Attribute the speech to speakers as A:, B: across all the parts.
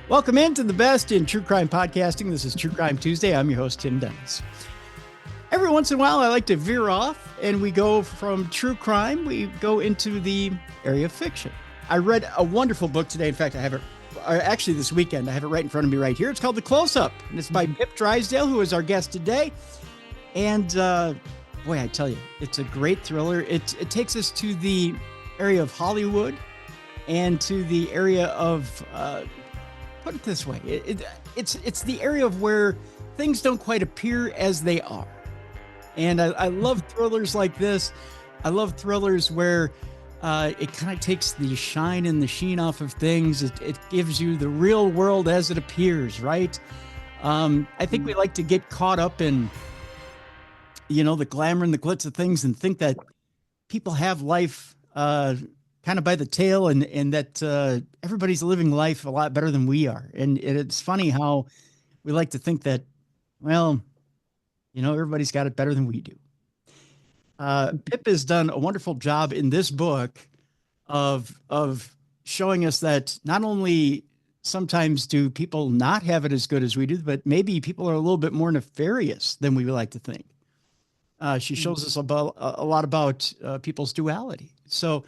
A: Welcome into the best in true crime podcasting. This is True Crime Tuesday. I'm your host, Tim Dennis. Every once in a while, I like to veer off and we go from true crime, we go into the area of fiction. I read a wonderful book today. In fact, I have it actually this weekend. I have it right in front of me right here. It's called The Closeup, and it's by Pip Drysdale, who is our guest today. And boy, I tell you, it's a great thriller. It takes us to the area of Hollywood and to the area of, put it this way, it's the area of where things don't quite appear as they are. And I love thrillers like this. I love thrillers where it kind of takes the shine and the sheen off of things. It gives you the real world as it appears, right? I think we like to get caught up in, the glamour and the glitz of things and think that people have life kind of by the tail and that everybody's living life a lot better than we are. And it's funny how we like to think that, well, everybody's got it better than we do. Pip has done a wonderful job in this book of showing us that not only sometimes do people not have it as good as we do, but maybe people are a little bit more nefarious than we would like to think. She shows us about a lot about people's duality. So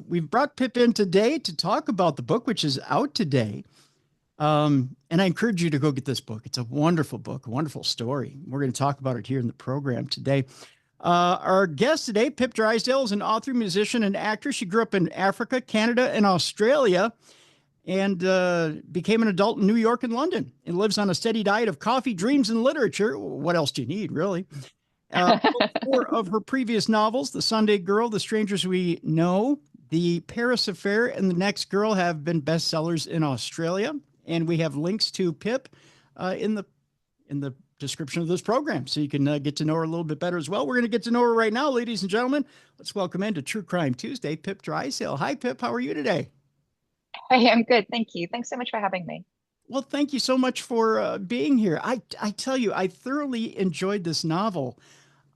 A: we've brought Pip in today to talk about the book, which is out today. And I encourage you to go get this book. It's a wonderful book, a wonderful story. We're going to talk about it here in the program today. Our guest today, Pip Drysdale, is an author, musician, and actor. She grew up in Africa, Canada, and Australia, and became an adult in New York and London, and lives on a steady diet of coffee, dreams, and literature. What else do you need, really? Four of her previous novels, The Sunday Girl, The Strangers We Know, The Paris Affair, and The Next Girl, have been bestsellers in Australia. And we have links to Pip in the description of this program, so you can get to know her a little bit better as well. We're going to get to know her right now, ladies and gentlemen. Let's welcome into True Crime Tuesday, Pip Drysdale. Hi, Pip. How are you today?
B: Hey, I'm good. Thank you. Thanks so much for having me.
A: Well, thank you so much for being here. I tell you, I thoroughly enjoyed this novel.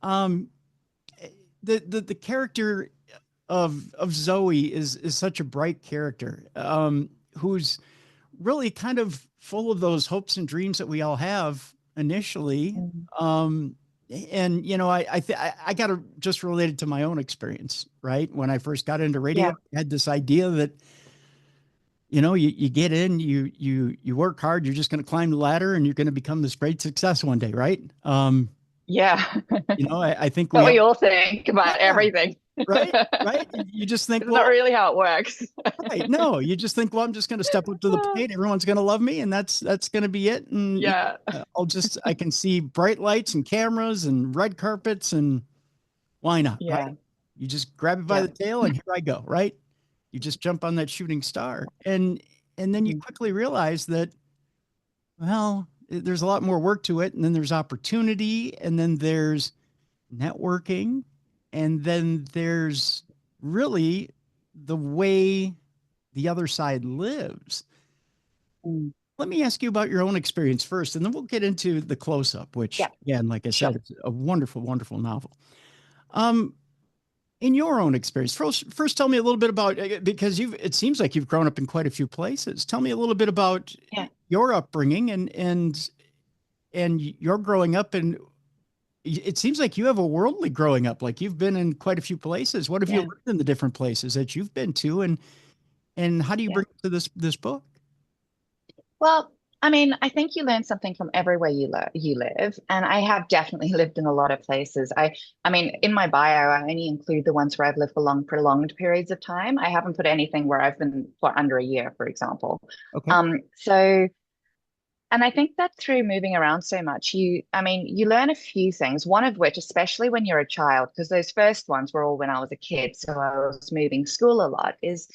A: The character of Zoe is such a bright character, who's really kind of full of those hopes and dreams that we all have initially. And, I got to just relate it to my own experience, right? When I first got into radio, I had this idea that, you get in, you work hard, you're just going to climb the ladder and you're going to become this great success one day. Right.
B: Yeah.
A: I think
B: what we all think about everything.
A: Right. You just think,
B: it's not really how it works.
A: Right. No, you just think, well, I'm just going to step up to the plate. Everyone's going to love me. And that's going to be it. And I can see bright lights and cameras and red carpets, and why not?
B: Yeah.
A: Right? You just grab it by the tail and here I go. Right. You just jump on that shooting star. And then you quickly realize that, well, there's a lot more work to it. And then there's opportunity, and then there's networking. And then there's really the way the other side lives. Let me ask you about your own experience first, and then we'll get into The Closeup, which, again, like I said, it's a wonderful, wonderful novel. In your own experience, first tell me a little bit about, because it seems like you've grown up in quite a few places. Tell me a little bit about your upbringing and your growing up. And it seems like you have a worldly growing up, like you've been in quite a few places. What have you learned in the different places that you've been to, and how do you bring it to this book?
B: Well, I mean, I think you learn something from everywhere you live, and I have definitely lived in a lot of places. I mean, in my bio, I only include the ones where I've lived for long, prolonged periods of time. I haven't put anything where I've been for under a year, for example.
A: Okay.
B: And I think that through moving around so much, you learn a few things, one of which, especially when you're a child, because those first ones were all when I was a kid, so I was moving school a lot, is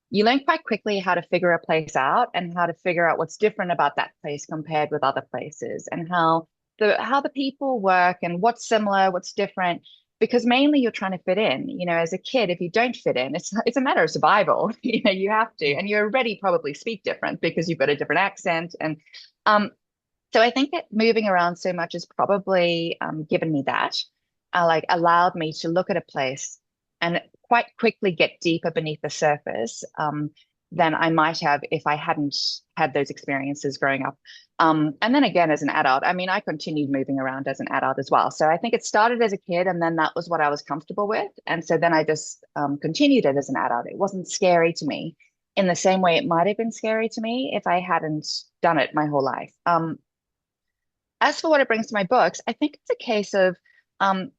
B: you learn quite quickly how to figure a place out and how to figure out what's different about that place compared with other places, and how the people work and what's similar, what's different. Because mainly you're trying to fit in. As a kid, if you don't fit in, it's a matter of survival. You have to, and you already probably speak different because you've got a different accent. And so I think that moving around so much has probably given me that, allowed me to look at a place and quite quickly get deeper beneath the surface, than I might have if I hadn't had those experiences growing up. And then again, as an adult, I mean, I continued moving around as an adult as well. So I think it started as a kid, and then that was what I was comfortable with. And so then I just continued it as an adult. It wasn't scary to me in the same way it might have been scary to me if I hadn't done it my whole life. As for what it brings to my books, I think it's a case of um,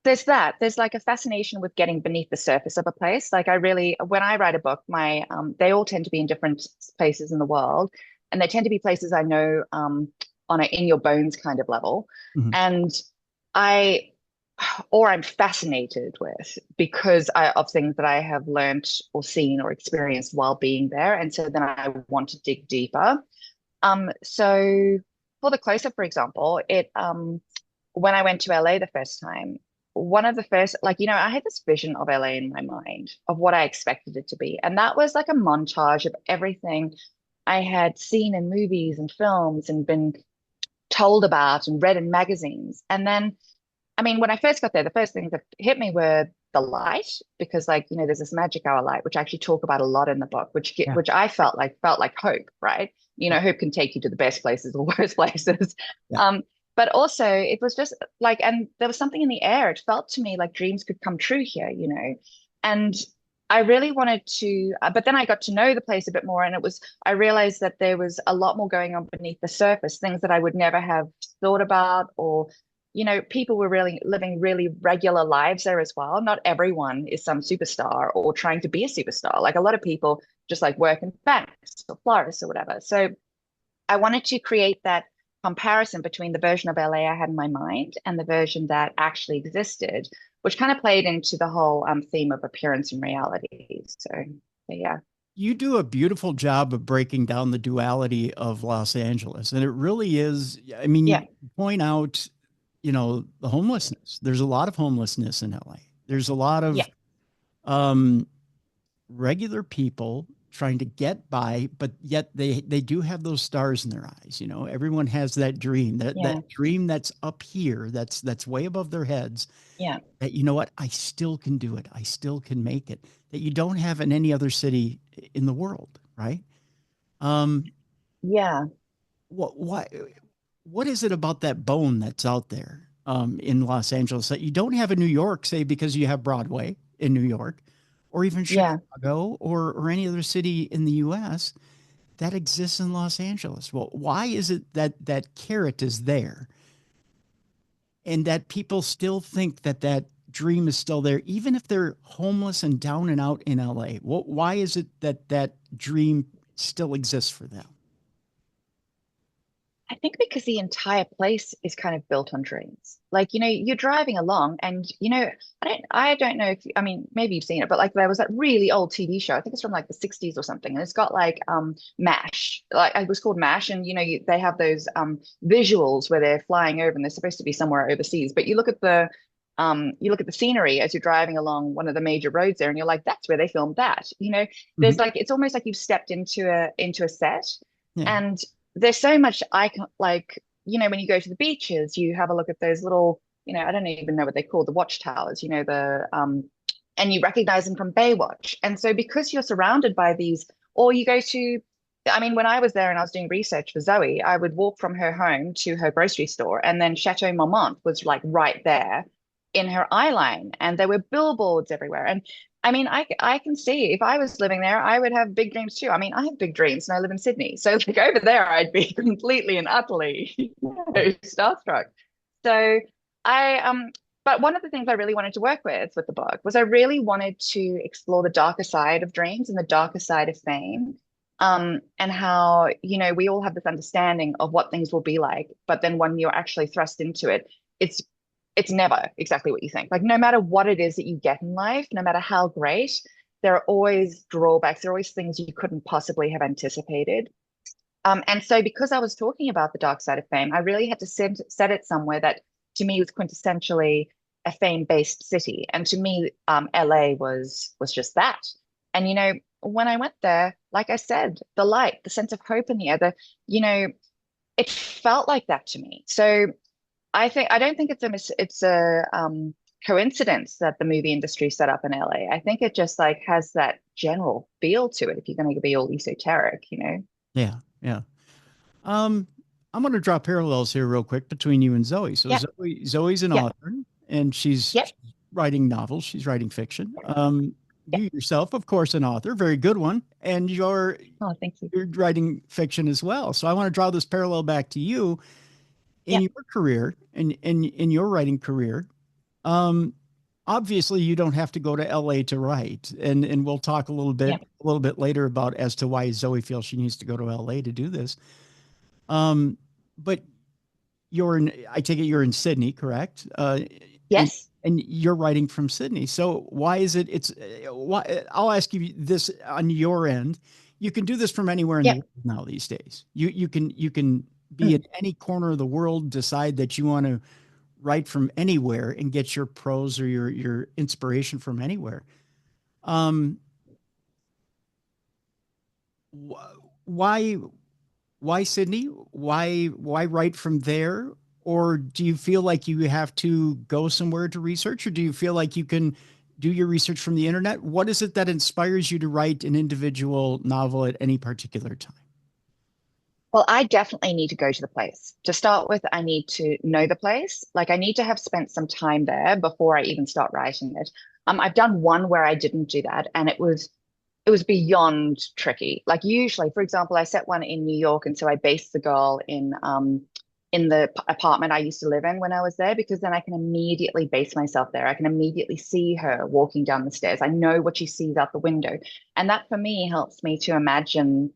B: there's like a fascination with getting beneath the surface of a place. Like I really, when I write a book, my they all tend to be in different places in the world, and they tend to be places I know on a in your bones kind of level,
A: Mhm.
B: and I or I'm fascinated with because of things that I have learned or seen or experienced while being there, and so then I want to dig deeper. So for the close-up, for example, it when I went to LA the first time, one of the first, like, I had this vision of LA in my mind of what I expected it to be. And that was like a montage of everything I had seen in movies and films and been told about and read in magazines. And then, I mean, when I first got there, the first things that hit me were the light, because like, there's this magic hour light, which I actually talk about a lot in the book,
A: Yeah.
B: which I felt like hope, right? Hope can take you to the best places or worst places.
A: Yeah.
B: Um, but also it was just like, and there was something in the air. It felt to me like dreams could come true here. And I really wanted to, but then I got to know the place a bit more, and I realized that there was a lot more going on beneath the surface, things that I would never have thought about, or people were really living really regular lives there as well. Not everyone is some superstar or trying to be a superstar. Like a lot of people just like work in banks or florists or whatever. So I wanted to create that comparison between the version of LA I had in my mind and the version that actually existed, which kind of played into the whole theme of appearance and reality. So yeah.
A: You do a beautiful job of breaking down the duality of Los Angeles. And it really is, I mean, you
B: Yeah.
A: point out, the homelessness. There's a lot of homelessness in LA. There's a lot
B: Yeah.
A: of regular people trying to get by, but yet they do have those stars in their eyes. Everyone has that dream,
B: Yeah.
A: that dream that's up here, that's way above their heads.
B: Yeah.
A: That what, I still can do it. I still can make it. That you don't have in any other city in the world, right? Um,
B: Yeah.
A: what is it about that bone that's out there in Los Angeles that you don't have in New York, say because you have Broadway in New York, or even
B: Yeah.
A: Chicago or any other city in the US that exists in Los Angeles? Well, why is it that that carrot is there and that people still think that that dream is still there, even if they're homeless and down and out in LA? Why is it that that dream still exists for them?
B: I think because the entire place is kind of built on dreams. Like, you're driving along and, I don't know if, I mean, maybe you've seen it, but like there was that really old TV show. I think it's from like the 60s or something. And it's got like MASH, like it was called MASH. And, they have those visuals where they're flying over and they're supposed to be somewhere overseas. But you look at the scenery as you're driving along one of the major roads there, and you're like, that's where they filmed that. There's
A: Mhm.
B: like, it's almost like you've stepped into a set.
A: Yeah.
B: And there's so much icon, like, when you go to the beaches, you have a look at those little, I don't even know what they call the watchtowers, and you recognize them from Baywatch. And so because you're surrounded by these, or you go to, I mean, when I was there and I was doing research for Zoe, I would walk from her home to her grocery store, and then Chateau Marmont was like right there in her eye line, and there were billboards everywhere. And I mean, I can see if I was living there, I would have big dreams too. I mean, I have big dreams and I live in Sydney. So like over there, I'd be completely and utterly, starstruck. So but one of the things I really wanted to work with the book was I really wanted to explore the darker side of dreams and the darker side of fame. And how, we all have this understanding of what things will be like, but then when you're actually thrust into it, it's it's never exactly what you think. Like no matter what it is that you get in life, no matter how great, there are always drawbacks. There are always things you couldn't possibly have anticipated. And so because I was talking about the dark side of fame, I really had to set it somewhere that to me was quintessentially a fame-based city. And to me, LA was just that. And when I went there, like I said, the light, the sense of hope in the air, it felt like that to me. So I don't think it's a coincidence that the movie industry set up in LA. I think it just like has that general feel to it if you're going to be all esoteric, you know?
A: Yeah. Yeah. Um, I'm going to draw parallels here real quick between you and Zoe. So
B: Yep,
A: Zoe's an
B: yep,
A: author, and she's
B: yep.
A: writing novels. She's writing fiction.
B: Yep.
A: You yourself, of course, an author, very good one, and
B: Oh, thank you.
A: you're writing fiction as well. So I want to draw this parallel back to you in
B: Yep,
A: your career, in your writing career. Um, Obviously, you don't have to go to LA to write, and we'll talk
B: yep,
A: a little bit later about as to why Zoe feels she needs to go to LA to do this. Um, but I take it you're in Sydney, correct? And
B: yes,
A: you're writing from Sydney. So why is it? Why? I'll ask you this on your end. You can do this from anywhere in the
B: yep.
A: world now these days. You can be
B: Mm.
A: in any corner of the world, decide that you want to write from anywhere and get your prose or your inspiration from anywhere. Um, why Sydney? Why write from there? Or do you feel like you have to go somewhere to research, or do you feel like you can do your research from the internet? What is it that inspires you to write an individual novel at any particular time?
B: Well, I definitely need to go to the place. To start with, I need to know the place. Like I need to have spent some time there before I even start writing it. I've done one where I didn't do that, and it was beyond tricky. Like usually, for example, I set one in New York, and so I based the girl in the apartment I used to live in when I was there, because then I can immediately base myself there. I can immediately see her walking down the stairs. I know what she sees out the window, and that for me helps me to imagine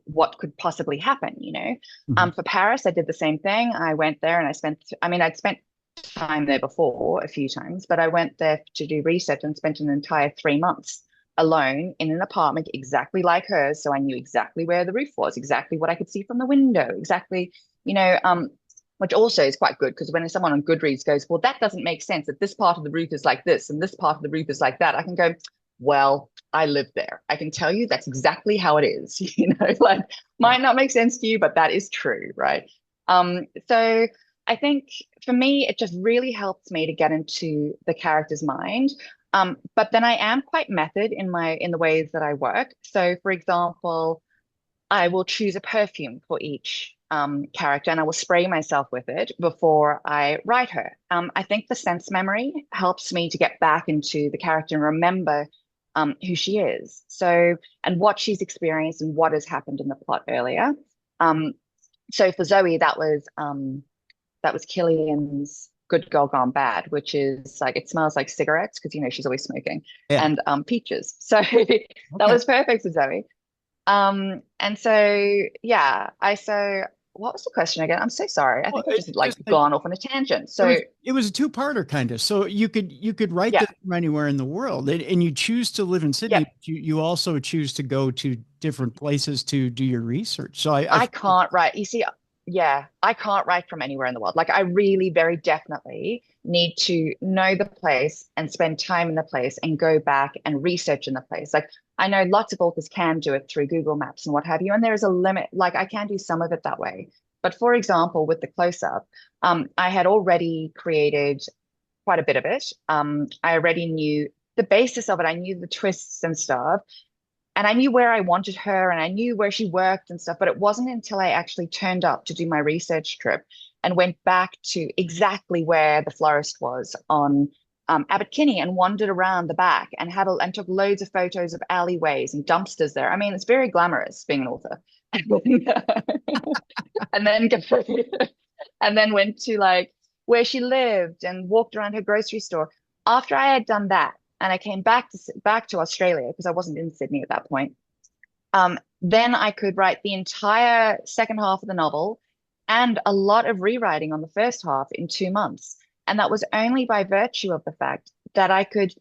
B: what could possibly happen. You know,
A: Mhm.
B: for Paris, I did the same thing. I went there and I spent. I mean, I'd spent time there before a few times, but I went there to do research and spent an entire 3 months alone in an apartment exactly like hers. So I knew exactly where the roof was, exactly what I could see from the window, exactly, you know, which also is quite good because when someone on Goodreads goes, well, that doesn't make sense that this part of the roof is like this and this part of the roof is like that, I can go, well, I live there. I can tell you that's exactly how it is. You know, like
A: Right.
B: might not make sense to you, but that is true, right? So I think for me, it just really helps me to get into the character's mind. But then I am quite method in the ways that I work. So, for example, I will choose a perfume for each character and I will spray myself with it before I write her. I think the sense memory helps me to get back into the character and remember who she is. So, and what she's experienced and what has happened in the plot earlier. Um, so for Zoe, that was Killian's Good Girl Gone Bad, which is like it smells like cigarettes because you know she's always smoking,
A: Yeah.
B: and peaches. So that
A: Okay.
B: was perfect for Zoe. And so yeah, so what was the question again? I'm so sorry. I
A: Well,
B: think I've just like
A: just
B: gone off on a tangent.
A: it
B: So
A: was a two-parter kind of. So you could write
B: yeah,
A: this from anywhere in the world, and you choose to live in Sydney,
B: yep.
A: but you also choose to go to different places to do your research. So
B: I can't write. You see, yeah, I can't write from anywhere in the world. Like, I really very definitely need to know the place and spend time in the place and go back and research in the place. Like, I know lots of authors can do it through Google Maps and what have you, and there is a limit. Like, I can do some of it that way. But for example, with the close-up, I had already created quite a bit of it. I already knew the basis of it. I knew the twists and stuff and I knew where I wanted her and I knew where she worked and stuff, but it wasn't until I actually turned up to do my research trip and went back to exactly where the florist was on Abbot Kinney and wandered around the back and and took loads of photos of alleyways and dumpsters there. I mean, it's very glamorous being an author. And then and then went to like where she lived and walked around her grocery store. After I had done that, and I came back to Australia because I wasn't in Sydney at that point. Then I could write the entire second half of the novel and a lot of rewriting on the first half in 2 months. And that was only by virtue of the fact that I could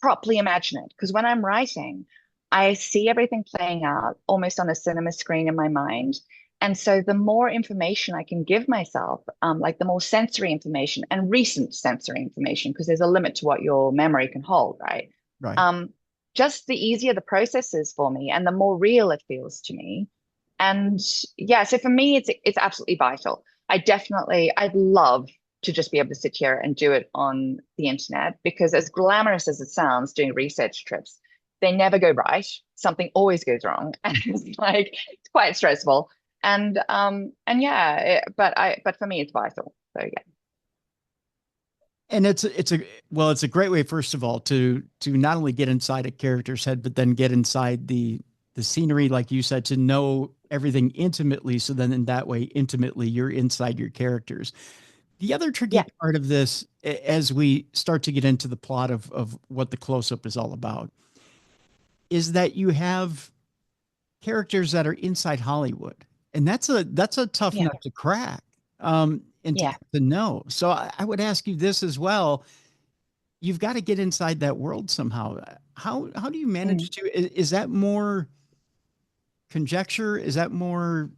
B: properly imagine it. Because when I'm writing, I see everything playing out almost on a cinema screen in my mind. And so the more information I can give myself, like the more sensory information and recent sensory information, because there's a limit to what your memory can hold, right?
A: right.
B: Um, just the easier the process is for me and the more real it feels to me. And yeah, so for me, it's absolutely vital. I love to just be able to sit here and do it on the internet, because as glamorous as it sounds, doing research trips, they never go right. Something always goes wrong, and it's quite stressful. And yeah, but for me, it's vital. So yeah.
A: And it's a great way, first of all, to not only get inside a character's head, but then get inside the scenery, like you said, to know everything intimately. So then in that way, intimately, you're inside your characters. The other tricky
B: Yeah.
A: part of this, as we start to get into the plot of what the close-up is all about, is that you have characters that are inside Hollywood. And that's a tough
B: Yeah.
A: nut to crack, and to
B: Yeah.
A: get to know. So I would ask you this as well. You've got to get inside that world somehow. How do you
B: Mm.
A: manage to, is that more conjecture? Is that more,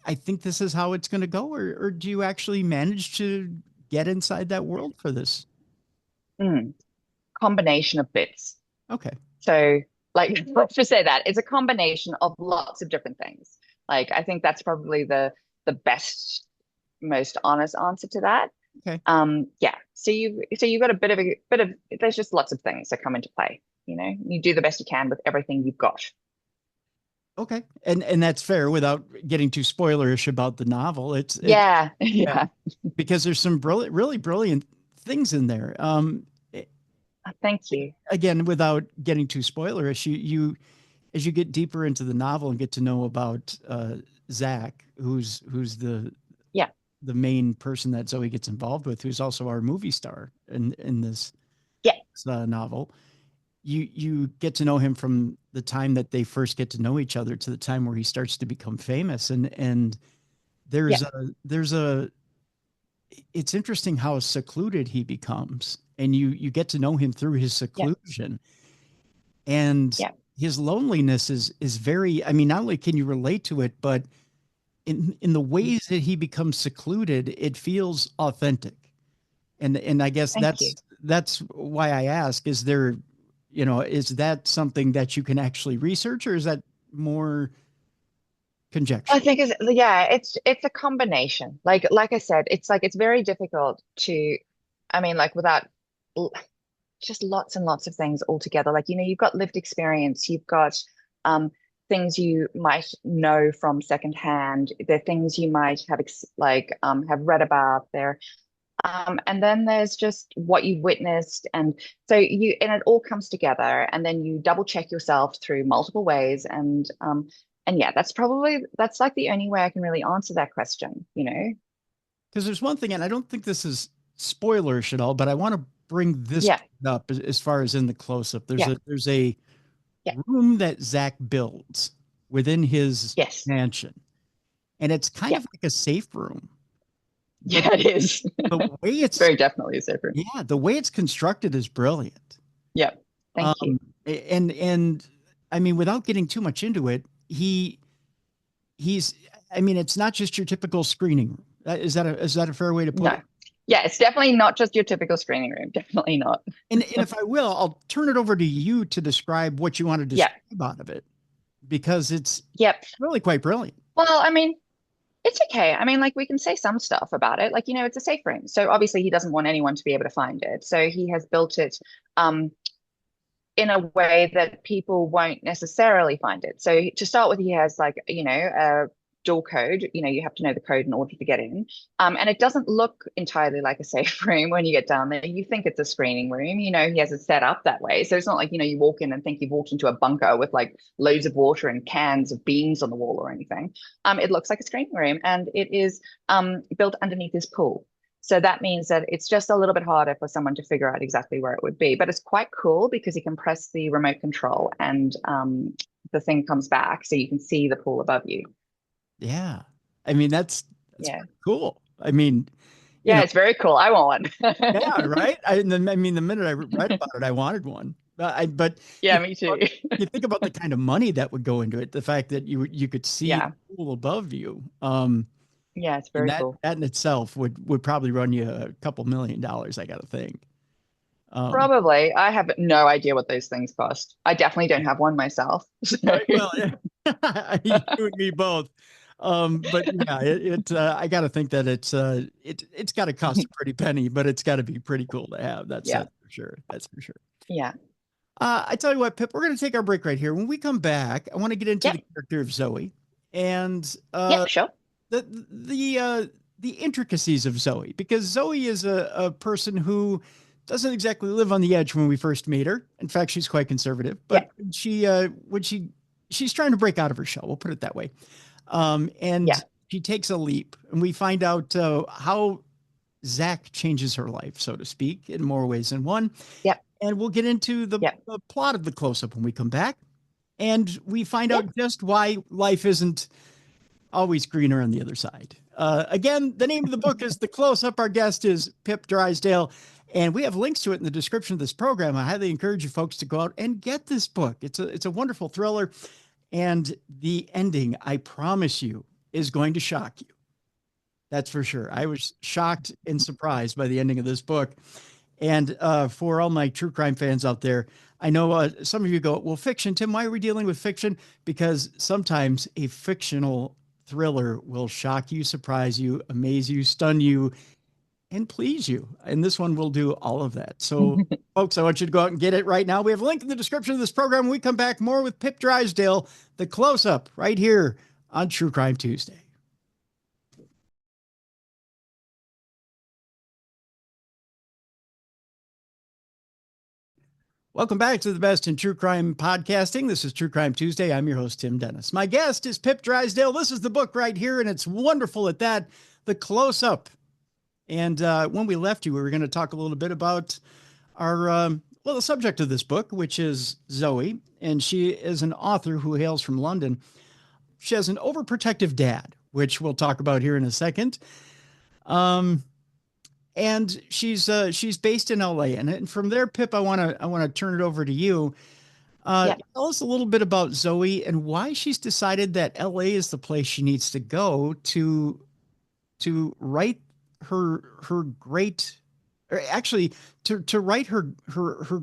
A: I think this is how it's going to go? Or do you actually manage to get inside that world for this?
B: Mm. Combination of bits.
A: Okay.
B: So, like, let's just say that it's a combination of lots of different things. Like, I think that's probably the best, most honest answer to that.
A: Okay.
B: Yeah. So you've got a bit of there's just lots of things that come into play. You do the best you can with everything you've got.
A: Okay. And that's fair without getting too spoilerish about the novel. It's
B: Yeah.
A: yeah,
B: Yeah.
A: because there's some brilliant, really brilliant things in there.
B: Thank you.
A: Again, without getting too spoilerish, you as you get deeper into the novel and get to know about Zach, who's
B: Yeah.
A: the main person that Zoe gets involved with, who's also our movie star in this
B: Yeah.
A: novel. You get to know him from the time that they first get to know each other to the time where he starts to become famous, and
B: Yeah.
A: there's a it's interesting how secluded he becomes, and you get to know him through his
B: Yeah.
A: seclusion, and
B: Yeah.
A: his loneliness is very, I mean, not only can you relate to it, but in the
B: Mm.
A: ways that he becomes secluded, it feels authentic. And I guess
B: Thank you.
A: that's why I ask, is there, is that something that you can actually research, or is that more
B: I
A: conjecture?
B: think it's a combination. Like I said, it's very difficult to, I mean, like without just lots and lots of things all together. Like, you've got lived experience, you've got um, things you might know from secondhand. There are things you might have read about there. And then there's just what you've witnessed. And it all comes together, and then you double check yourself through multiple ways. And yeah, that's like the only way I can really answer that question.
A: Because there's one thing, and I don't think this is spoilerish at all, but I want to bring this
B: Yeah,
A: up as far as in the close up.
B: yeah,
A: There's a
B: yeah,
A: room that Zach builds within his
B: yes,
A: mansion, and it's kind
B: yeah,
A: of like a safe room, but
B: yeah, it is.
A: the way it's
B: Very definitely is different.
A: yeah, the way it's constructed is brilliant.
B: Yeah, thank you.
A: And I mean, without getting too much into it, he's I mean, it's not just your typical screening room. Is that a fair way to put
B: No.
A: it?
B: Yeah, it's definitely not just your typical screening room. Definitely not.
A: And if I will, I'll turn it over to you to describe what you want to
B: Yeah,
A: describe out of it, because it's
B: yep.
A: really quite brilliant.
B: Well, I mean, it's okay. I mean, like, we can say some stuff about it. Like, it's a safe room. So obviously he doesn't want anyone to be able to find it. So he has built it um in a way that people won't necessarily find it. So to start with, he has a door code. You have to know the code in order to get in. And it doesn't look entirely like a safe room when you get down there. You think it's a screening room. He has it set up that way. So it's not like, you walk in and think you've walked into a bunker with like loads of water and cans of beans on the wall or anything. It looks like a screening room, and it is built underneath his pool. So that means that it's just a little bit harder for someone to figure out exactly where it would be. But it's quite cool because you can press the remote control, and the thing comes back so you can see the pool above you.
A: Yeah. I mean, that's
B: Yeah.
A: pretty cool. I mean, you
B: Yeah,
A: know,
B: it's very cool. I want
A: yeah,
B: one.
A: right. I mean, the minute I read about it, I wanted one. But you
B: Yeah,
A: think
B: me
A: about,
B: too.
A: you think about the kind of money that would go into it, the fact that you could see
B: Yeah.
A: the pool above you.
B: Yeah, it's
A: And
B: very
A: that
B: cool.
A: that in itself would probably run you a couple $1 million, I gotta think. Um,
B: Probably. I have no idea what those things cost. I definitely don't have one myself. So
A: well, yeah. You and me both. But yeah, I got to think that it's got to cost a pretty penny, but it's got to be pretty cool to have.
B: Yeah.
A: That's for sure. That's for sure.
B: Yeah.
A: I tell you what, Pip, we're going to take our break right here. When we come back, I want to get into
B: Yep.
A: the character of Zoe and
B: Yep. Sure.
A: the the intricacies of Zoe, because Zoe is a person who doesn't exactly live on the edge when we first meet her. In fact, she's quite conservative, but
B: Yeah.
A: she's trying to break out of her shell. We'll put it that way. And
B: Yeah.
A: she takes a leap, and we find out how Zach changes her life, so to speak, in more ways than one.
B: Yep.
A: And we'll get into the
B: Yep.
A: plot of the close-up when we come back. And we find
B: Yep.
A: out just why life isn't always greener on the other side. Again, the name of the book is The Close-Up. Our guest is Pip Drysdale, and we have links to it in the description of this program. I highly encourage you folks to go out and get this book. It's a wonderful thriller, and the ending, I promise you, is going to shock you. That's for sure. I was shocked and surprised by the ending of this book. And for all my true crime fans out there, I know some of you go, well, fiction, Tim, why are we dealing with fiction? Because sometimes a fictional thriller will shock you, surprise you, amaze you, stun you, and please you. And this one will do all of that. So, folks, I want you to go out and get it right now. We have a link in the description of this program. When we come back, more with Pip Drysdale, The Close-Up, right here on True Crime Tuesday. Welcome back to the best in true crime podcasting. This is True Crime Tuesday. I'm your host, Tim Dennis. My guest is Pip Drysdale. This is the book right here, and it's wonderful at that, The Close-Up. And when we left you, we were going to talk a little bit about our, the subject of this book, which is Zoe. And she is an author who hails from London. She has an overprotective dad, which we'll talk about here in a second. And she's based in LA, and from there, Pip, I want to turn it over to you.
B: Yeah.
A: Tell us a little bit about Zoe and why she's decided that LA is the place she needs to go to write her great, or actually to write her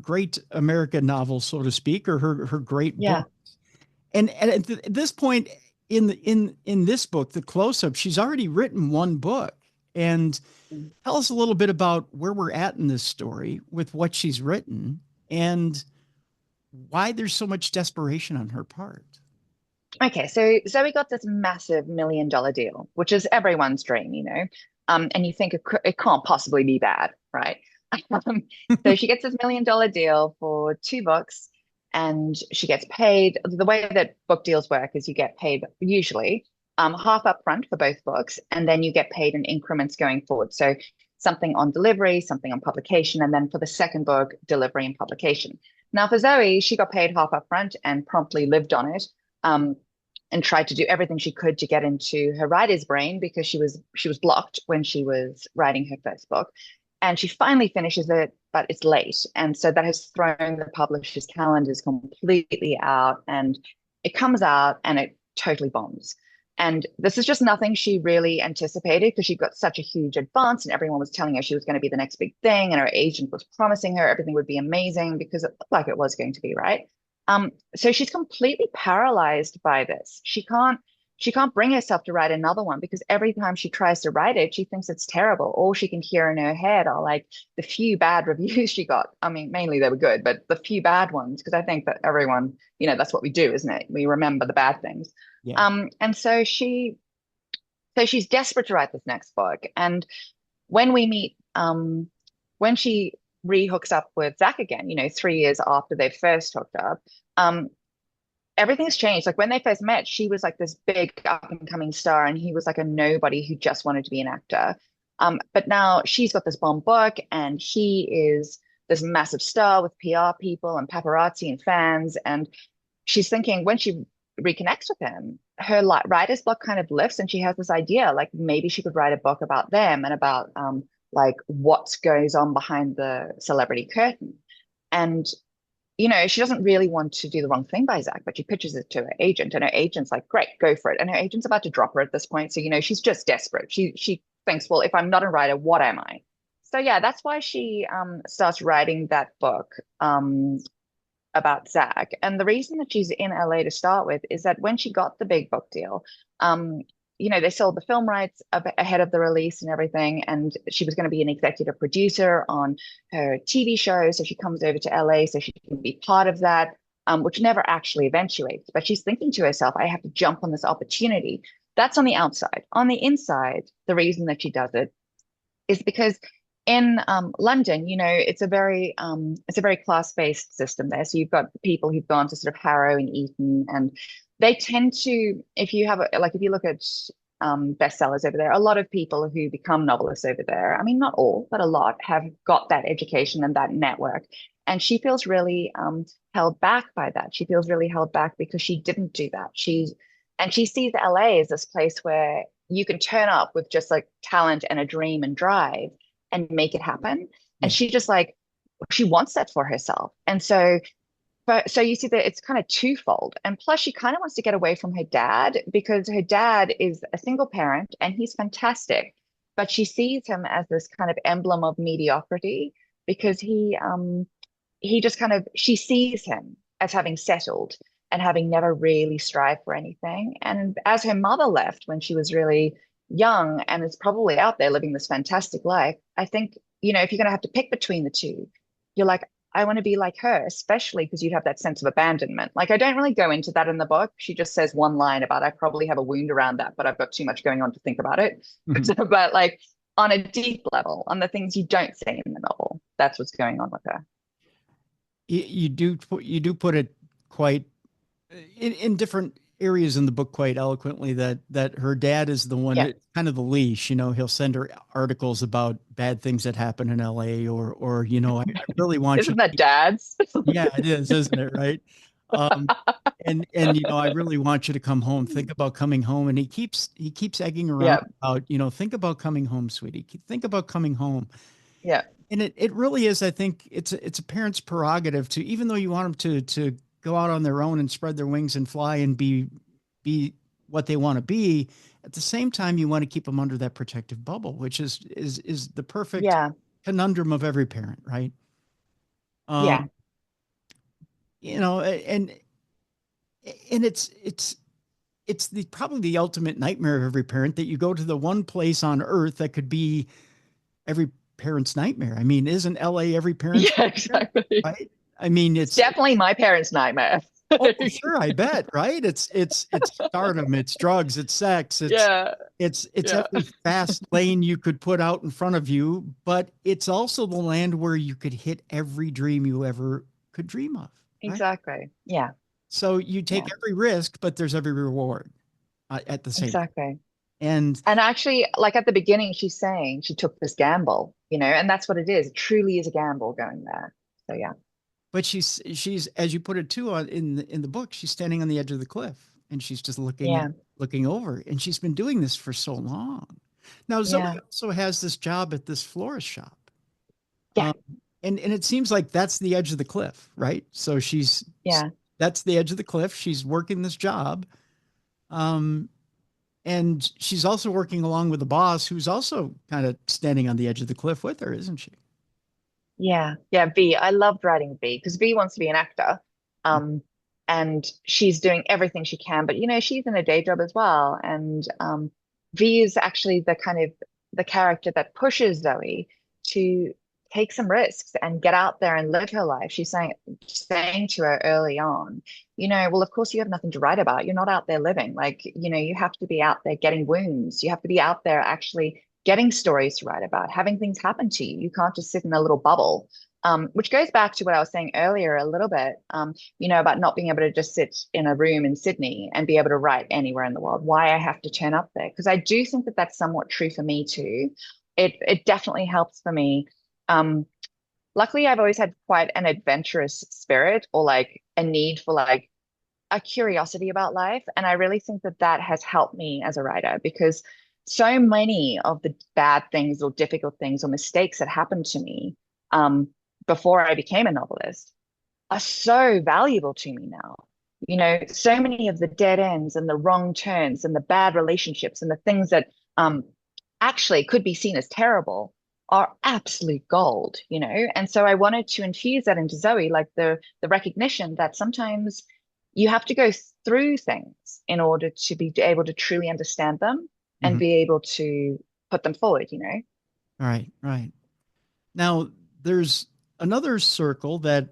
A: great American novel, so to speak, or her great
B: Yeah.
A: book. And at this point in this book, The Close-Up, she's already written one book. And tell us a little bit about where we're at in this story with what she's written and why there's so much desperation on her part.
B: Okay, so Zoe got this massive $1 million deal, which is everyone's dream, and you think it can't possibly be bad, right? So she gets this $1 million deal for 2 books, and she gets paid. The way that book deals work is you get paid usually half up front for both books, and then you get paid in increments going forward. So something on delivery, something on publication, and then for the second book, delivery and publication. Now for Zoe, she got paid half up front and promptly lived on it, and tried to do everything she could to get into her writer's brain, because she was blocked when she was writing her first book. And she finally finishes it, but it's late. And so that has thrown the publisher's calendars completely out, and it comes out and it totally bombs. And this is just nothing she really anticipated, because she got such a huge advance and everyone was telling her she was going to be the next big thing. And her agent was promising her everything would be amazing, because it looked like it was going to be, right? So she's completely paralyzed by this. She can't bring herself to write another one, because every time she tries to write it, she thinks it's terrible. All she can hear in her head are like the few bad reviews she got. I mean, mainly they were good, but the few bad ones, because I think that everyone, that's what we do, isn't it? We remember the bad things.
A: Yeah.
B: And so she's desperate to write this next book. And when we meet, when she re-hooks up with Zach again, 3 years after they first hooked up, everything's changed. Like when they first met, she was like this big up and coming star, and he was like a nobody who just wanted to be an actor. But now she's got this bomb book, and he is this massive star with PR people and paparazzi and fans. And she's thinking, when she reconnects with him, her writer's block kind of lifts, and she has this idea, like maybe she could write a book about them and about like what goes on behind the celebrity curtain. And she doesn't really want to do the wrong thing by Zach, but she pitches it to her agent, and her agent's like, great, go for it. And her agent's about to drop her at this point. So, she's just desperate. She thinks, well, if I'm not a writer, what am I? So yeah, that's why she starts writing that book about Zach. And the reason that she's in LA to start with is that when she got the big book deal, they sold the film rights ahead of the release and everything, and she was going to be an executive producer on her TV show. So she comes over to LA so she can be part of that, which never actually eventuates. But she's thinking to herself, I have to jump on this opportunity. That's on the outside. On the inside, the reason that she does it is because in London, it's a very class-based system there. So you've got people who've gone to sort of Harrow and Eton, and they tend to, if you look at bestsellers over there, a lot of people who become novelists over there, I mean, not all, but a lot have got that education and that network. And she feels really held back by that. She feels really held back because she didn't do that. She sees LA as this place where you can turn up with just like talent and a dream and drive and make it happen. And she just like, she wants that for herself. And so you see that it's kind of twofold. And plus she kind of wants to get away from her dad because her dad is a single parent and he's fantastic. But she sees him as this kind of emblem of mediocrity because she sees him as having settled and having never really strived for anything. And as her mother left when she was really young and is probably out there living this fantastic life, I think, if you're going to have to pick between the two, you're like, I want to be like her, especially because you'd have that sense of abandonment. Like, I don't really go into that in the book. She just says one line about, I probably have a wound around that, but I've got too much going on to think about it. But like on a deep level, on the things you don't see in the novel, that's what's going on with her.
A: You do put it quite in different areas in the book quite eloquently that her dad is the one that kind of the leash, he'll send her articles about bad things that happen in LA or I really want
B: Isn't that dad's?
A: Yeah, it is, isn't it? Right. And I really want you to come home. Think about coming home. And he keeps egging around about, think about coming home, sweetie. Think about coming home.
B: Yeah.
A: And it really is, I think it's a parent's prerogative to, even though you want them to go out on their own and spread their wings and fly and be what they want to be. At the same time, you want to keep them under that protective bubble, which is the perfect conundrum of every parent, right? And it's probably the ultimate nightmare of every parent that you go to the one place on earth that could be every parent's nightmare. I mean, isn't LA every parent's
B: nightmare, exactly.
A: Right? I mean, it's
B: definitely my parents' nightmare.
A: Oh, sure, I bet, right? It's stardom, it's drugs, it's sex, it's every fast lane you could put out in front of you, but it's also the land where you could hit every dream you ever could dream of. Right?
B: Exactly. Yeah.
A: So you take every risk, but there's every reward at the same time. And
B: actually, like at the beginning, she's saying she took this gamble, and that's what it is. It truly is a gamble going there. So yeah.
A: But she's as you put it too in the book, she's standing on the edge of the cliff and she's just looking over, and she's been doing this for so long. Now Zoe also has this job at this florist shop.
B: Yeah.
A: And it seems like that's the edge of the cliff, right? So that's the edge of the cliff. She's working this job. And she's also working along with the boss who's also kind of standing on the edge of the cliff with her, isn't she?
B: Yeah. V. I loved writing V because V wants to be an actor. And she's doing everything she can, but she's in a day job as well. And V is actually the character that pushes Zoe to take some risks and get out there and live her life. She's saying to her early on, well, of course you have nothing to write about. You're not out there living. Like, you have to be out there getting wounds. You have to be out there actually getting stories to write about, having things happen to you. You can't just sit in a little bubble, which goes back to what I was saying earlier a little bit, about not being able to just sit in a room in Sydney and be able to write anywhere in the world, why I have to turn up there. Because I do think that that's somewhat true for me too. It definitely helps for me. Luckily, I've always had quite an adventurous spirit or like a need for like a curiosity about life. And I really think that that has helped me as a writer because so many of the bad things or difficult things or mistakes that happened to me before I became a novelist are so valuable to me now. So many of the dead ends and the wrong turns and the bad relationships and the things that actually could be seen as terrible are absolute gold, And so I wanted to infuse that into Zoe, like the recognition that sometimes you have to go through things in order to be able to truly understand them and
A: Mhm.
B: be able to put them forward, you know?
A: Right, right. Now, there's another circle that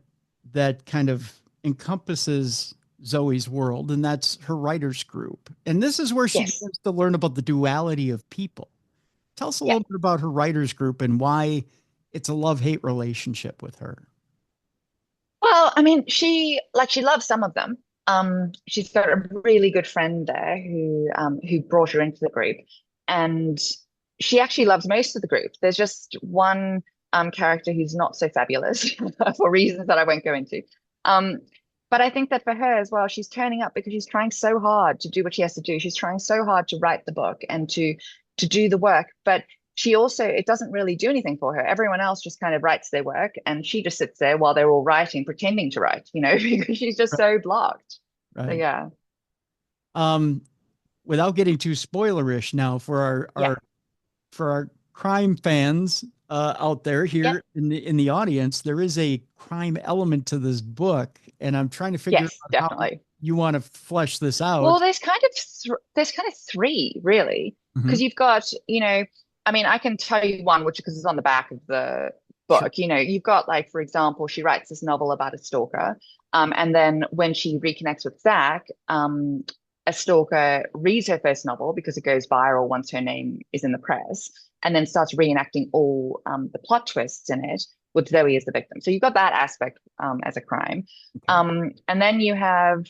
A: kind of encompasses Zoe's world, and that's her writers group. And this is where she
B: Yes.
A: begins to learn about the duality of people. Tell us a
B: Yeah.
A: little bit about her writers group and why it's a love-hate relationship with her.
B: Well, I mean, she loves some of them. She's got a really good friend there who brought her into the group, and she actually loves most of the group. There's just one character who's not so fabulous for reasons that I won't go into. Um, but I think that for her as well, she's turning up because she's trying so hard to do what she has to do. She's trying so hard to write the book and to do the work, but she also it doesn't really do anything for her. Everyone else just kind of writes their work and she just sits there while they're all writing, pretending to write, you know, because she's just
A: Right.
B: so blocked. So
A: Right.
B: yeah.
A: Um, Without getting too spoilerish now for
B: Yeah.
A: our crime fans out there
B: Yep.
A: here in the audience, there is a crime element to this book, and I'm trying to figure
B: Yes,
A: out how
B: definitely.
A: you want to flesh this
B: Well,
A: out.
B: there's kind of three really,
A: Mhm.
B: because you've got, you know, I mean, I can tell you one, which because it's on the back of the
A: Sure.
B: book. You know, you've got like, for example, she writes this novel about a stalker, and then when she reconnects with Zach, a stalker reads her first novel because it goes viral once her name is in the press, and then starts reenacting all the plot twists in it with Zoe as the victim. So you've got that aspect as a crime,
A: Okay.
B: and then you have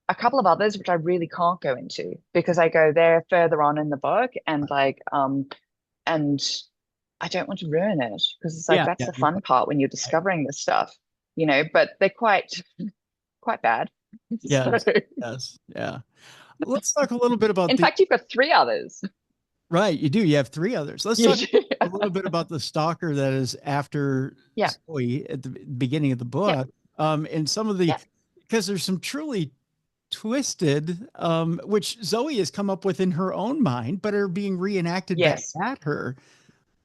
B: a couple of others which I really can't go into because I go there further on in the book and I don't want to ruin it because it's like
A: Yeah.
B: that's
A: Yeah.
B: the
A: You're
B: fun part when you're
A: right.
B: discovering this stuff, you know, but they're quite bad. So
A: Yes. Yes. Yeah. Let's talk a little bit about
B: in
A: the
B: fact you've got three others.
A: right. You do. You have three others. Let's
B: You
A: talk
B: do.
A: a little bit about the stalker that is after
B: Yeah.
A: Zoe at the beginning of the
B: Yeah.
A: book. And some of the
B: Yeah.
A: because there's some truly twisted, which Zoe has come up with in her own mind, but are being reenacted back
B: Yes.
A: at her.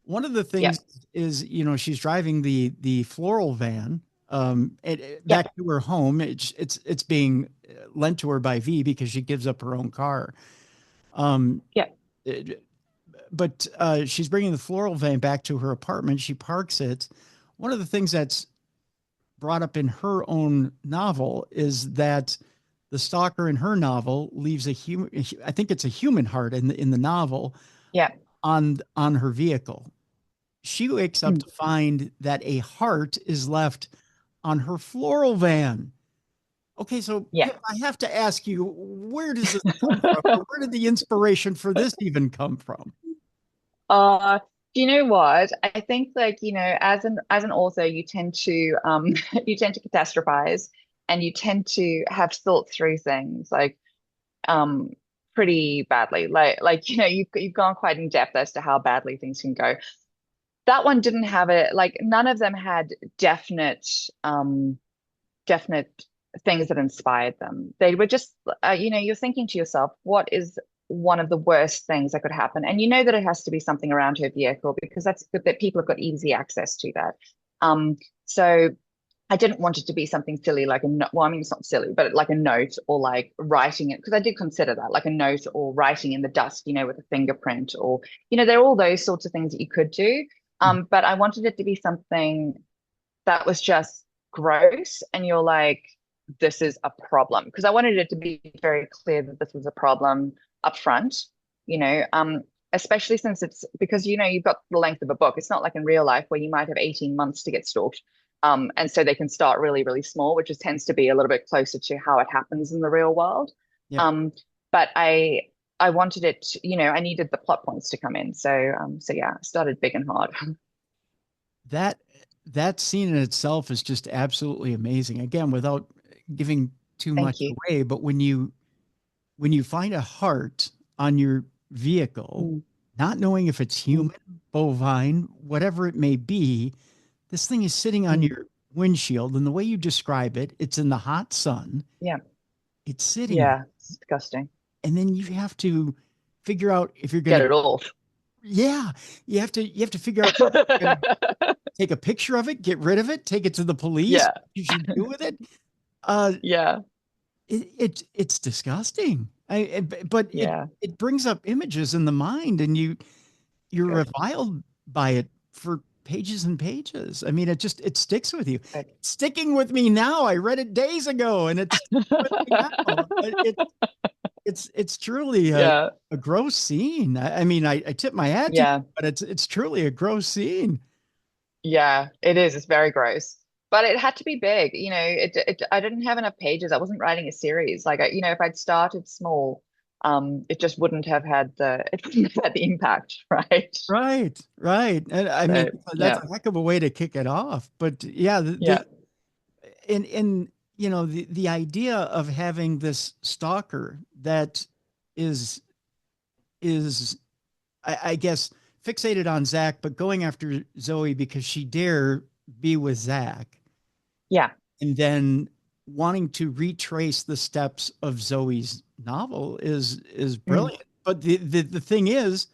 A: One of the
B: Yeah.
A: things is, she's driving the floral van,
B: Yeah.
A: back to her home. It's being lent to her by V because she gives up her own car. Um,
B: Yeah.
A: it- but she's bringing the floral van back to her apartment. She parks it. One of the things that's brought up in her own novel is that the stalker in her novel leaves a human, I think it's a human heart in the novel,
B: Yeah.
A: on her vehicle. She wakes up
B: Mm.
A: to find that a heart is left on her floral van. Okay, so
B: Yeah.
A: Pip, I have to ask you, where does this come from? Or where did the inspiration for this even come from?
B: Uh, do you know what? I think like, you know, as an author, you tend to you tend to catastrophize and you tend to have thought through things like um pretty badly. Like, you know, you've gone quite in depth as to how badly things can go. That one didn't have it, like none of them had definite things that inspired them. They were just, you know, you're thinking to yourself, what is one of the worst things that could happen? And you know that it has to be something around her vehicle because that's good that people have got easy access to that. So I didn't want it to be something silly like a no well, I mean, it's not silly, but like a note or like writing it, because I did consider that like a note or writing in the dust, you know, with a fingerprint or, you know, there are all those sorts of things that you could do.
A: Mhm.
B: But I wanted it to be something that was just gross and you're like, this is a problem. Because I wanted it to be very clear that this was a problem up front, you know, especially since it's because, you know, you've got the length of a book. It's not like in real life where you might have 18 months to get stalked. And so they can start really, really small, which is, tends to be a little bit closer to how it happens in the real world.
A: Yep.
B: But I wanted it, you know, I needed the plot points to come in. So yeah, I started big and hard.
A: That that scene in itself is just absolutely amazing. Again, without giving too
B: Thank
A: much
B: you.
A: away, but when you find a heart on your vehicle,
B: Mm,
A: not knowing if it's
B: mm,
A: human, bovine, whatever it may be, this thing is sitting on
B: mm.
A: your windshield. And the way you describe it, it's in the hot sun,
B: Yeah.
A: it's sitting there.
B: Yeah. It's disgusting.
A: And then you have to figure out if you're going
B: Get
A: to,
B: it off.
A: yeah, you have to figure out if you're going to take a picture of it, get rid of it, take it to the police,
B: Yeah.
A: what you should do with it. Uh,
B: Yeah.
A: it's disgusting. But
B: Yeah,
A: it brings up images in the mind, and you're
B: good,
A: reviled by it for pages and pages. I mean, it sticks with you.
B: good.
A: It's sticking with me now. I read it days ago, and it's sticking with me now. It's truly
B: Yeah,
A: a gross scene. I mean, I tip my hat to you,
B: yeah,
A: but it's truly a gross scene.
B: yeah, it is. It's very gross. But it had to be big. I didn't have enough pages. I wasn't writing a series. Like, if I'd started small, it just wouldn't have had it wouldn't have had the impact, right?
A: Right, right. And I mean,
B: So,
A: that's
B: yeah,
A: a heck of a way to kick it off. But yeah,
B: yeah,
A: in the idea of having this stalker that is is I guess fixated on Zach, but going after Zoe because she dare be with Zach,
B: yeah.
A: and then wanting to retrace the steps of Zoe's novel is
B: Mm.
A: brilliant. But the thing is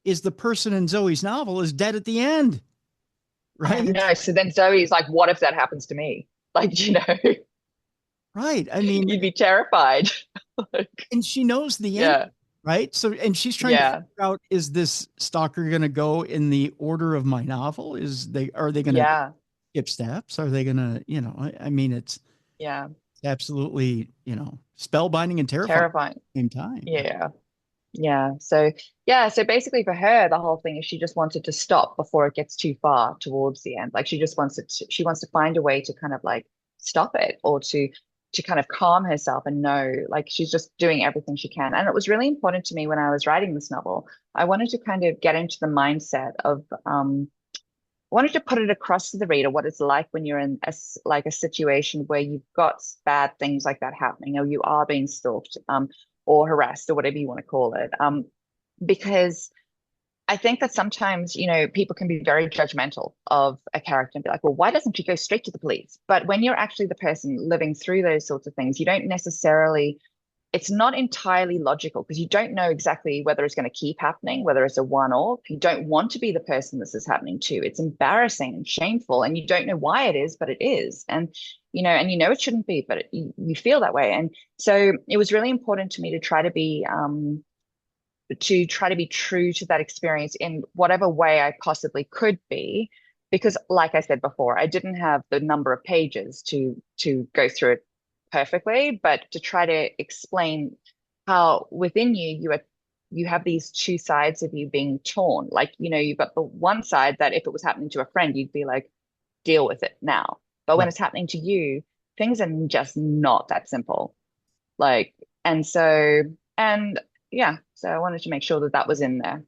A: the person in Zoe's novel is dead at the end,
B: I
A: right?
B: know. So then Zoe's like, what if that happens to me? Like,
A: Right. I mean,
B: you'd be terrified. Like,
A: and she knows the end,
B: yeah,
A: right? So, and she's trying to
B: yeah,
A: figure out, is this stalker going to go in the order of my novel? Are they going to
B: yeah,
A: skip steps? Are they going to, I mean, it's
B: yeah.
A: absolutely, spellbinding and terrifying at
B: Terrifying.
A: the same time.
B: Yeah. Yeah. So basically for her, the whole thing is she just wanted to stop before it gets too far towards the end. Like she wants to find a way to kind of like stop it or to kind of calm herself and know like she's just doing everything she can. And it was really important to me when I was writing this novel. I wanted to kind of get into the mindset of I wanted to put it across to the reader what it's like when you're in like a situation where you've got bad things like that happening, or you are being stalked, or harassed, or whatever you want to call it. Because I think that sometimes, people can be very judgmental of a character and be like, well, why doesn't she go straight to the police? But when you're actually the person living through those sorts of things, you don't necessarily it's not entirely logical because you don't know exactly whether it's going to keep happening, whether it's a one-off. You don't want to be the person this is happening to. It's embarrassing and shameful, and you don't know why it is, but it is. And it shouldn't be, but you feel that way. And so it was really important to me to try to be true to that experience in whatever way I possibly could be. Because, like I said before, I didn't have the number of pages to go through it perfectly, but to try to explain how within you have these two sides of you being torn. Like, you've got the one side that if it was happening to a friend, you'd be like, deal with it now. But when
A: Right.
B: it's happening to you, things are just not that simple. Like, and so, and yeah, so I wanted to make sure that that was in there.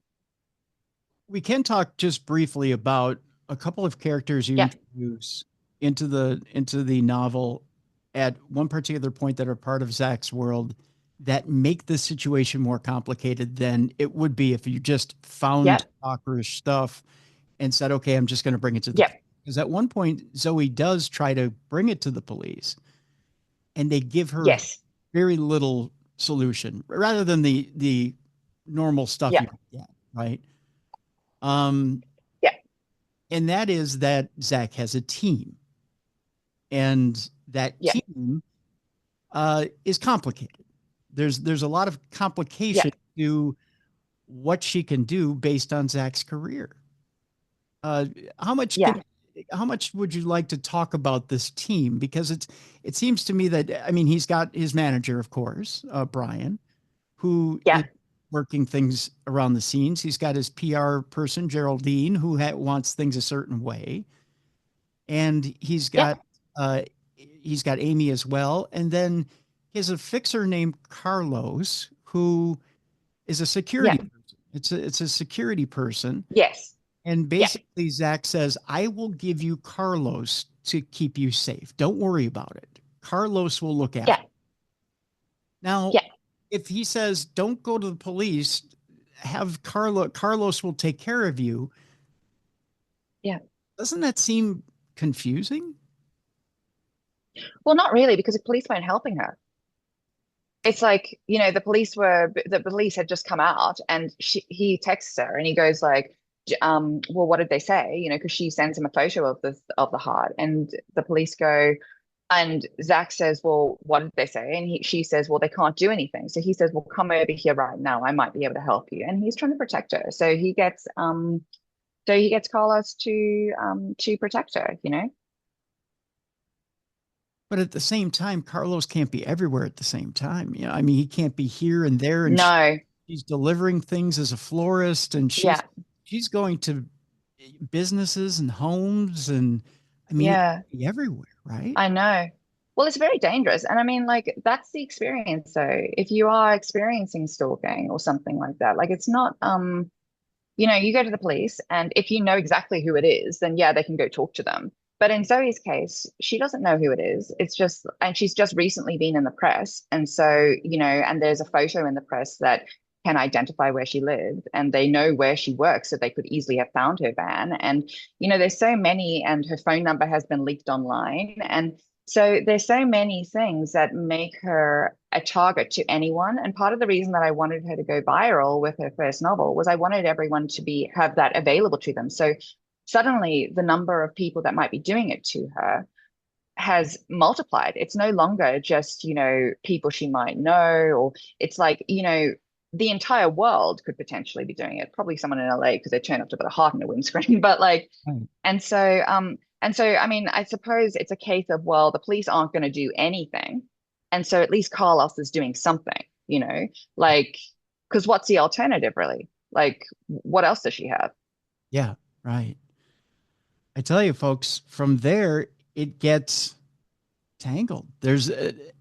A: We can talk just briefly about a couple of characters you
B: Yeah,
A: introduce into the novel at one particular point that are part of Zach's world that make the situation more complicated than it would be if you just
B: yeah,
A: found stalkerish stuff and said, okay, I'm just going to bring it to the
B: yeah,
A: police. Because at one point, Zoe does try to bring it to the police and they give her
B: yes,
A: very little solution rather than the normal stuff
B: yeah,
A: you get, right? Um,
B: yeah,
A: and that is that Zach has a team, and that
B: yeah,
A: team is complicated. There's a lot of
B: yeah,
A: complication to what she can do based on Zach's career. Uh, how much
B: yeah,
A: can how much would you like to talk about this team? Because it seems to me that I mean he's got his manager, of course, Brian, who is
B: yeah,
A: working things around the scenes. He's got his PR person, Geraldine, who wants things a certain way, and
B: yeah,
A: he's got Amy as well, and then he has a fixer named Carlos who is a
B: yeah,
A: security person. It's a security person,
B: yes,
A: and
B: yeah,
A: basically Zach says, "I will give you Carlos to keep you safe. Don't worry about it. Carlos will look
B: yeah,
A: after." Now,
B: yeah,
A: if he says, "Don't go to the police, have Carlos will take care of you,"
B: yeah.
A: doesn't that seem confusing?
B: Well, not really, because the police weren't helping her. It's like, the police had just come out and he texts her and he goes like, well, what did they say? Because she sends him a photo of the heart and the police go, And Zach says, well, what did they say? And she says, well, they can't do anything. So he says, well, come over here right now. I might be able to help you. And he's trying to protect her. So he gets Carlos to protect her, you know.
A: But at the same time, Carlos can't be everywhere at the same time. You know, I mean, he can't be here and there. And
B: No.
A: she's delivering things as a florist, and she's going to businesses and homes, and I mean, everywhere, right?
B: I know. Well, it's very dangerous. And I mean, like, that's the experience. So if you are experiencing stalking or something like that, like, it's not, you know, you go to the police, and if you know exactly who it is, then yeah, they can go talk to them. But in Zoe's case, she doesn't know who it is. It's just, and she's just recently been in the press. And so, you know, and there's a photo in the press that can identify where she lived, and they know where she works, so they could easily have found her van. And, you know, there's so many, and her phone number has been leaked online. And so there's so many things that make her a target to anyone. And part of the reason that I wanted her to go viral with her first novel was I wanted everyone to have that available to them. So suddenly the number of people that might be doing it to her has multiplied. It's no longer just, you know, people she might know, or it's like, you know, the entire world could potentially be doing it. Probably someone in LA because they turn up to put a heart in a windscreen. But like, and so, I mean, I suppose it's a case of, well, the police aren't going to do anything. And so at least Carlos is doing something, you know, like, because what's the alternative really? Like, what else does she have?
A: Yeah, right. I tell you, folks, from there, it gets tangled. There's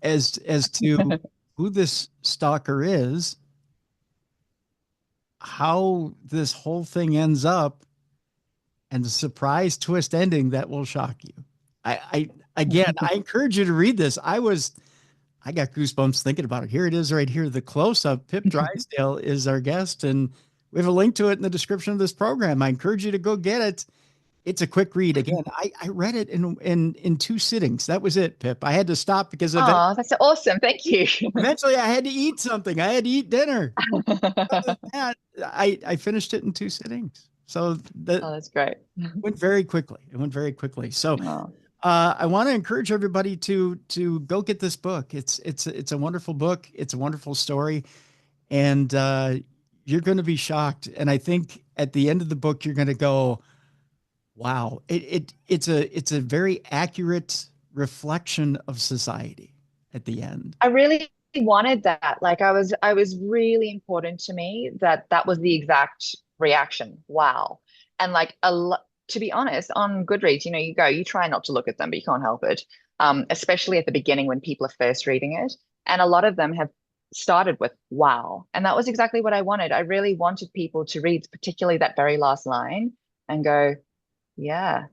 A: as to who this stalker is, how this whole thing ends up, and the surprise twist ending that will shock you. I encourage you to read this. I got goosebumps thinking about it. Here it is right here. The close-up. Pip Drysdale is our guest, and we have a link to it in the description of this program. I encourage you to go get it. It's a quick read. Again, I read it in 2 sittings. That was it, Pip. I had to stop because
B: that's awesome. Thank you.
A: Eventually I had to eat something. I had to eat dinner. Other than that, I finished it in 2 sittings. So
B: that's great.
A: It went very quickly. So I want to encourage everybody to go get this book. It's a wonderful book. It's a wonderful story. And you're going to be shocked. And I think at the end of the book, you're going to go, wow, it's a very accurate reflection of society at the end.
B: I really wanted that. Like, I was really important to me that was the exact reaction. Wow. And like, to be honest, on Goodreads, you know, you try not to look at them, but you can't help it. Especially at the beginning when people are first reading it. And a lot of them have started with wow. And that was exactly what I wanted. I really wanted people to read, particularly that very last line, and go, yeah,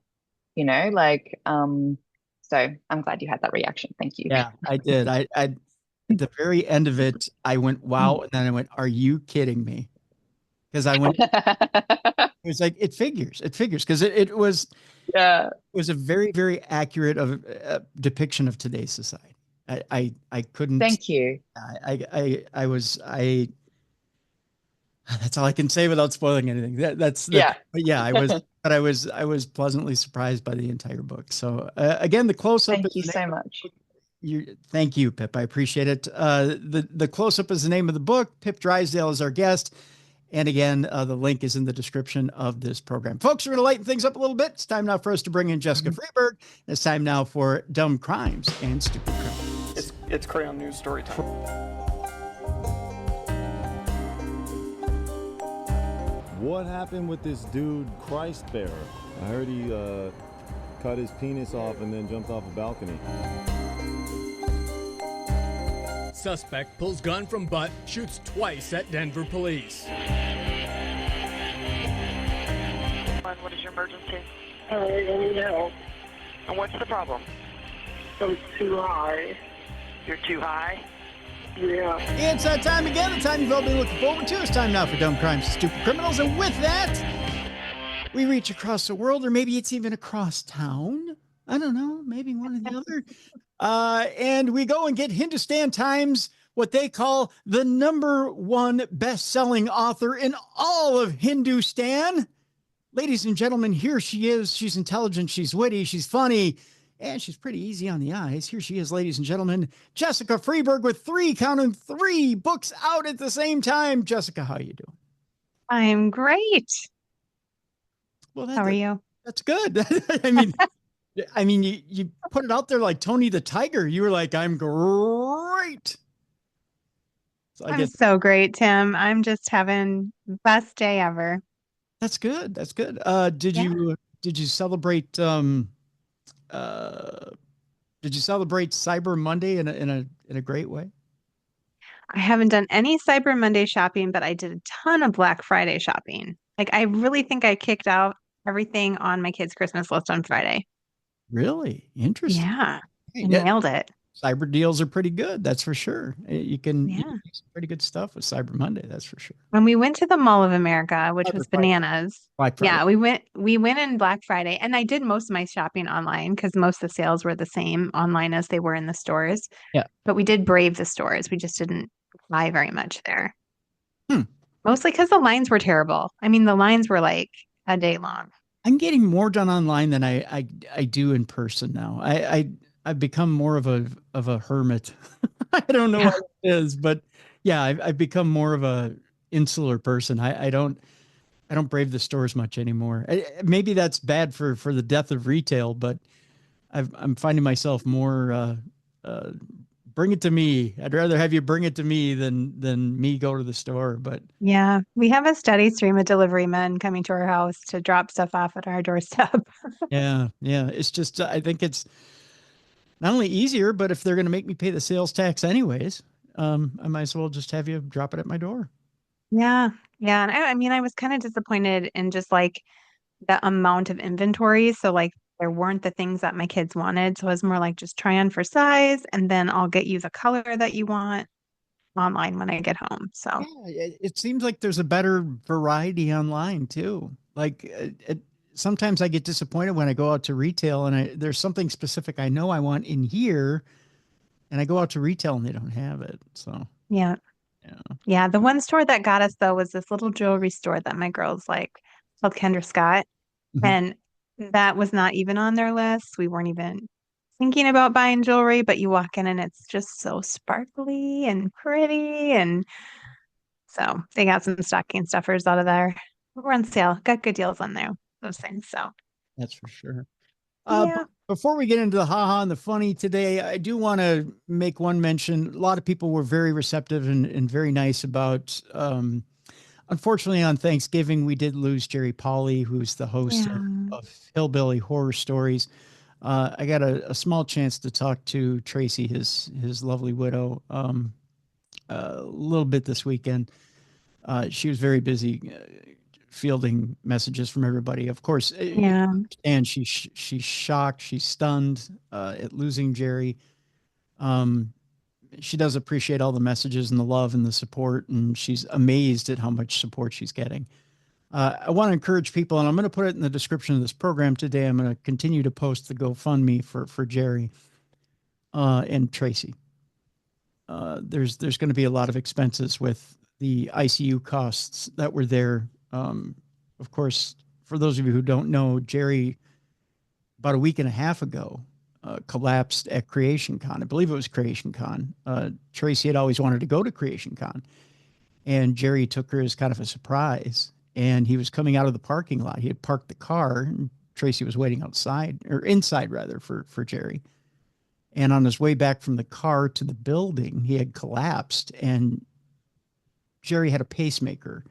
B: you know, like, so I'm glad you had that reaction. Thank you.
A: Yeah, I did. I at the very end of it, I went, wow. And then I went, are you kidding me? Because I went, it was like, it figures because it was a very, very accurate depiction of today's society. I couldn't.
B: Thank you.
A: That's all I can say without spoiling anything. But yeah, I was pleasantly surprised by the entire book. So again, the close-up.
B: Thank you so much.
A: Thank you, Pip. I appreciate it. The close-up is the name of the book. Pip Drysdale is our guest. And again, the link is in the description of this program. Folks, we're going to lighten things up a little bit. It's time now for us to bring in Jessicafreeburg. It's time now for Dumb Crimes and Stupid Criminals.
C: It's Crayon News story time.
D: What happened with this dude, Christ Bearer? I heard he cut his penis off and then jumped off a balcony.
E: Suspect pulls gun from butt, shoots twice at Denver police.
F: What is your emergency?
G: I need help.
F: And what's the problem?
G: I'm too high.
F: You're too high?
G: Yeah.
A: It's that time again, the time you've all been looking forward to. It's time now for Dumb Crimes and Stupid Criminals. And with that, we reach across the world, or maybe it's even across town. I don't know, maybe one or the other. And we go and get Hindustan Times, what they call the #1 best-selling author in all of Hindustan. Ladies and gentlemen, here she is. She's intelligent. She's witty. She's funny. And she's pretty easy on the eyes. Here she is, ladies and gentlemen, Jessica Freeburg with count 'em, 3 books out at the same time. Jessica, how you doing?
C: I'm great.
A: Well,
C: How are you?
A: that's good. I mean, you put it out there like Tony the Tiger. You were like, I'm great. So
C: I'm so great, Tim. I'm just having the best day ever.
A: That's good. That's good. Did you celebrate Cyber Monday in a great way?
C: I haven't done any Cyber Monday shopping, but I did a ton of Black Friday shopping. Like, I really think I kicked out everything on my kids' Christmas list on Friday.
A: Really? Interesting.
C: Yeah,
A: Hey,
C: I nailed it.
A: Cyber deals are pretty good. That's for sure. You can do some pretty good stuff with Cyber Monday. That's for sure.
C: When we went to the Mall of America, which was bananas.
A: Black Friday.
C: Yeah, we went in Black Friday, and I did most of my shopping online because most of the sales were the same online as they were in the stores.
A: Yeah.
C: But we did brave the stores. We just didn't buy very much there.
A: Hmm.
C: Mostly because the lines were terrible. I mean, the lines were like a day long.
A: I'm getting more done online than I do in person now. I've become more of a hermit. I don't know what it is, but yeah, I've become more of a insular person. I don't brave the stores much anymore. Maybe that's bad for the death of retail, but I'm finding myself more bring it to me. I'd rather have you bring it to me than me go to the store. But
C: yeah, we have a steady stream of delivery men coming to our house to drop stuff off at our doorstep.
A: yeah. It's just I think it's not only easier, but if they're going to make me pay the sales tax anyways, I might as well just have you drop it at my door.
C: Yeah. Yeah. And I mean, I was kind of disappointed in just like the amount of inventory. So like there weren't the things that my kids wanted. So it was more like just try on for size and then I'll get you the color that you want online when I get home. So
A: yeah, it seems like there's a better variety online too. Like sometimes I get disappointed when I go out to retail and there's something specific I know I want in here and I go out to retail and they don't have it. So
C: yeah. Yeah. The one store that got us though was this little jewelry store that my girls like called Kendra Scott.
A: Mhm.
C: And that was not even on their list. We weren't even thinking about buying jewelry, but you walk in and it's just so sparkly and pretty. And so they got some stocking stuffers out of there. We're on sale. Got good deals on there, those things. So
A: that's for sure.
C: yeah.
A: Before we get into the haha and the funny today, I do want to make one mention. A lot of people were very receptive and very nice about, unfortunately on Thanksgiving, we did lose Jerry Pauly, who's the host of Hillbilly Horror Stories. I got a small chance to talk to Tracy, his lovely widow, a little bit this weekend. She was very busy fielding messages from everybody. Of course, and she's shocked, she's stunned at losing Jerry. She does appreciate all the messages and the love and the support, and she's amazed at how much support she's getting. I want to encourage people, and I'm going to put it in the description of this program today. I'm going to continue to post the GoFundMe for Jerry and Tracy. There's going to be a lot of expenses with the ICU costs that were there. Of course, for those of you who don't know, Jerry, about a week and a half ago, collapsed at Creation Con. I believe it was Creation Con. Tracy had always wanted to go to Creation Con, and Jerry took her as kind of a surprise. And he was coming out of the parking lot. He had parked the car, and Tracy was waiting outside, or inside rather, for Jerry. And on his way back from the car to the building, he had collapsed, and Jerry had a pacemaker.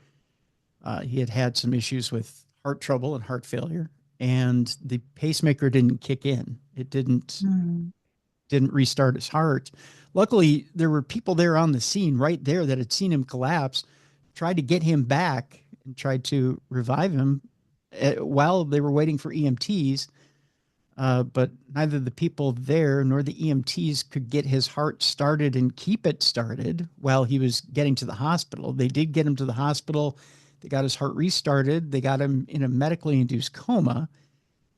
A: He had had some issues with heart trouble and heart failure, and the pacemaker didn't kick in. It didn't restart his heart. Luckily, there were people there on the scene right there that had seen him collapse, tried to get him back and tried to revive him while they were waiting for EMTs. But neither the people there nor the EMTs could get his heart started and keep it started while he was getting to the hospital. They did get him to the hospital. They got his heart restarted. They got him in a medically induced coma.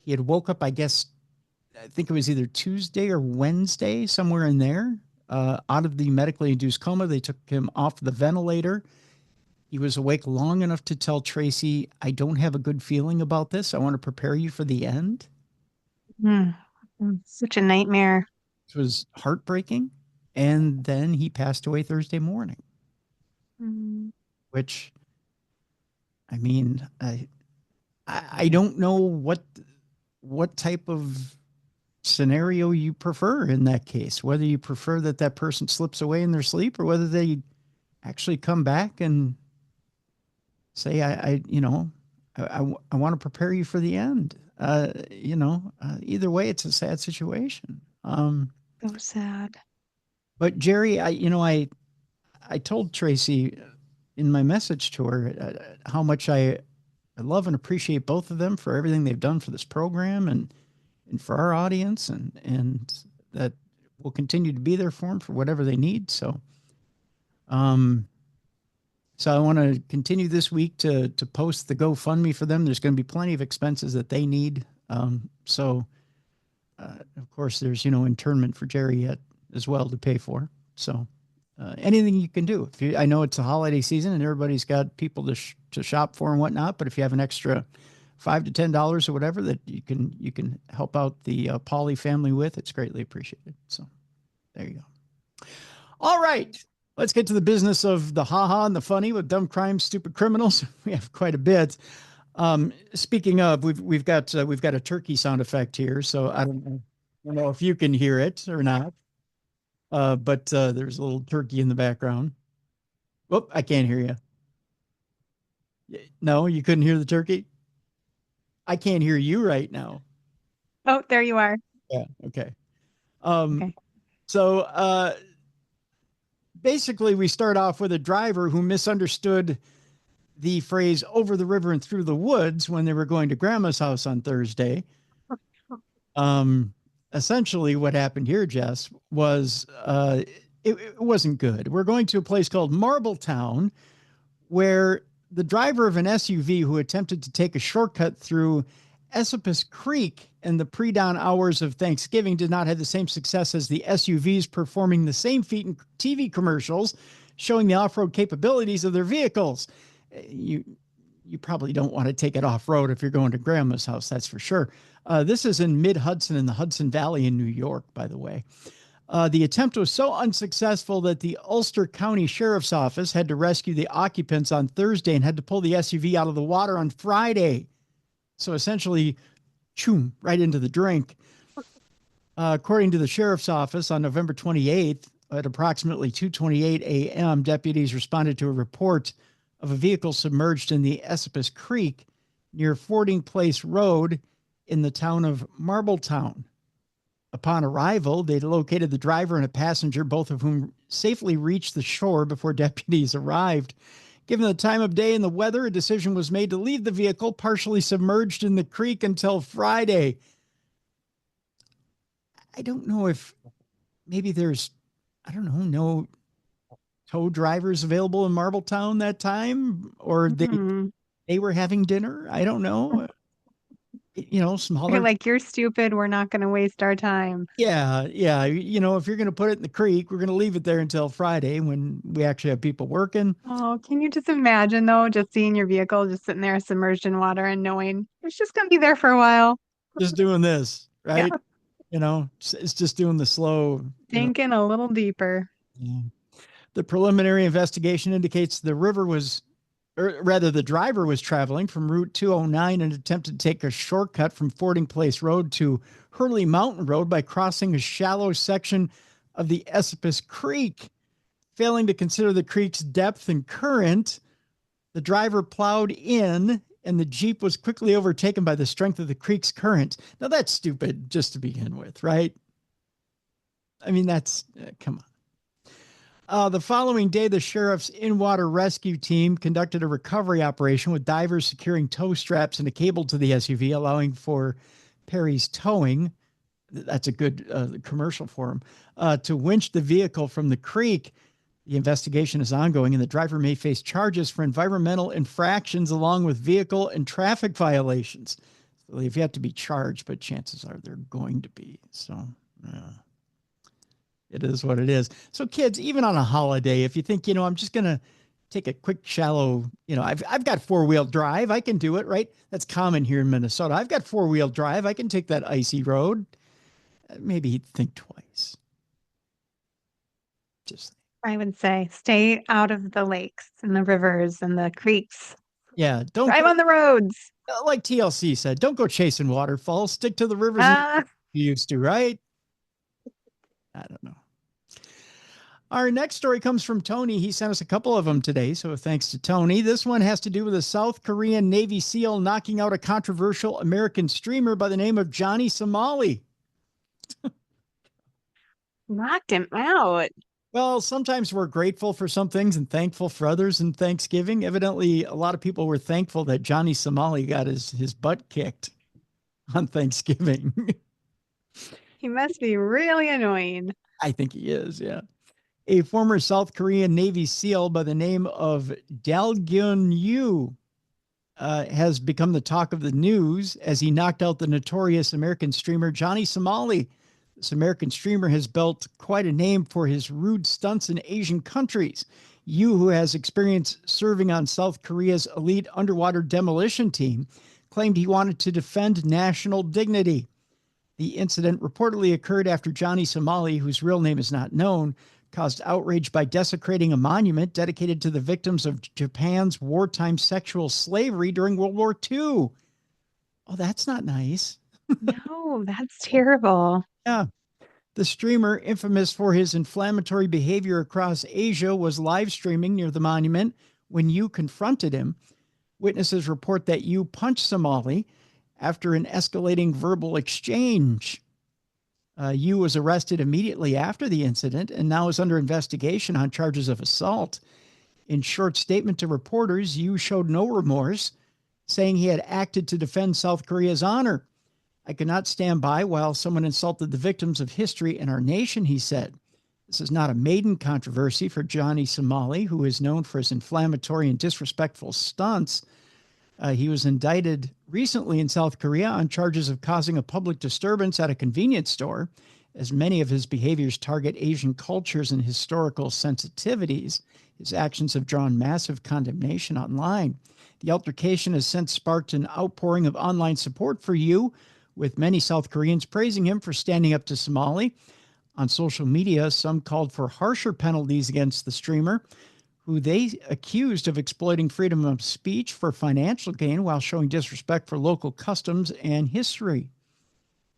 A: He had woke up, I think it was either Tuesday or Wednesday, somewhere in there, out of the medically induced coma. They took him off the ventilator. He was awake long enough to tell Tracy, I don't have a good feeling about this. I want to prepare you for the end.
C: Such a nightmare.
A: It was heartbreaking. And then he passed away Thursday morning, which, I mean, I don't know what type of scenario you prefer in that case, whether you prefer that person slips away in their sleep or whether they actually come back and say, I want to prepare you for the end. Either way, it's a sad situation.
C: So sad.
A: But Jerry, I told Tracy in my message to her how much I love and appreciate both of them for everything they've done for this program and for our audience, and that we'll continue to be there for them for whatever they need. So I want to continue this week to post the GoFundMe for them. There's going to be plenty of expenses that they need. Of course, there's, internment for Jerry as well to pay for. So anything you can do. I know it's a holiday season and everybody's got people to shop for and whatnot, but if you have an extra $5 to $10 or whatever that you can help out the Pauly family with, it's greatly appreciated. So there you go. All right. Let's get to the business of the haha and the funny with dumb crimes, stupid criminals. We have quite a bit. Speaking of, we've got a turkey sound effect here, so I don't know if you can hear it or not. But there's a little turkey in the background. Whoop! I can't hear you. No, you couldn't hear the turkey? I can't hear you right now.
C: Oh, there you are.
A: Yeah. Okay.
C: Okay.
A: So basically, we start off with a driver who misunderstood the phrase "over the river and through the woods" when they were going to Grandma's house on Thursday. Essentially, what happened here, Jess, was it wasn't good. We're going to a place called Marbletown, where the driver of an SUV who attempted to take a shortcut through Esopus Creek in the pre-dawn hours of Thanksgiving did not have the same success as the SUVs performing the same feat in TV commercials, showing the off-road capabilities of their vehicles. You probably don't want to take it off-road if you're going to Grandma's house, that's for sure. This is in mid-Hudson in the Hudson Valley in New York, by the way. The attempt was so unsuccessful that the Ulster County Sheriff's Office had to rescue the occupants on Thursday and had to pull the SUV out of the water on Friday. So essentially, choom, right into the drink. According to the Sheriff's Office, on November 28th, at approximately 2:28 a.m., deputies responded to a report of a vehicle submerged in the Esopus Creek near Fording Place Road in the town of Marbletown. Upon arrival, they located the driver and a passenger, both of whom safely reached the shore before deputies arrived. Given the time of day and the weather, a decision was made to leave the vehicle partially submerged in the creek until Friday. I don't know if maybe there's, no tow drivers available in Marbletown that time, or they were having dinner. I don't know. Smaller.
C: You're like, you're stupid. We're not going to waste our time.
A: Yeah. If you're going to put it in the creek, we're going to leave it there until Friday when we actually have people working.
C: Oh, can you just imagine, though, just seeing your vehicle just sitting there submerged in water and knowing it's just going to be there for a while?
A: Just doing this, right? Yeah. It's just doing the slow.
C: Thinking a little deeper.
A: Yeah. The preliminary investigation indicates the driver was traveling from Route 209 and attempted to take a shortcut from Fording Place Road to Hurley Mountain Road by crossing a shallow section of the Esopus Creek. Failing to consider the creek's depth and current, the driver plowed in and the Jeep was quickly overtaken by the strength of the creek's current. Now that's stupid just to begin with, right? I mean, that's, come on. The following day, the sheriff's in-water rescue team conducted a recovery operation with divers securing tow straps and a cable to the SUV, allowing for Perry's towing. That's a good commercial for him. To winch the vehicle from the creek. The investigation is ongoing, and the driver may face charges for environmental infractions along with vehicle and traffic violations. So they've yet to be charged, but chances are they're going to be. So, yeah. It is what it is. So kids, even on a holiday, if you think, I'm just going to take a quick shallow, I've got 4-wheel drive. I can do it, right? That's common here in Minnesota. I've got 4-wheel drive. I can take that icy road. maybe he'd think twice. Just
C: I would say stay out of the lakes and the rivers and the creeks.
A: yeah, don't
C: Drive
A: go,
C: on the roads.
A: like TLC said, don't go chasing waterfalls. Stick to the rivers
C: Ah,
A: you used to, right? I don't know. Our next story comes from Tony. He sent us a couple of them today, so thanks to Tony. This one has to do with a South Korean Navy SEAL knocking out a controversial American streamer by the name of Johnny Somali.
C: knocked him out.
A: Well, sometimes we're grateful for some things and thankful for others in Thanksgiving. Evidently, a lot of people were thankful that Johnny Somali got his butt kicked on Thanksgiving.
C: He must be really annoying.
A: I think he is, yeah. A former South Korean Navy SEAL by the name of Dalgyun Yu has become the talk of the news as he knocked out the notorious American streamer Johnny Somali. This American streamer has built quite a name for his rude stunts in Asian countries. Yu, who has experience serving on South Korea's elite underwater demolition team, claimed he wanted to defend national dignity. The incident reportedly occurred after Johnny Somali, whose real name is not known, caused outrage by desecrating a monument dedicated to the victims of Japan's wartime sexual slavery during World War II. Oh, that's not nice.
C: No, that's terrible.
A: Yeah. The streamer, infamous for his inflammatory behavior across Asia, was live streaming near the monument when Yu confronted him. Witnesses report that Yu punched Somali after an escalating verbal exchange. Yu was arrested immediately after the incident and now is under investigation on charges of assault. In short statement to reporters, Yu showed no remorse, saying he had acted to defend South Korea's honor. I could not stand by while someone insulted the victims of history and our nation, he said. This is not a maiden controversy for Johnny Somali, who is known for his inflammatory and disrespectful stunts. He was indicted recently in South Korea on charges of causing a public disturbance at a convenience store, as many of his behaviors target Asian cultures and historical sensitivities. His actions have drawn massive condemnation online. The altercation has since sparked an outpouring of online support for Yu, with many South Koreans praising him for standing up to Somali. On social media, some called for harsher penalties against the streamer, who they accused of exploiting freedom of speech for financial gain while showing disrespect for local customs and history.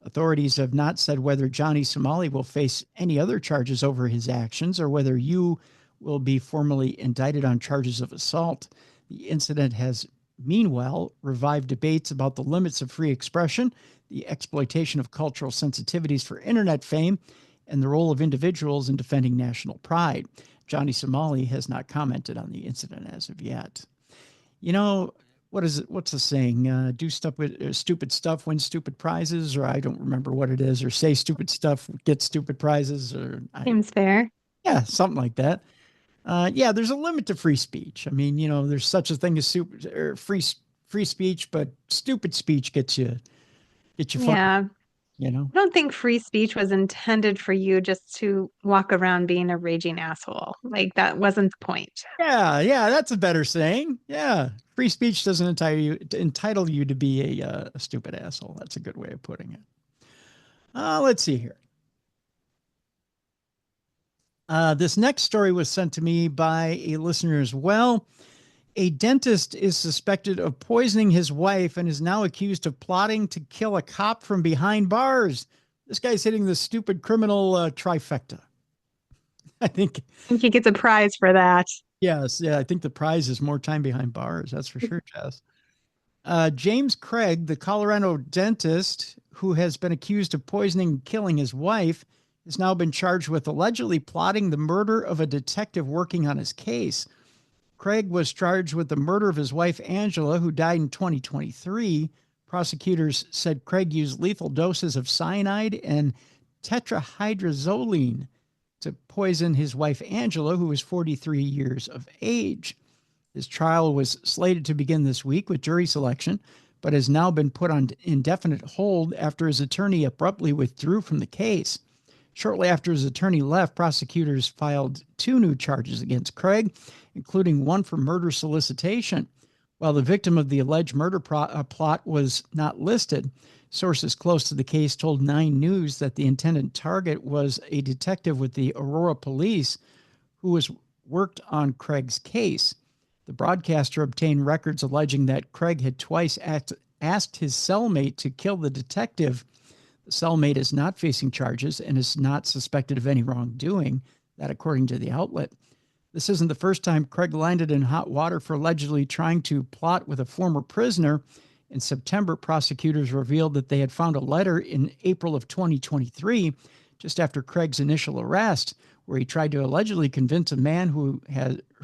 A: Authorities have not said whether Johnny Somali will face any other charges over his actions or whether Yu will be formally indicted on charges of assault. The incident has, meanwhile, revived debates about the limits of free expression, the exploitation of cultural sensitivities for internet fame, and the role of individuals in defending national pride. Johnny Somali has not commented on the incident as of yet. You know, what's the saying? Do stuff with stupid stuff, win stupid prizes, or I don't remember what it is, or say stupid stuff, get stupid prizes, or
C: Seems fair.
A: yeah, something like that. Yeah, there's a limit to free speech. I mean, you know, there's such a thing as free speech, but stupid speech gets you fired,
C: Yeah.
A: you know?
C: I don't think free speech was intended for you just to walk around being a raging asshole. Like that wasn't the point.
A: Yeah, that's a better saying. Yeah, free speech doesn't entitle you to be a stupid asshole. That's a good way of putting it. Let's see here. This next story was sent to me by a listener as well. A dentist is suspected of poisoning his wife and is now accused of plotting to kill a cop from behind bars. This guy's hitting the stupid criminal trifecta. I think
C: He gets a prize for that.
A: yes. Yeah, I think the prize is more time behind bars. That's for sure, Jess. James Craig, the Colorado dentist who has been accused of poisoning and killing his wife, has now been charged with allegedly plotting the murder of a detective working on his case. Craig was charged with the murder of his wife, Angela, who died in 2023. Prosecutors said Craig used lethal doses of cyanide and tetrahydrozoline to poison his wife, Angela, who was 43 years of age. His trial was slated to begin this week with jury selection, but has now been put on indefinite hold after his attorney abruptly withdrew from the case. Shortly after his attorney left, prosecutors filed 2 new charges against Craig, including one for murder solicitation. While the victim of the alleged murder plot was not listed, Sources close to the case told 9 News that the intended target was a detective with the Aurora Police who worked on Craig's case. The broadcaster obtained records alleging that Craig had twice asked his cellmate to kill the detective. The cellmate is not facing charges and is not suspected of any wrongdoing, that according to the outlet. This isn't the first time Craig landed in hot water for allegedly trying to plot with a former prisoner. In September, prosecutors revealed that they had found a letter in April of 2023, just after Craig's initial arrest, where he tried to allegedly convince a man who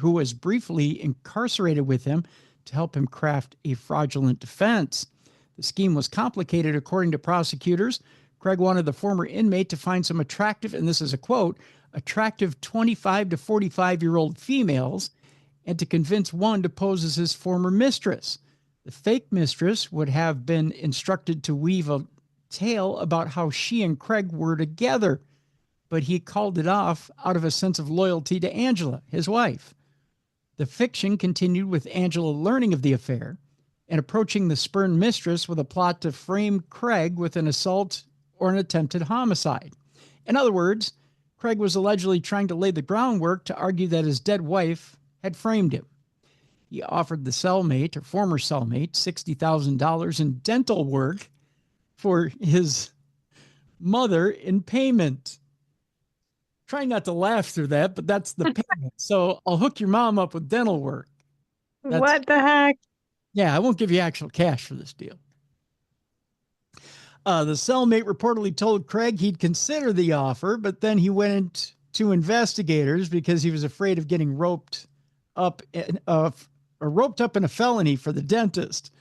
A: was briefly incarcerated with him to help him craft a fraudulent defense. The scheme was complicated, according to prosecutors. Craig wanted the former inmate to find some attractive, and this is a quote, attractive 25 to 45-year-old females, and to convince one to pose as his former mistress. The fake mistress would have been instructed to weave a tale about how she and Craig were together, but he called it off out of a sense of loyalty to Angela, his wife. The fiction continued with Angela learning of the affair and approaching the spurned mistress with a plot to frame Craig with an assault or an attempted homicide. In other words, Craig was allegedly trying to lay the groundwork to argue that his dead wife had framed him. He offered the cellmate, or former cellmate, $60,000 in dental work for his mother in payment. Try not to laugh through that, but that's the payment. So I'll hook your mom up with dental work.
C: What the heck?
A: Yeah, I won't give you actual cash for this deal. The cellmate reportedly told Craig he'd consider the offer, but then he went to investigators because he was afraid of getting roped up in a felony for the dentist.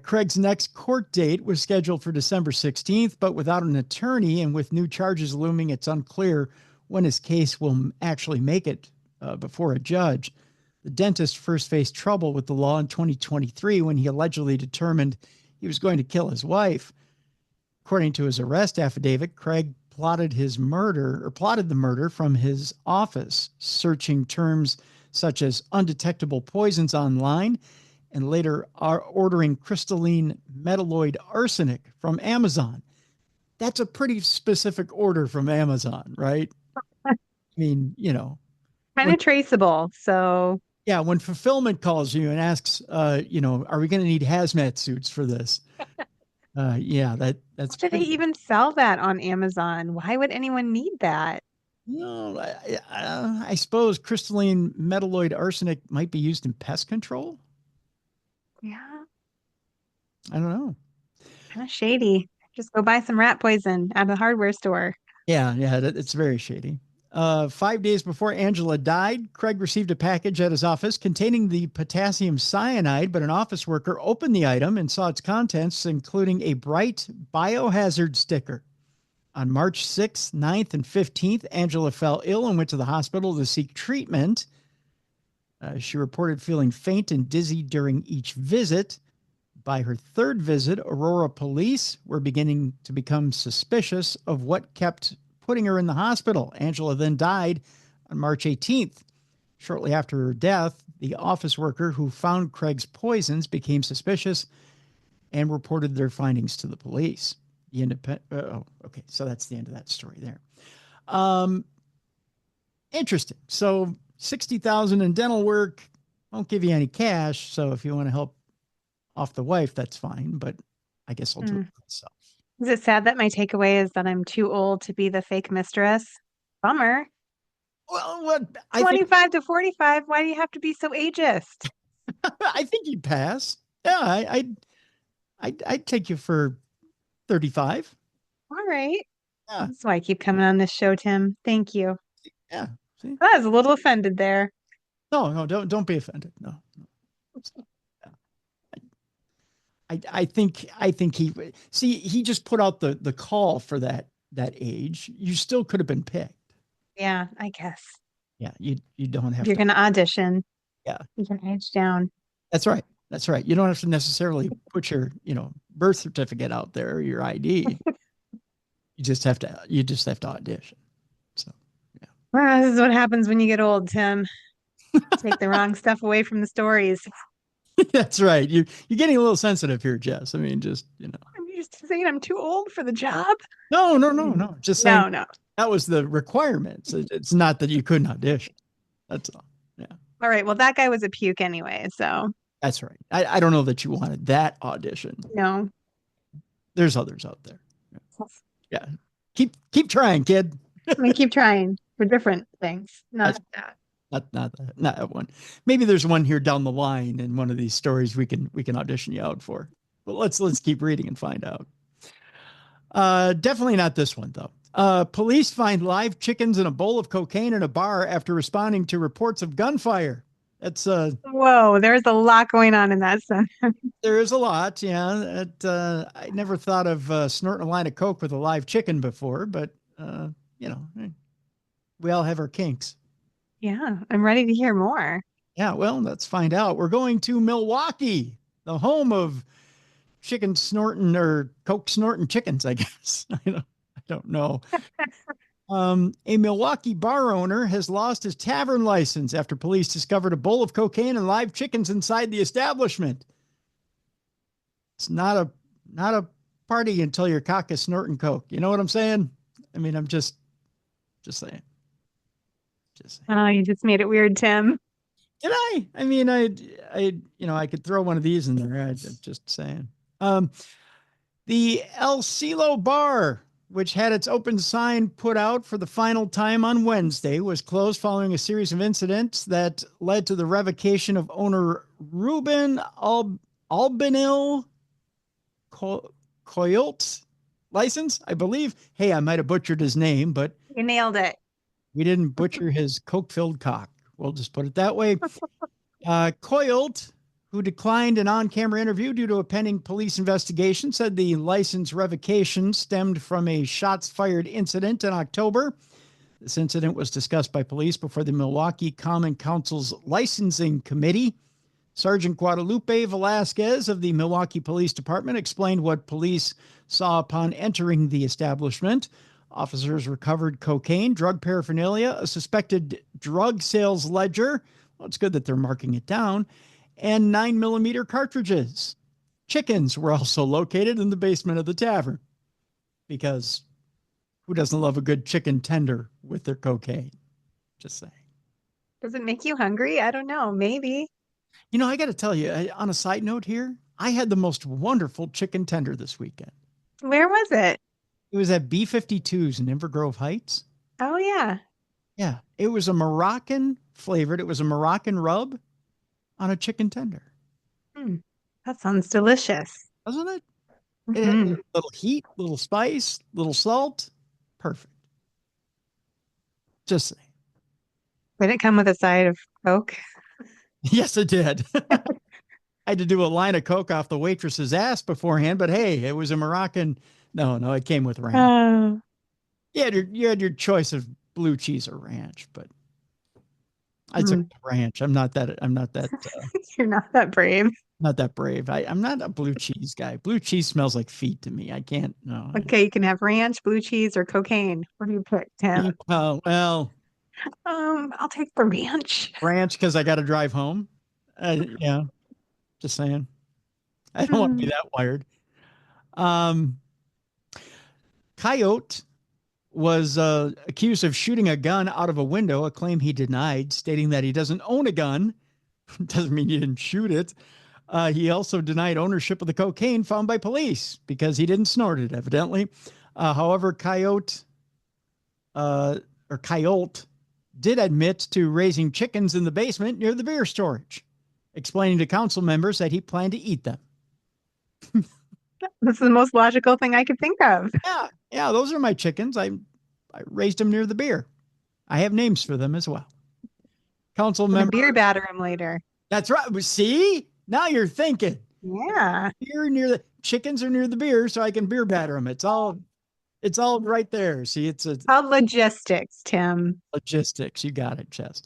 A: Craig's next court date was scheduled for December 16th, but without an attorney and with new charges looming, it's unclear when his case will actually make it before a judge. The dentist first faced trouble with the law in 2023 when he allegedly determined he was going to kill his wife. According to his arrest affidavit, Craig plotted the murder from his office, searching terms such as undetectable poisons online, and later ordering crystalline metalloid arsenic from Amazon. That's a pretty specific order from Amazon, right? I mean,
C: Kind of traceable. So
A: yeah, when fulfillment calls you and asks, are we going to need hazmat suits for this? That's.
C: do they even sell that on Amazon? Why would anyone need that?
A: No, I suppose crystalline metalloid arsenic might be used in pest control.
C: Yeah.
A: I don't know.
C: Kind of shady. Just go buy some rat poison at a hardware store.
A: Yeah, it's very shady. 5 days before Angela died, Craig received a package at his office containing the potassium cyanide, but an office worker opened the item and saw its contents, including a bright biohazard sticker. On March 6th, 9th, and 15th, Angela fell ill and went to the hospital to seek treatment. She reported feeling faint and dizzy during each visit. By her third visit, Aurora police were beginning to become suspicious of what kept putting her in the hospital. Angela then died on March 18th. Shortly after her death, the office worker who found Craig's poisons became suspicious and reported their findings to the police. Okay, so that's the end of that story there. Interesting. So $60,000 in dental work, won't give you any cash. So if you want to help off the wife, that's fine. But I guess I'll do it myself.
C: Is it sad that my takeaway is that I'm too old to be the fake mistress? Bummer.
A: Well, what
C: 25 to 45. Why do you have to be so ageist?
A: I think you'd pass. Yeah, I'd take you for 35.
C: All right.
A: Yeah.
C: That's why I keep coming on this show, Tim. Thank you.
A: Yeah. See?
C: I was a little offended there.
A: No, don't be offended. No. I think he just put out the call for that age. You still could have been picked.
C: Yeah, I guess.
A: Yeah, you don't have
C: If you're going to audition.
A: Yeah.
C: You can age down.
A: That's right. You don't have to necessarily put your, birth certificate out there or your ID. you just have to audition. So, yeah.
C: Well, this is what happens when you get old, Tim. Take the wrong stuff away from the stories.
A: That's right. You're getting a little sensitive here, Jess. I mean, just,
C: I'm You're just saying I'm too old for the job?
A: No. Just saying
C: No.
A: that was the requirements. It's not that you couldn't audition. That's all. Yeah,
C: All right. Well, that guy was a puke anyway, so
A: that's right. I don't know that you wanted that audition.
C: no.
A: There's others out there. Yeah. Keep trying, kid.
C: I'm gonna keep trying for different things. Not that.
A: Not that one. Maybe there's one here down the line in one of these stories we can audition you out for. But let's keep reading and find out. Definitely not this one though. Police find live chickens in a bowl of cocaine in a bar after responding to reports of gunfire. That's
C: Whoa, there's a lot going on in that sentence.
A: there is a lot. Yeah. I never thought of snorting a line of coke with a live chicken before, but we all have our kinks.
C: Yeah, I'm ready to hear more.
A: Yeah, well, let's find out. We're going to Milwaukee, the home of chicken snorting or coke snorting chickens, I guess. I don't know. A Milwaukee bar owner has lost his tavern license after police discovered a bowl of cocaine and live chickens inside the establishment. It's not a party until your cock is snorting coke. You know what I'm saying? I mean, I'm just saying.
C: Oh, you just made it weird, Tim.
A: Did I? I mean, I could throw one of these in there. I'm just saying. The El Cielo Bar, which had its open sign put out for the final time on Wednesday, was closed following a series of incidents that led to the revocation of owner Ruben Albinil Coyolt's license, I believe. Hey, I might have butchered his name, but
C: You nailed it.
A: we didn't butcher his coke-filled cock. We'll just put it that way. Coyolt, who declined an on-camera interview due to a pending police investigation, said the license revocation stemmed from a shots-fired incident in October. This incident was discussed by police before the Milwaukee Common Council's licensing committee. Sergeant Guadalupe Velasquez of the Milwaukee Police Department explained what police saw upon entering the establishment. Officers recovered cocaine, drug paraphernalia, a suspected drug sales ledger. Well, it's good that they're marking it down. And 9mm cartridges. Chickens were also located in the basement of the tavern. Because who doesn't love a good chicken tender with their cocaine? Just saying.
C: Does it make you hungry? I don't know. Maybe.
A: I got to tell you, on a side note here, I had the most wonderful chicken tender this weekend.
C: Where was it?
A: It was at B52's in Inver Grove Heights.
C: Oh, yeah.
A: Yeah. It was a Moroccan flavored. It was a Moroccan rub on a chicken tender.
C: That sounds delicious.
A: Doesn't it? It had a little heat, little spice, little salt. Perfect. Just saying.
C: Did it come with a side of Coke?
A: Yes, it did. I had to do a line of Coke off the waitress's ass beforehand, but hey, it was a Moroccan. No, it came with ranch.
C: Oh.
A: You had your choice of blue cheese or ranch, but I took ranch. I'm not that.
C: You're not that brave.
A: Not that brave. I'm not a blue cheese guy. Blue cheese smells like feet to me. I can't. No.
C: Okay, you can have ranch, blue cheese, or cocaine. What do you pick, Tim?
A: Well.
C: I'll take the ranch.
A: Ranch because I got to drive home. Yeah. Just saying. I don't want to be that wired. Coyote was accused of shooting a gun out of a window, a claim he denied, stating that he doesn't own a gun. Doesn't mean he didn't shoot it. He also denied ownership of the cocaine found by police because he didn't snort it, evidently. However, Coyote did admit to raising chickens in the basement near the beer storage, explaining to council members that he planned to eat them.
C: This is the most logical thing I could think of.
A: Yeah, those are my chickens. I raised them near the beer. I have names for them as well. Council member.
C: Beer batter him later.
A: That's right. See, now you're thinking.
C: Yeah.
A: Beer near the chickens are near the beer, so I can beer batter them. It's all right there. See, it's
C: called logistics, Tim.
A: Logistics. You got it, Jess.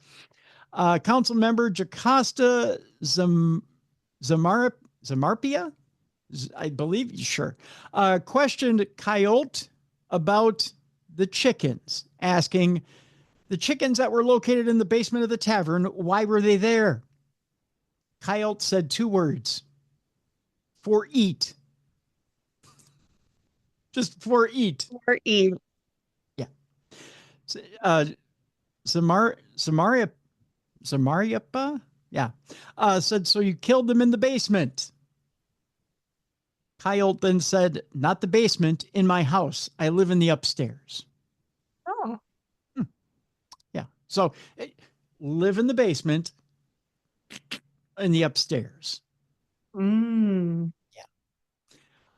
A: Council member Jocasta Zamarpia, I believe, sure, questioned Coyote about the chickens, asking the chickens that were located in the basement of the tavern, why were they there? Coyote said 2 words: for eat. Just for eat.
C: Or eat.
A: Yeah. Samariapa? Yeah. Said, so you killed them in the basement. Kyle then said, not the basement, in my house. I live in the upstairs.
C: Oh.
A: Yeah. So live in the basement in the upstairs.
C: Mm.
A: Yeah.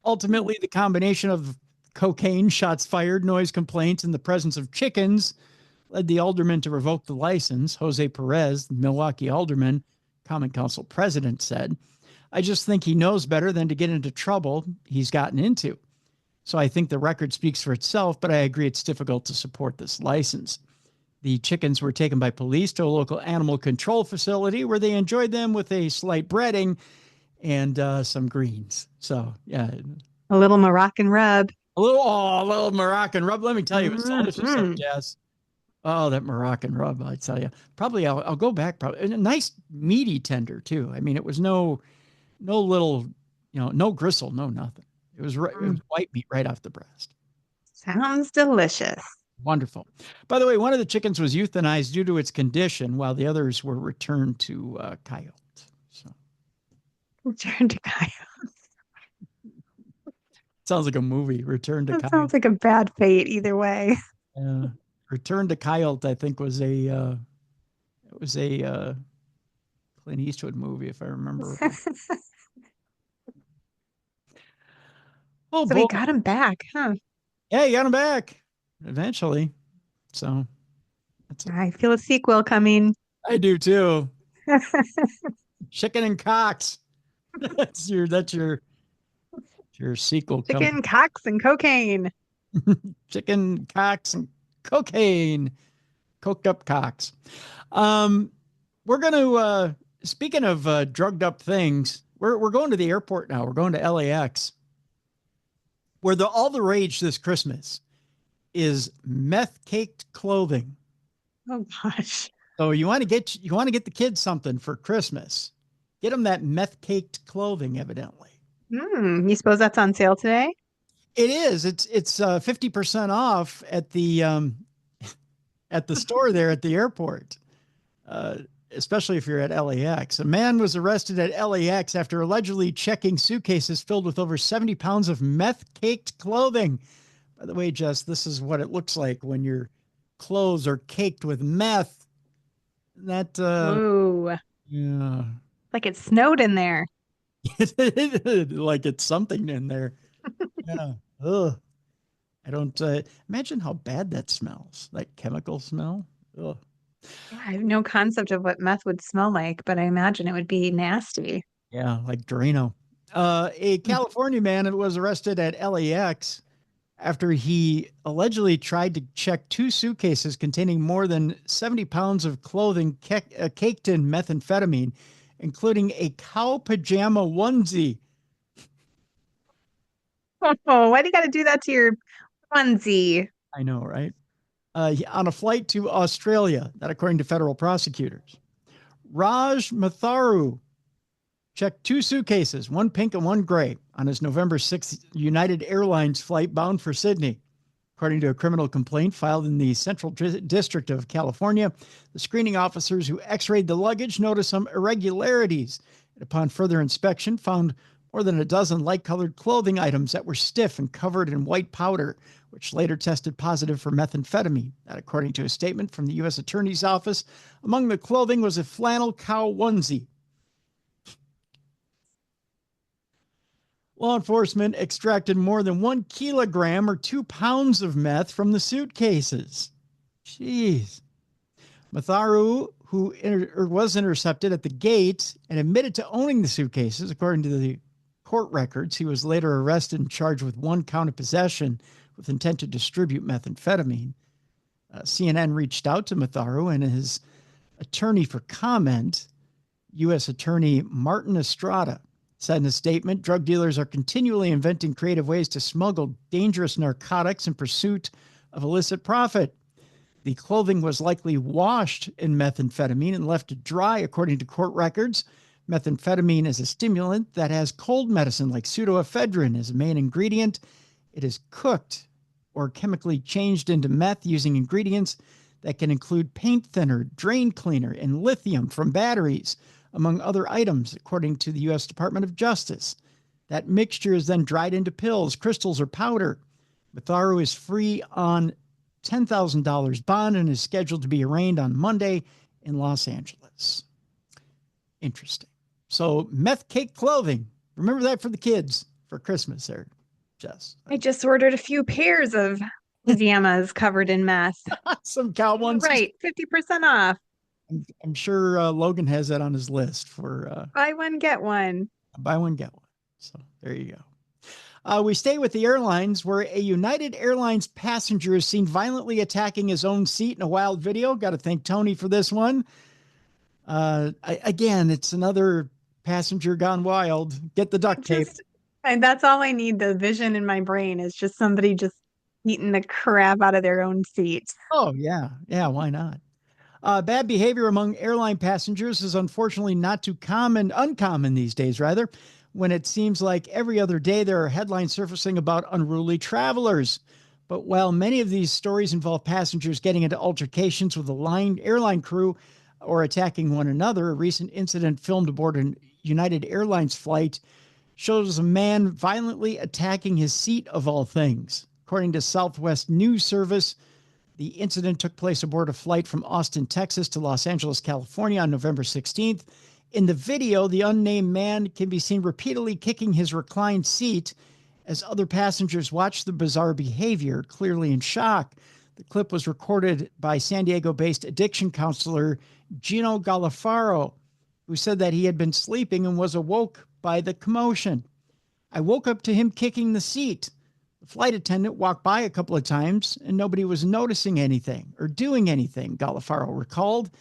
A: Ultimately, the combination of cocaine, shots fired, noise complaints, and the presence of chickens led the alderman to revoke the license. Jose Perez, the Milwaukee alderman, Common Council president, said, I just think he knows better than to get into trouble he's gotten into. So I think the record speaks for itself, but I agree it's difficult to support this license. The chickens were taken by police to a local animal control facility where they enjoyed them with a slight breading and some greens. So, yeah.
C: A little Moroccan rub.
A: A little Moroccan rub. Let me tell you, it's delicious, Jess. Oh, that Moroccan rub, I tell you. Probably I'll go back. Probably a nice meaty tender too. I mean, it was no little, no gristle, no nothing. It was white meat right off the breast.
C: Sounds delicious.
A: Wonderful. By the way, one of the chickens was euthanized due to its condition, while the others were returned to coyote. So,
C: Return to coyote.
A: sounds like a movie. Return to
C: That
A: coyote.
C: sounds like a bad fate either way.
A: Return to coyote, I think, was a Clint Eastwood movie, if I remember. Oh,
C: So we got him back, huh?
A: Yeah, you got him back eventually. So
C: I feel a sequel coming.
A: I do too. Chicken and cocks. That's your sequel.
C: Chicken, cocks, and cocaine.
A: Chicken, cocks, and cocaine. Coked up cocks. We're going to, speaking of drugged up things, we're going to the airport now. We're going to LAX, where all the rage this Christmas is meth caked clothing.
C: Oh gosh.
A: So you want to get the kids something for Christmas. Get them that meth caked clothing, evidently.
C: You suppose that's on sale today?
A: It is. It's 50% off at the store there at the airport. Especially if you're at LAX. A man was arrested at LAX after allegedly checking suitcases filled with over 70 pounds of meth-caked clothing. By the way, Jess, this is what it looks like when your clothes are caked with meth. That,
C: Ooh.
A: Yeah.
C: Like it snowed in there.
A: Like it's something in there. Yeah. Ugh. I don't imagine how bad that smells. That chemical smell. Ugh.
C: Yeah, I have no concept of what meth would smell like, but I imagine it would be nasty.
A: Yeah, like Drano. A California man was arrested at LAX after he allegedly tried to check 2 suitcases containing more than 70 pounds of clothing caked in methamphetamine, including a cow pajama onesie.
C: Oh, why do you got to do that to your onesie?
A: I know, right? On a flight to Australia, that according to federal prosecutors. Raj Matharu checked 2 suitcases, one pink and one gray, on his November 6th United Airlines flight bound for Sydney. According to a criminal complaint filed in the Central District of California, the screening officers who x-rayed the luggage noticed some irregularities, and upon further inspection found more than a dozen light-colored clothing items that were stiff and covered in white powder, which later tested positive for methamphetamine. That, according to a statement from the U.S. Attorney's Office, among the clothing was a flannel cow onesie. Law enforcement extracted more than 1 kilogram or 2 pounds of meth from the suitcases. Jeez. Matharu, who was intercepted at the gate and admitted to owning the suitcases, according to the court records, he was later arrested and charged with 1 count of possession with intent to distribute methamphetamine. CNN reached out to Matharu and his attorney for comment. U.S. Attorney Martin Estrada said in a statement, drug dealers are continually inventing creative ways to smuggle dangerous narcotics in pursuit of illicit profit. The clothing was likely washed in methamphetamine and left to dry, according to court records. Methamphetamine is a stimulant that has cold medicine like pseudoephedrine as a main ingredient, It is cooked or chemically changed into meth using ingredients that can include paint thinner, drain cleaner, and lithium from batteries, among other items, according to the U.S. Department of Justice. That mixture is then dried into pills, crystals, or powder. Matharu is free on $10,000 bond and is scheduled to be arraigned on Monday in Los Angeles. Interesting. So meth cake clothing. Remember that for the kids for Christmas there, Jess.
C: I just ordered a few pairs of pajamas covered in meth.
A: Some cow ones.
C: Right, 50% off.
A: I'm sure Logan has that on his list for
C: Buy one, get one.
A: buy one, get one. So there you go. We stay with the airlines, where a United Airlines passenger is seen violently attacking his own seat in a wild video. Got to thank Tony for this one. Again, it's another passenger gone wild. Get the duct tape.
C: And that's all I need. The vision in my brain is just somebody just eating the crap out of their own seat.
A: Oh, yeah. Yeah, why not? Bad behavior among airline passengers is unfortunately not too uncommon these days, rather, when it seems like every other day there are headlines surfacing about unruly travelers. But while many of these stories involve passengers getting into altercations with the airline crew or attacking one another, a recent incident filmed aboard a United Airlines flight shows a man violently attacking his seat, of all things. According to Southwest News Service, the incident took place aboard a flight from Austin, Texas to Los Angeles, California on November 16th. In the video, the unnamed man can be seen repeatedly kicking his reclined seat as other passengers watch the bizarre behavior, clearly in shock. The clip was recorded by San Diego-based addiction counselor Gino Galafaro, who said that he had been sleeping and was awoke by the commotion. I woke up to him kicking the seat. The flight attendant walked by a couple of times and nobody was noticing anything or doing anything, Galafaro recalled.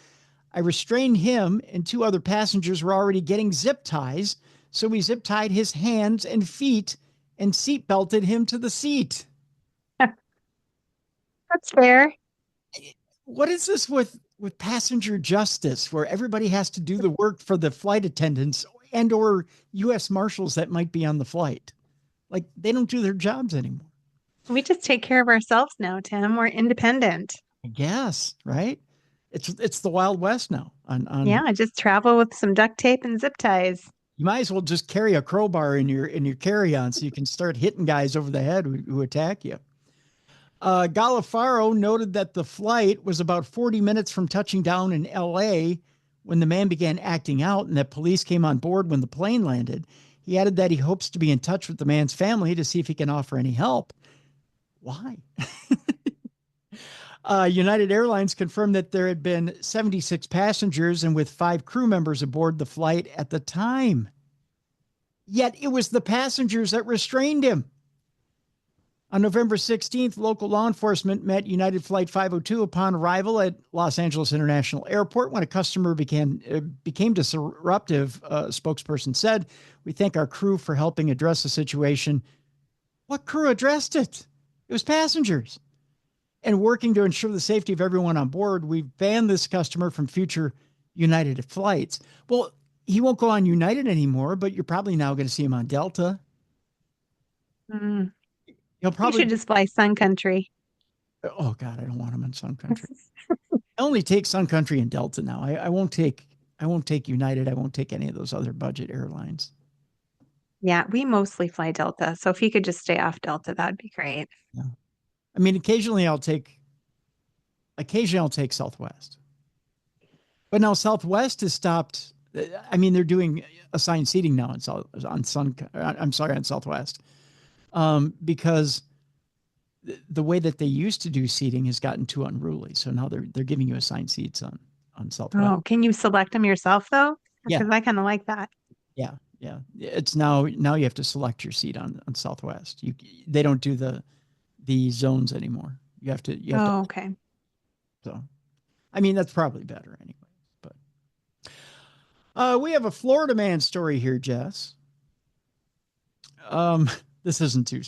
A: I restrained him and two other passengers were already getting zip ties, so we zip tied his hands and feet and seat belted him to the seat.
C: That's fair.
A: What is this with passenger justice, where everybody has to do the work for the flight attendants and or U.S. Marshals that might be on the flight? Like, they don't do their jobs anymore.
C: We just take care of ourselves now, Tim. We're independent.
A: I guess, right? It's the Wild West now.
C: Yeah, just travel with some duct tape and zip ties.
A: You might as well just carry a crowbar in your carry-on so you can start hitting guys over the head who attack you. Galafaro noted that the flight was about 40 minutes from touching down in L.A. when the man began acting out and that police came on board when the plane landed. He added that he hopes to be in touch with the man's family to see if he can offer any help. Why? United Airlines confirmed that there had been 76 passengers and with 5 crew members aboard the flight at the time. Yet it was the passengers that restrained him. On November 16th, local law enforcement met United Flight 502 upon arrival at Los Angeles International Airport when a customer became disruptive, a spokesperson said. We thank our crew for helping address the situation. What crew addressed it? It was passengers. And working to ensure the safety of everyone on board, we banned this customer from future United flights. Well, he won't go on United anymore, but you're probably now going to see him on Delta.
C: Mm.
A: He'll probably
C: You should just fly Sun Country.
A: Oh God, I don't want him in Sun Country. I only take Sun Country and Delta now. I won't take United. I won't take any of those other budget airlines.
C: Yeah, we mostly fly Delta. So if he could just stay off Delta, that'd be great.
A: Yeah. I mean, occasionally I'll take Southwest. But now Southwest has stopped. I mean, they're doing assigned seating now on Southwest. Because the way that they used to do seating has gotten too unruly. So now they're giving you assigned seats on Southwest.
C: Oh, can you select them yourself though?
A: Yeah.
C: Because I kind of like that.
A: Yeah. It's now you have to select your seat on Southwest. They don't do the zones anymore. You have to.
C: Okay.
A: So, I mean, that's probably better anyway. But we have a Florida man story here, Jess. This isn't too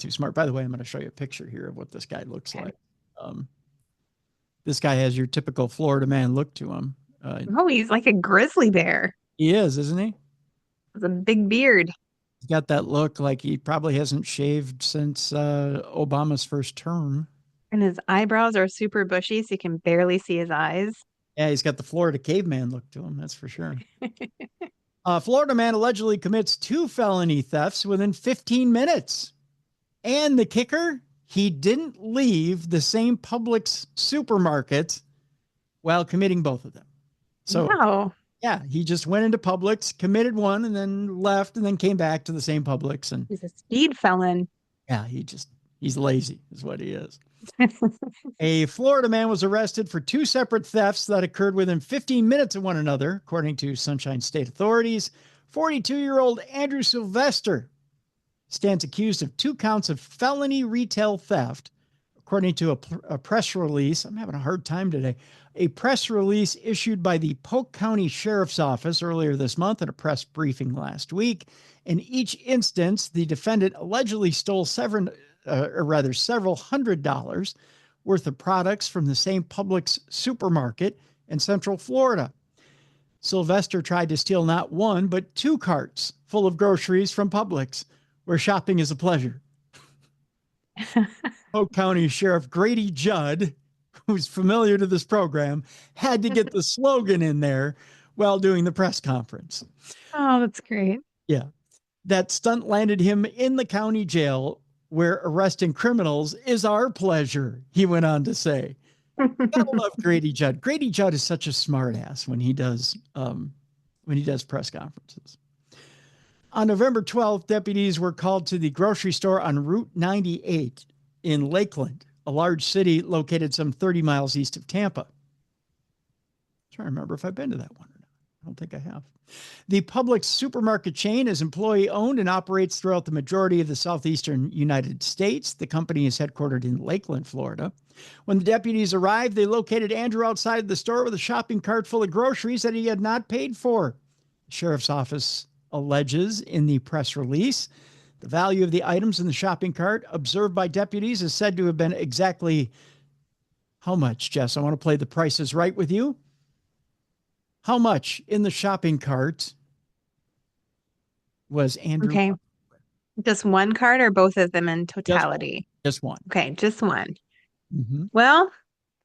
A: smart. By the way, I'm going to show you a picture here of what this guy looks like. This guy has your typical Florida man look to him.
C: He's like a grizzly bear.
A: He is, isn't he?
C: With a big beard.
A: got that look like he probably hasn't shaved since Obama's first term.
C: And his eyebrows are super bushy, so you can barely see his eyes.
A: Yeah, he's got the Florida caveman look to him, that's for sure. Florida man allegedly commits 2 felony thefts within 15 minutes. And the kicker, he didn't leave the same Publix supermarket while committing both of them. So,
C: wow.
A: yeah, he just went into Publix, committed one, and then left, and then came back to the same Publix. And
C: He's a speed felon.
A: yeah, he's lazy is what he is. A Florida man was arrested for 2 separate thefts that occurred within 15 minutes of one another, according to Sunshine State authorities. 42-year-old Andrew Sylvester stands accused of 2 counts of felony retail theft, according to a press release. I'm having a hard time today. A press release issued by the Polk County Sheriff's Office earlier this month at a press briefing last week. In each instance, the defendant allegedly stole several $100s worth of products from the same Publix supermarket in Central Florida. Sylvester tried to steal not 1, but 2 carts full of groceries from Publix, where shopping is a pleasure. Polk County Sheriff Grady Judd, who's familiar to this program, had to get the slogan in there while doing the press conference.
C: Oh, that's great.
A: Yeah. That stunt landed him in the county jail, where arresting criminals is our pleasure, he went on to say. Gotta love Grady Judd. Grady Judd is such a smartass when he does press conferences. On November 12th, deputies were called to the grocery store on Route 98 in Lakeland, a large city located some 30 miles east of Tampa. I'm trying to remember if I've been to that one or not. I don't think I have. The Publix supermarket chain is employee-owned and operates throughout the majority of the southeastern United States. The company is headquartered in Lakeland, Florida. When the deputies arrived, they located Andrew outside the store with a shopping cart full of groceries that he had not paid for. The sheriff's office alleges in the press release the value of the items in the shopping cart observed by deputies is said to have been exactly how much, Jess? I want to play the Price is Right with you. How much in the shopping cart was Andrew?
C: Okay. Just one cart or both of them in totality?
A: Just one.
C: Okay, just one.
A: Mm-hmm.
C: Well,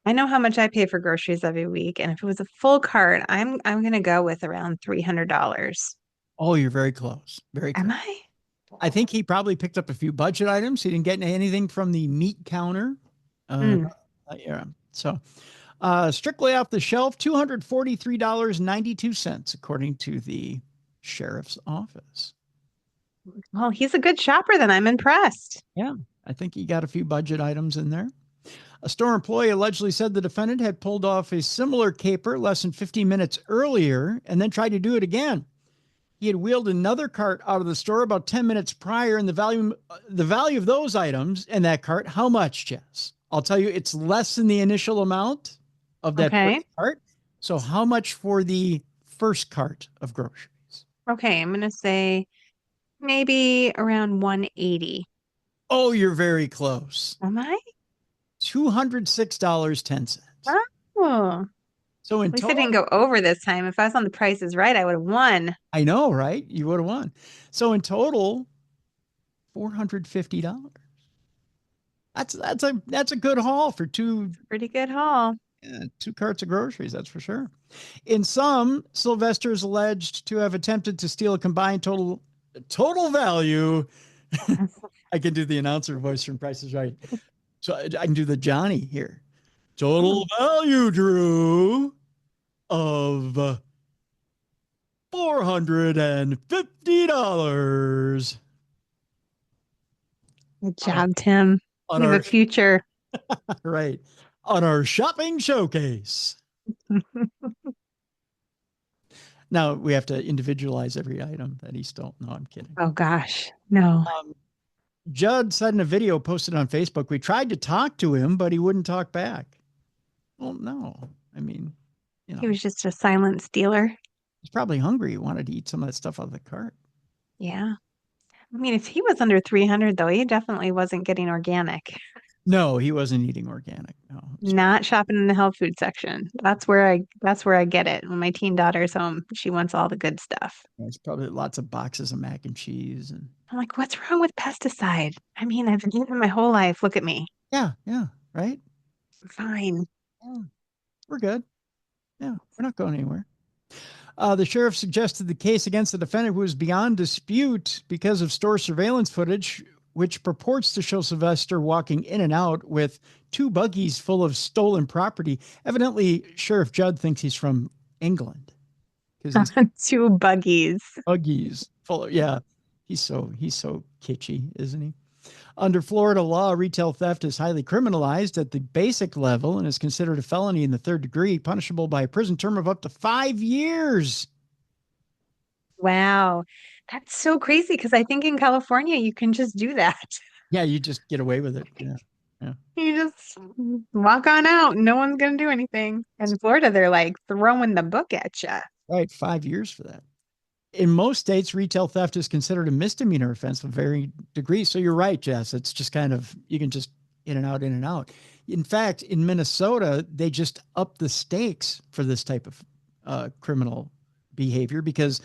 C: I know how much I pay for groceries every week, and if it was a full cart, I'm going to go with around $300.
A: Oh, you're very close. Very close.
C: Am I?
A: I think he probably picked up a few budget items. He didn't get anything from the meat counter. Yeah. So strictly off the shelf, $243.92, according to the sheriff's office.
C: Well, he's a good shopper then. I'm impressed.
A: Yeah, I think he got a few budget items in there. A store employee allegedly said the defendant had pulled off a similar caper less than 15 minutes earlier and then tried to do it again. He had wheeled another cart out of the store about 10 minutes prior, and the value of those items in that cart, how much, Jess? I'll tell you, it's less than the initial amount of that first cart. So how much for the first cart of groceries?
C: Okay, I'm going to say maybe around 180.
A: Oh, you're very close.
C: Am I?
A: $206.10.
C: Oh.
A: So in
C: At least
A: total,
C: I didn't go over this time. If I was on the Price is Right, I would have won.
A: I know, right? You would have won. So in total, $450. That's a good haul for
C: Pretty good haul.
A: 2 carts of groceries, that's for sure. In sum, Sylvester is alleged to have attempted to steal a combined total value. I can do the announcer voice from Price is Right. So I can do the Johnny here. Total value, Drew, of $450.
C: Good job, Tim. You have a future.
A: Right. On our shopping showcase. Now we have to individualize every item that he stole. No, I'm kidding.
C: Oh, gosh. No.
A: Judd said in a video posted on Facebook, we tried to talk to him, but he wouldn't talk back. Well, no. I mean,
C: He was just a silent stealer.
A: he's probably hungry. He wanted to eat some of that stuff out of the cart.
C: Yeah. I mean, if he was under 300, though, he definitely wasn't getting organic.
A: No, he wasn't eating organic. No.
C: Not shopping in the health food section. That's where I get it. When my teen daughter's home, she wants all the good stuff.
A: There's probably lots of boxes of mac and cheese and
C: I'm like, what's wrong with pesticide? I mean, I've been eating my whole life. Look at me.
A: yeah, right.
C: Fine.
A: Yeah, we're good. Yeah, we're not going anywhere. The sheriff suggested the case against the defendant was beyond dispute because of store surveillance footage, which purports to show Sylvester walking in and out with 2 buggies full of stolen property. Evidently, Sheriff Judd thinks he's from England because
C: 2 buggies.
A: buggies full of, yeah. He's so kitschy, isn't he? Under Florida law, retail theft is highly criminalized at the basic level and is considered a felony in the 3rd degree, punishable by a prison term of up to 5 years.
C: Wow. That's so crazy because I think in California you can just do that.
A: Yeah, you just get away with it. Yeah.
C: You just walk on out. No one's going to do anything. In Florida, they're like throwing the book at you.
A: Right, 5 years for that. In most states, retail theft is considered a misdemeanor offense of varying degrees. So you're right, Jess. It's just kind of, you can just in and out, in and out. In fact, in Minnesota, they just upped the stakes for this type of criminal behavior because,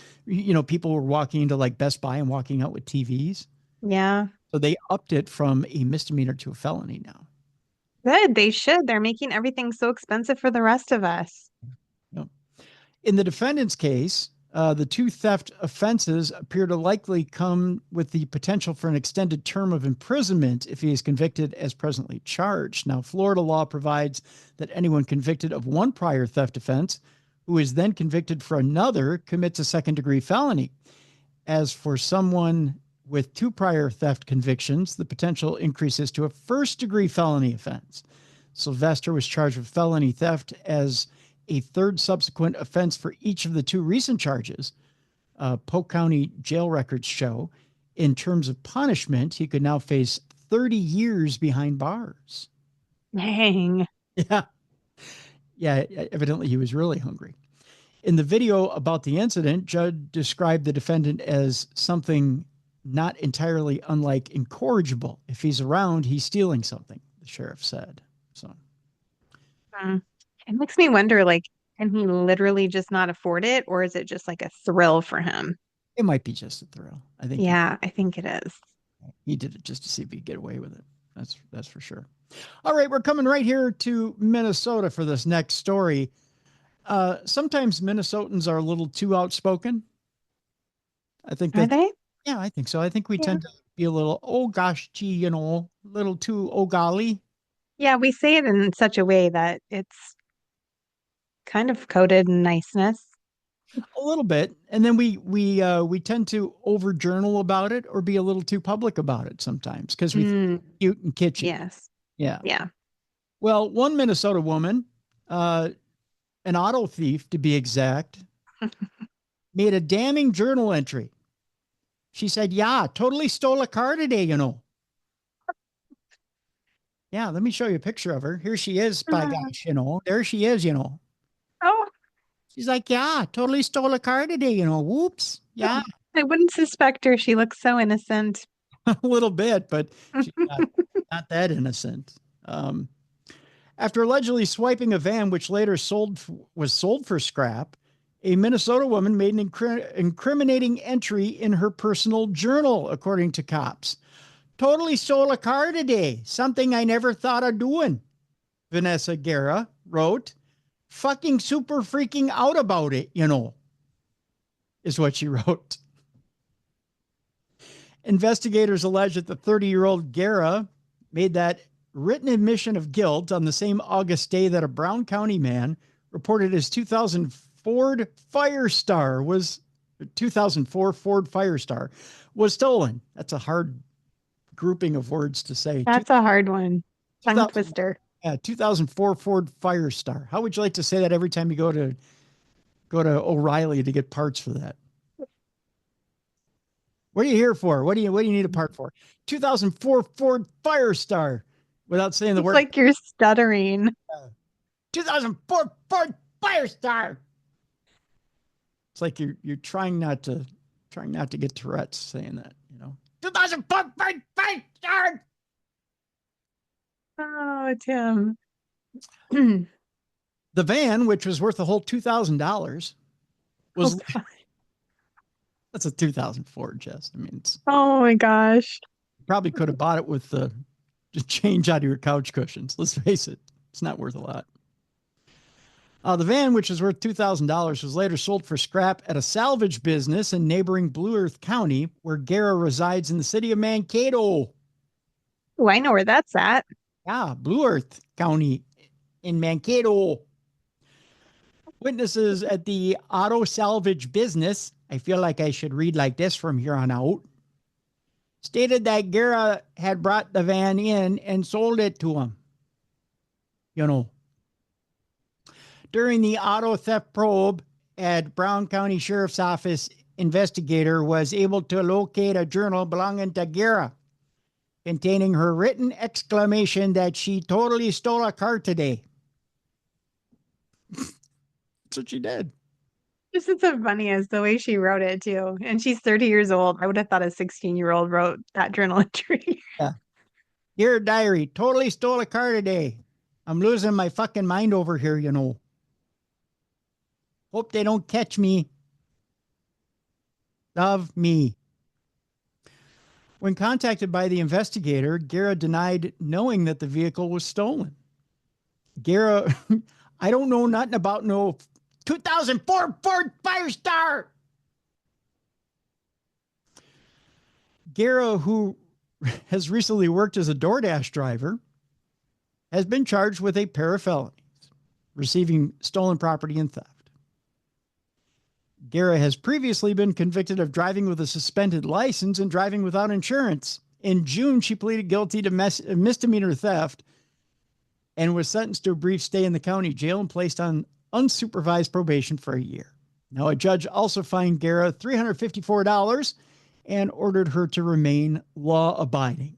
A: people were walking into like Best Buy and walking out with TVs.
C: Yeah.
A: So they upped it from a misdemeanor to a felony now.
C: Good. They should. They're making everything so expensive for the rest of us.
A: Yep. In the defendant's case, the 2 theft offenses appear to likely come with the potential for an extended term of imprisonment if he is convicted as presently charged. Now, Florida law provides that anyone convicted of 1 prior theft offense who is then convicted for another commits a 2nd-degree felony. As for someone with 2 prior theft convictions, the potential increases to a 1st-degree felony offense. Sylvester was charged with felony theft as a 3rd subsequent offense for each of the 2 recent charges. Polk County jail records show, in terms of punishment, he could now face 30 years behind bars.
C: Dang.
A: Yeah, evidently he was really hungry. In the video about the incident, Judd described the defendant as something not entirely unlike incorrigible. If he's around, he's stealing something, the sheriff said. So.
C: It makes me wonder, can he literally just not afford it, or is it just like a thrill for him?
A: It might be just a thrill. I think.
C: Yeah, I think it is.
A: He did it just to see if he could get away with it. That's for sure. All right, we're coming right here to Minnesota for this next story. Sometimes Minnesotans are a little too outspoken. I think
C: Are they?
A: Yeah, I think so. I think we tend to be a little, oh gosh, gee, a little too, oh golly.
C: Yeah, we say it in such a way that it's kind of coded in niceness.
A: A little bit. And then we tend to over journal about it or be a little too public about it sometimes because we think it's cute and kitschy.
C: Yes. Yeah.
A: Well, one Minnesota woman, an auto thief to be exact, made a damning journal entry. She said, yeah, totally stole a car today, Yeah, let me show you a picture of her. Here she is, by gosh, there she is,
C: Oh.
A: She's like, yeah, totally stole a car today, whoops. Yeah.
C: I wouldn't suspect her. She looks so innocent.
A: A little bit, but she's not that innocent. After allegedly swiping a van, which later was sold for scrap, a Minnesota woman made an incriminating entry in her personal journal, according to cops. Totally stole a car today. Something I never thought of doing. Vanessa Guerra wrote, fucking super freaking out about it, is what she wrote. Investigators allege that the 30-year-old Guerra made that written admission of guilt on the same August day that a Brown County man reported his 2004 Ford Firestar was stolen. That's a hard grouping of words to say.
C: That's a hard one. Tongue twister.
A: 2004 Ford Firestar. How would you like to say that every time you go to O'Reilly to get parts for that? What are you here for? What do you need a part for? 2004 Ford Firestar. Without saying the word.
C: It's like you're stuttering.
A: 2004 Ford Firestar. It's like you're trying not to get Tourette's saying that, 2004 Ford Firestar.
C: Oh, Tim.
A: The van, which was worth a whole $2,000, was that's a 2004, Jess. I mean, it's
C: Oh my gosh.
A: probably could have bought it with the change out of your couch cushions. Let's face it, it's not worth a lot. The van, which was worth $2,000, was later sold for scrap at a salvage business in neighboring Blue Earth County, where Guerra resides in the city of Mankato.
C: Oh, I know where that's at.
A: Yeah, Blue Earth County in Mankato. Witnesses at the auto salvage business, I feel like I should read like this from here on out, stated that Guerra had brought the van in and sold it to him. You know. During the auto theft probe at Brown County Sheriff's Office, investigator was able to locate a journal belonging to Guerra containing her written exclamation that she totally stole a car today. That's what she did.
C: This is so funny as the way she wrote it too. And she's 30 years old. I would have thought a 16-year-old wrote that journal entry.
A: Yeah. Dear diary, totally stole a car today. I'm losing my fucking mind over here, you know. Hope they don't catch me. Love me. When contacted by the investigator, Guerra denied knowing that the vehicle was stolen. Guerra, I don't know nothing about no 2004 Ford Firestar. Guerra, who has recently worked as a DoorDash driver, has been charged with a pair of felonies, receiving stolen property and theft. Guerra has previously been convicted of driving with a suspended license and driving without insurance. In June, she pleaded guilty to misdemeanor theft and was sentenced to a brief stay in the county jail and placed on unsupervised probation for a year. Now, a judge also fined Guerra $354 and ordered her to remain law-abiding.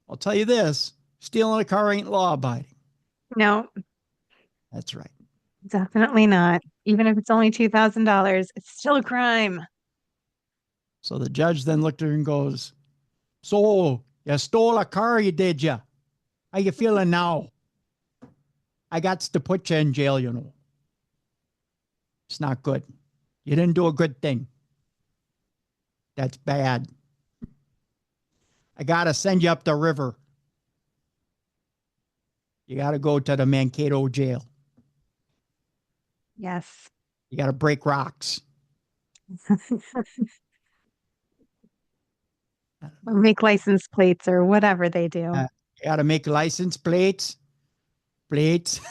A: I'll tell you this, stealing a car ain't law-abiding.
C: No,
A: That's right.
C: definitely not. Even if it's only $2,000, it's still a crime.
A: So the judge then looked at her and goes, so you stole a car, you did ya? How you feeling now? I got to put you in jail, you know. It's not good. You didn't do a good thing. That's bad. I got to send you up the river. You got to go to the Mankato jail.
C: Yes.
A: You got to break rocks.
C: Or make license plates or whatever they do.
A: You got to make license plates. Plates.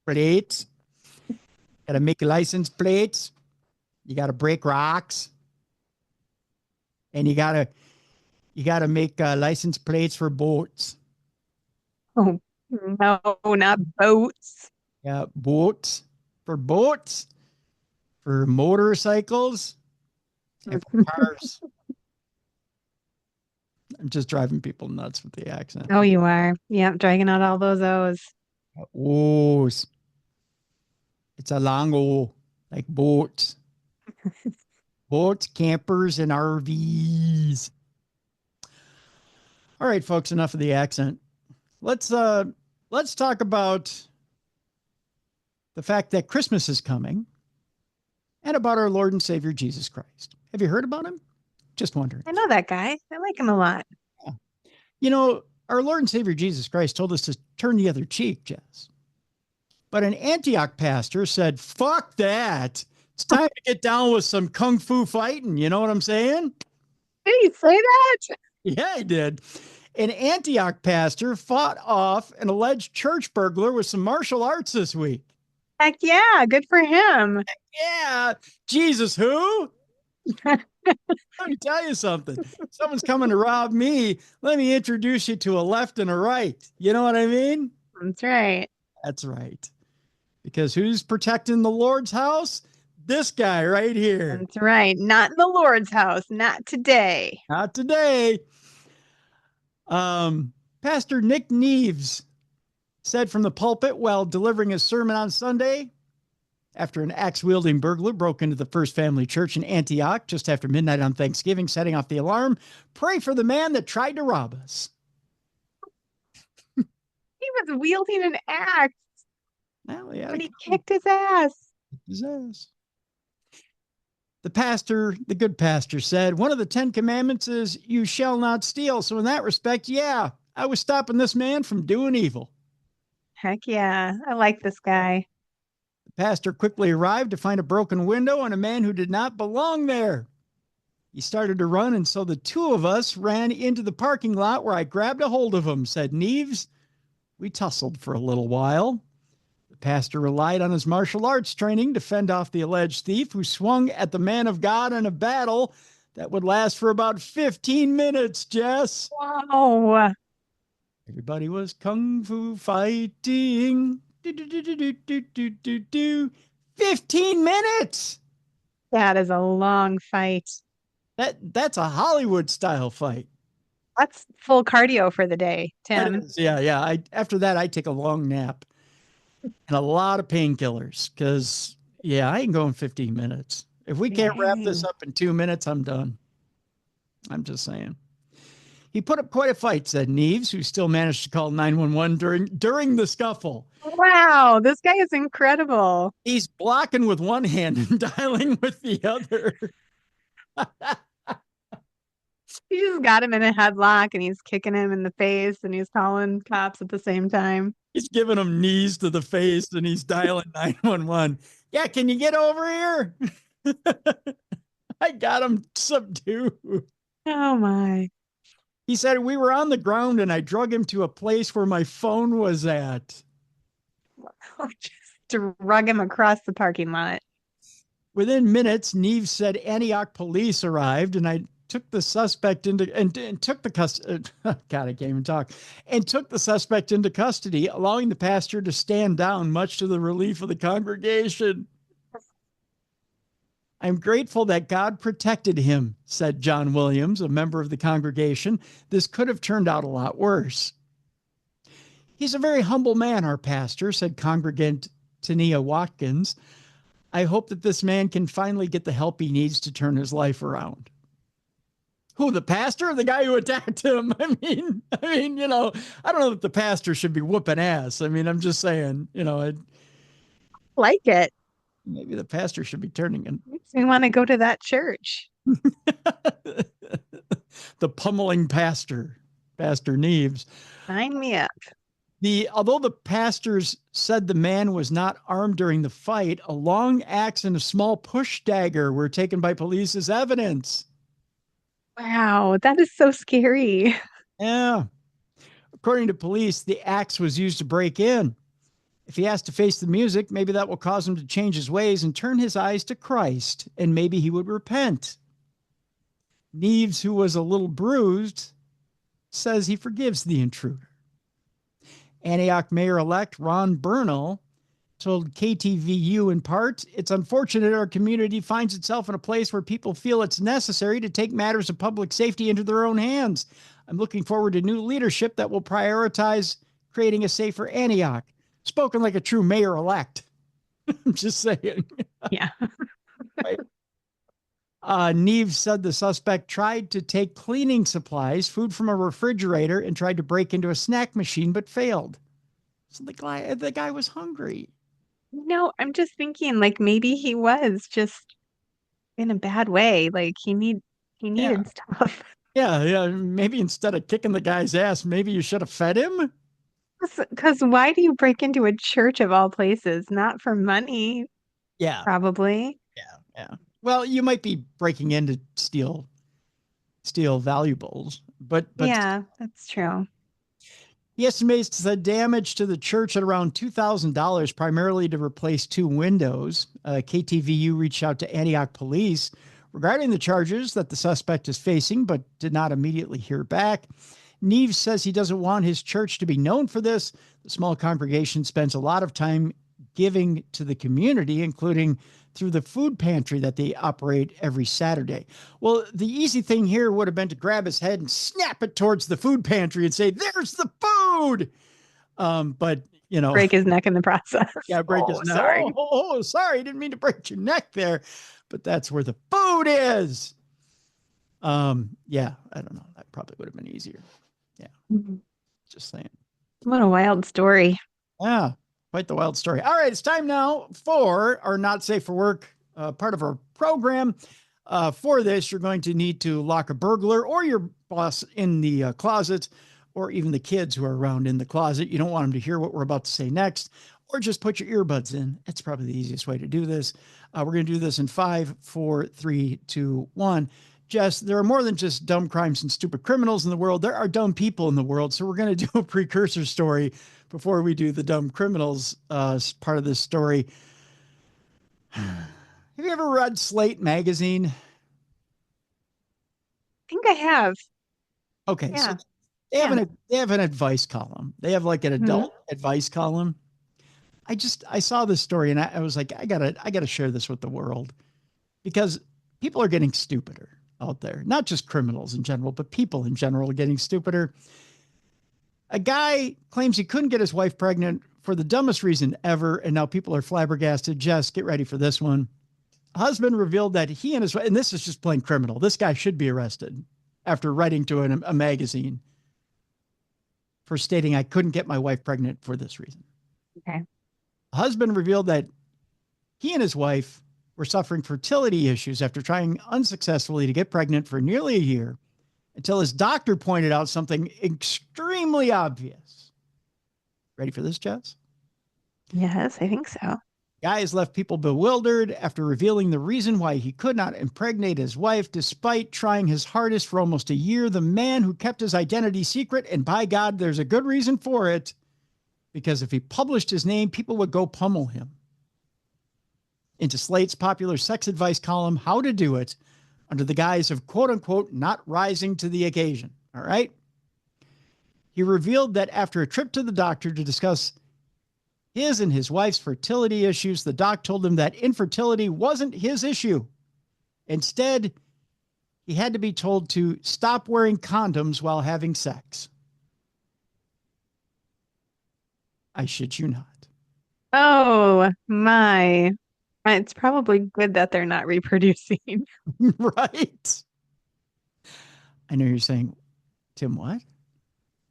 A: Plates. Got to make license plates. You got to break rocks. And you got to make license plates for boats.
C: Oh, no, not boats.
A: Yeah, boats. For boats. For motorcycles. And for cars. I'm just driving people nuts with the accent.
C: Oh, you are. Yep, dragging out all those O's.
A: O's. It's a long O, like boats. Boats, campers, and RVs. All right, folks, enough of the accent. Let's talk about the fact that Christmas is coming and about our Lord and Savior Jesus Christ. Have you heard about him? Just wondering.
C: I know that guy. I like him a lot.
A: Yeah. You know, our Lord and Savior Jesus Christ told us to turn the other cheek, Jess. But an Antioch pastor said, fuck that. It's time to get down with some kung fu fighting. You know what I'm saying?
C: Did he say that?
A: Yeah, he did. An Antioch pastor fought off an alleged church burglar with some martial arts this week.
C: Heck yeah, good for him.
A: Yeah. Jesus, who? Let me tell you something. Someone's coming to rob me. Let me introduce you to a left and a right. You know what I mean?
C: That's right.
A: That's right. Because who's protecting the Lord's house? This guy right here.
C: That's right. Not in the Lord's house. Not today.
A: Not today. Pastor Nick Neves said from the pulpit while delivering his sermon on Sunday, after an axe-wielding burglar broke into the First Family Church in Antioch just after midnight on Thanksgiving, setting off the alarm, pray for the man that tried to rob us.
C: was wielding an axe
A: Well, yeah,
C: when he kicked his ass.
A: his ass. The pastor, the good pastor, said, one of the 10 commandments is you shall not steal. So in that respect, yeah, I was stopping this man from doing evil.
C: Heck yeah. I like this guy.
A: The pastor quickly arrived to find a broken window and a man who did not belong there. He started to run, and so the two of us ran into the parking lot where I grabbed a hold of him, said Neves. We tussled for a little while. The pastor relied on his martial arts training to fend off the alleged thief who swung at the man of God in a battle that would last for about 15 minutes, Jess.
C: Wow.
A: Everybody was kung fu fighting. 15 minutes.
C: That is a long fight.
A: That's a Hollywood style fight.
C: That's full cardio for the day,
A: That
C: Tim.
A: is, yeah. After that, I take a long nap and a lot of painkillers because, yeah, I ain't going 15 minutes. If we can't wrap this up in 2 minutes, I'm done. I'm just saying. He put up quite a fight, said Neves, who still managed to call 911 during the scuffle.
C: Wow, this guy is incredible.
A: He's blocking with one hand and dialing with the other.
C: He just got him in a headlock and he's kicking him in the face and he's calling cops at the same time.
A: He's giving him knees to the face and he's dialing 911. Yeah, can you get over here? I got him subdued.
C: Oh my.
A: He said we were on the ground and I drug him to a place where my phone was at.
C: Just drug him across the parking lot.
A: Within minutes, Neves said Antioch police arrived and I took the suspect into and took the custody. God, I can't even talk. And took the suspect into custody, allowing the pastor to stand down, much to the relief of the congregation. I'm grateful that God protected him, said John Williams, a member of the congregation. This could have turned out a lot worse. He's a very humble man, our pastor, said congregant Tania Watkins. I hope that this man can finally get the help he needs to turn his life around. Who, the pastor or the guy who attacked him? I mean, you know, I don't know that the pastor should be whooping ass. I mean, I'm just saying, you know,
C: Like it.
A: maybe the pastor should be turning in.
C: Makes me want to go to that church.
A: The pummeling pastor, Pastor Neves.
C: Sign me up.
A: Although the pastors said the man was not armed during the fight, a long axe and a small push dagger were taken by police as evidence.
C: Wow, that is so scary.
A: Yeah. According to police, the axe was used to break in. If he has to face the music, maybe that will cause him to change his ways and turn his eyes to Christ, and maybe he would repent. Neves, who was a little bruised, says he forgives the intruder. Antioch Mayor-elect Ron Bernal told KTVU in part, it's unfortunate our community finds itself in a place where people feel it's necessary to take matters of public safety into their own hands. I'm looking forward to new leadership that will prioritize creating a safer Antioch. Spoken like a true mayor-elect. I'm just saying.
C: Yeah.
A: Right. Neves said the suspect tried to take cleaning supplies, food from a refrigerator, and tried to break into a snack machine, but failed. So the guy was hungry.
C: No, I'm just thinking like maybe he was just in a bad way. Like he needed stuff.
A: Yeah. Maybe instead of kicking the guy's ass, maybe you should have fed him.
C: Because why do you break into a church of all places? Not for money,
A: Yeah.
C: probably.
A: Yeah. Well, you might be breaking in to steal valuables, but
C: Yeah, that's true.
A: he estimates the damage to the church at around $2,000, primarily to replace 2 windows. KTVU reached out to Antioch police regarding the charges that the suspect is facing, but did not immediately hear back. Neves says he doesn't want his church to be known for this. The small congregation spends a lot of time giving to the community, including through the food pantry that they operate every Saturday. Well, the easy thing here would have been to grab his head and snap it towards the food pantry and say, there's the food. But, you know,
C: Break his neck in the process.
A: Yeah, break his neck.
C: Sorry.
A: Oh, sorry. Didn't mean to break your neck there, but that's where the food is. Yeah, I don't know. That probably would have been easier. Yeah.
C: Mhm.
A: Just saying.
C: What a wild story.
A: Yeah, quite the wild story. All right, it's time now for our not safe for work part of our program. For this, you're going to need to lock a burglar or your boss in the closet, or even the kids who are around in the closet. You don't want them to hear what we're about to say next, or just put your earbuds in. It's probably the easiest way to do this. We're going to do this in 5, 4, 3, 2, 1. Jess, there are more than just dumb crimes and stupid criminals in the world. There are dumb people in the world. So we're going to do a precursor story before we do the dumb criminals part of this story. Have you ever read Slate magazine?
C: I think I have.
A: Okay,
C: Yeah.
A: so they have an advice column. They have like an adult advice column. I saw this story and I was like, I gotta share this with the world, because people are getting stupider out there. Not just criminals in general, but people in general are getting stupider. A guy claims he couldn't get his wife pregnant for the dumbest reason ever, and now people are flabbergasted. Jess, get ready for this one. A husband revealed that he and his wife, and this is just plain criminal. This guy should be arrested after writing to a magazine for stating, I couldn't get my wife pregnant for this reason.
C: Okay.
A: A husband revealed that he and his wife were suffering fertility issues after trying unsuccessfully to get pregnant for nearly a year, until his doctor pointed out something extremely obvious. Ready for this, Jess?
C: Yes, I think so.
A: Guy has left people bewildered after revealing the reason why he could not impregnate his wife despite trying his hardest for almost a year. The man who kept his identity secret, and by God, there's a good reason for it, because if he published his name, people would go pummel him. Into Slate's popular sex advice column, How to Do It, under the guise of, quote unquote, not rising to the occasion. All right. He revealed that after a trip to the doctor to discuss his and his wife's fertility issues, the doc told him that infertility wasn't his issue. Instead, he had to be told to stop wearing condoms while having sex. I shit you not.
C: Oh my. It's probably good that they're not reproducing.
A: Right. I know you're saying, Tim, what?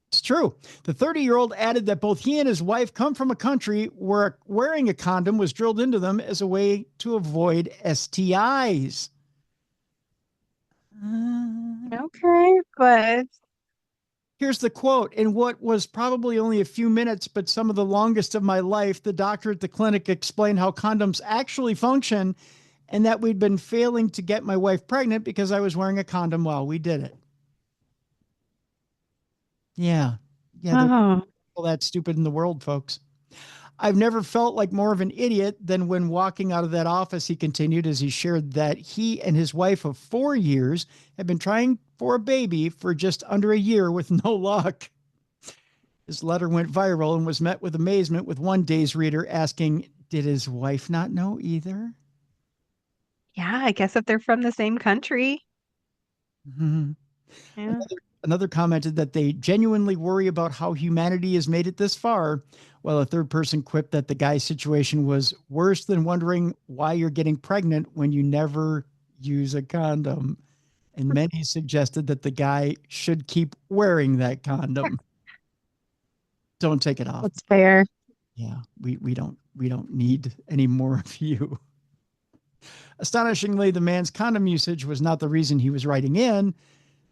A: It's true. The 30-year-old added that both he and his wife come from a country where wearing a condom was drilled into them as a way to avoid STIs.
C: Okay, but
A: Here's the quote. In what was probably only a few minutes, but some of the longest of my life, the doctor at the clinic explained how condoms actually function and that we'd been failing to get my wife pregnant because I was wearing a condom while we did it. Yeah. Yeah. People that stupid in the world, folks. I've never felt like more of an idiot than when walking out of that office, he continued, as he shared that he and his wife of 4 years have been trying for a baby for just under a year with no luck. His letter went viral and was met with amazement, with one day's reader asking, did his wife not know either?
C: yeah, I guess if they're from the same country.
A: Mm-hmm.
C: Yeah.
A: Another commented that they genuinely worry about how humanity has made it this far, while a third person quipped that the guy's situation was worse than wondering why you're getting pregnant when you never use a condom. And many suggested that the guy should keep wearing that condom. Don't take it off.
C: That's fair.
A: Yeah, we don't need any more of you. Astonishingly, the man's condom usage was not the reason he was writing in.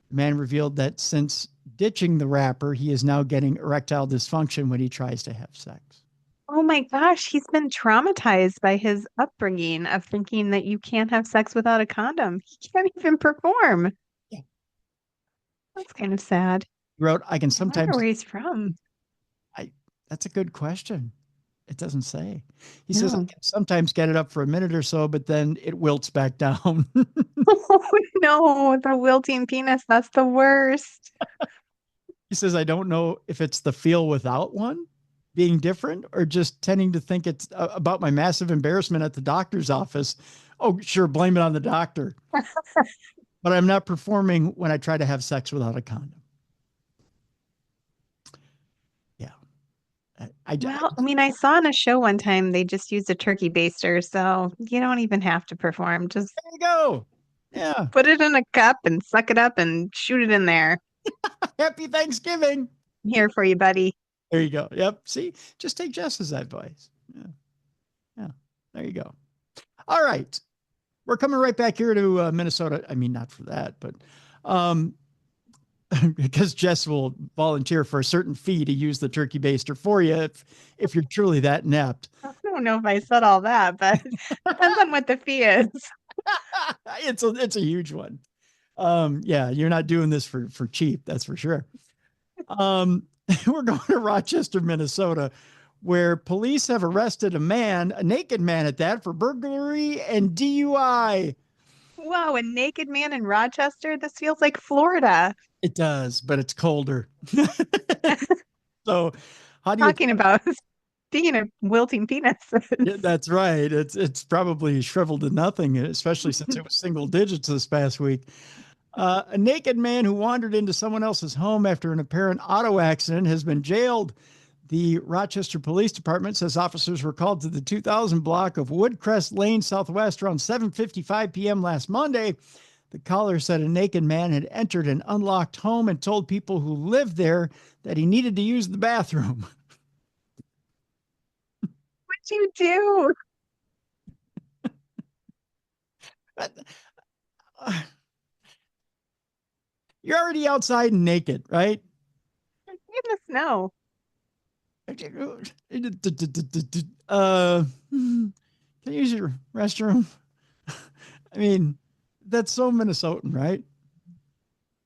A: The man revealed that since ditching the wrapper, he is now getting erectile dysfunction when he tries to have sex.
C: Oh my gosh, he's been traumatized by his upbringing of thinking that you can't have sex without a condom. He can't even perform.
A: Yeah. That's
C: kind of sad.
A: He wrote, I can
C: I
A: sometimes...
C: wonder where he's from.
A: That's a good question. It doesn't say. He says, I can sometimes get it up for a minute or so, but then it wilts back down.
C: Oh no, the wilting penis. That's the worst.
A: He says, I don't know if it's the feel without one being different or just tending to think it's about my massive embarrassment at the doctor's office. Oh, sure. Blame it on the doctor. But I'm not performing when I try to have sex without a condom. Yeah.
C: I saw on a show one time, they just used a turkey baster. So you don't even have to perform. Just
A: there you go. Yeah.
C: Put it in a cup and suck it up and shoot it in there.
A: Happy Thanksgiving.
C: I'm here for you, buddy.
A: There you go. Yep. See, just take Jess's advice. Yeah. Yeah. There you go. All right. We're coming right back here to Minnesota. I mean, not for that, but because Jess will volunteer for a certain fee to use the turkey baster for you if you're truly that inept.
C: I don't know if I said all that, but depends on what the fee is.
A: It's a huge one. Yeah, you're not doing this for cheap, that's for sure. We're going to Rochester, Minnesota, where police have arrested a naked man at that, for burglary and DUI.
C: Whoa, a naked man in Rochester? This feels like Florida.
A: It does, but it's colder. So how do you
C: Talking about speaking of wilting penises.
A: Yeah, that's right. It's probably shriveled to nothing, especially since it was single digits this past week. A naked man who wandered into someone else's home after an apparent auto accident has been jailed. The Rochester Police Department says officers were called to the 2000 block of Woodcrest Lane Southwest around 7:55 p.m. last Monday. The caller said a naked man had entered an unlocked home and told people who lived there that he needed to use the bathroom.
C: What'd you do?
A: You're already outside and naked, right?
C: Goodness, no.
A: Can you use your restroom? I mean, that's so Minnesotan, right?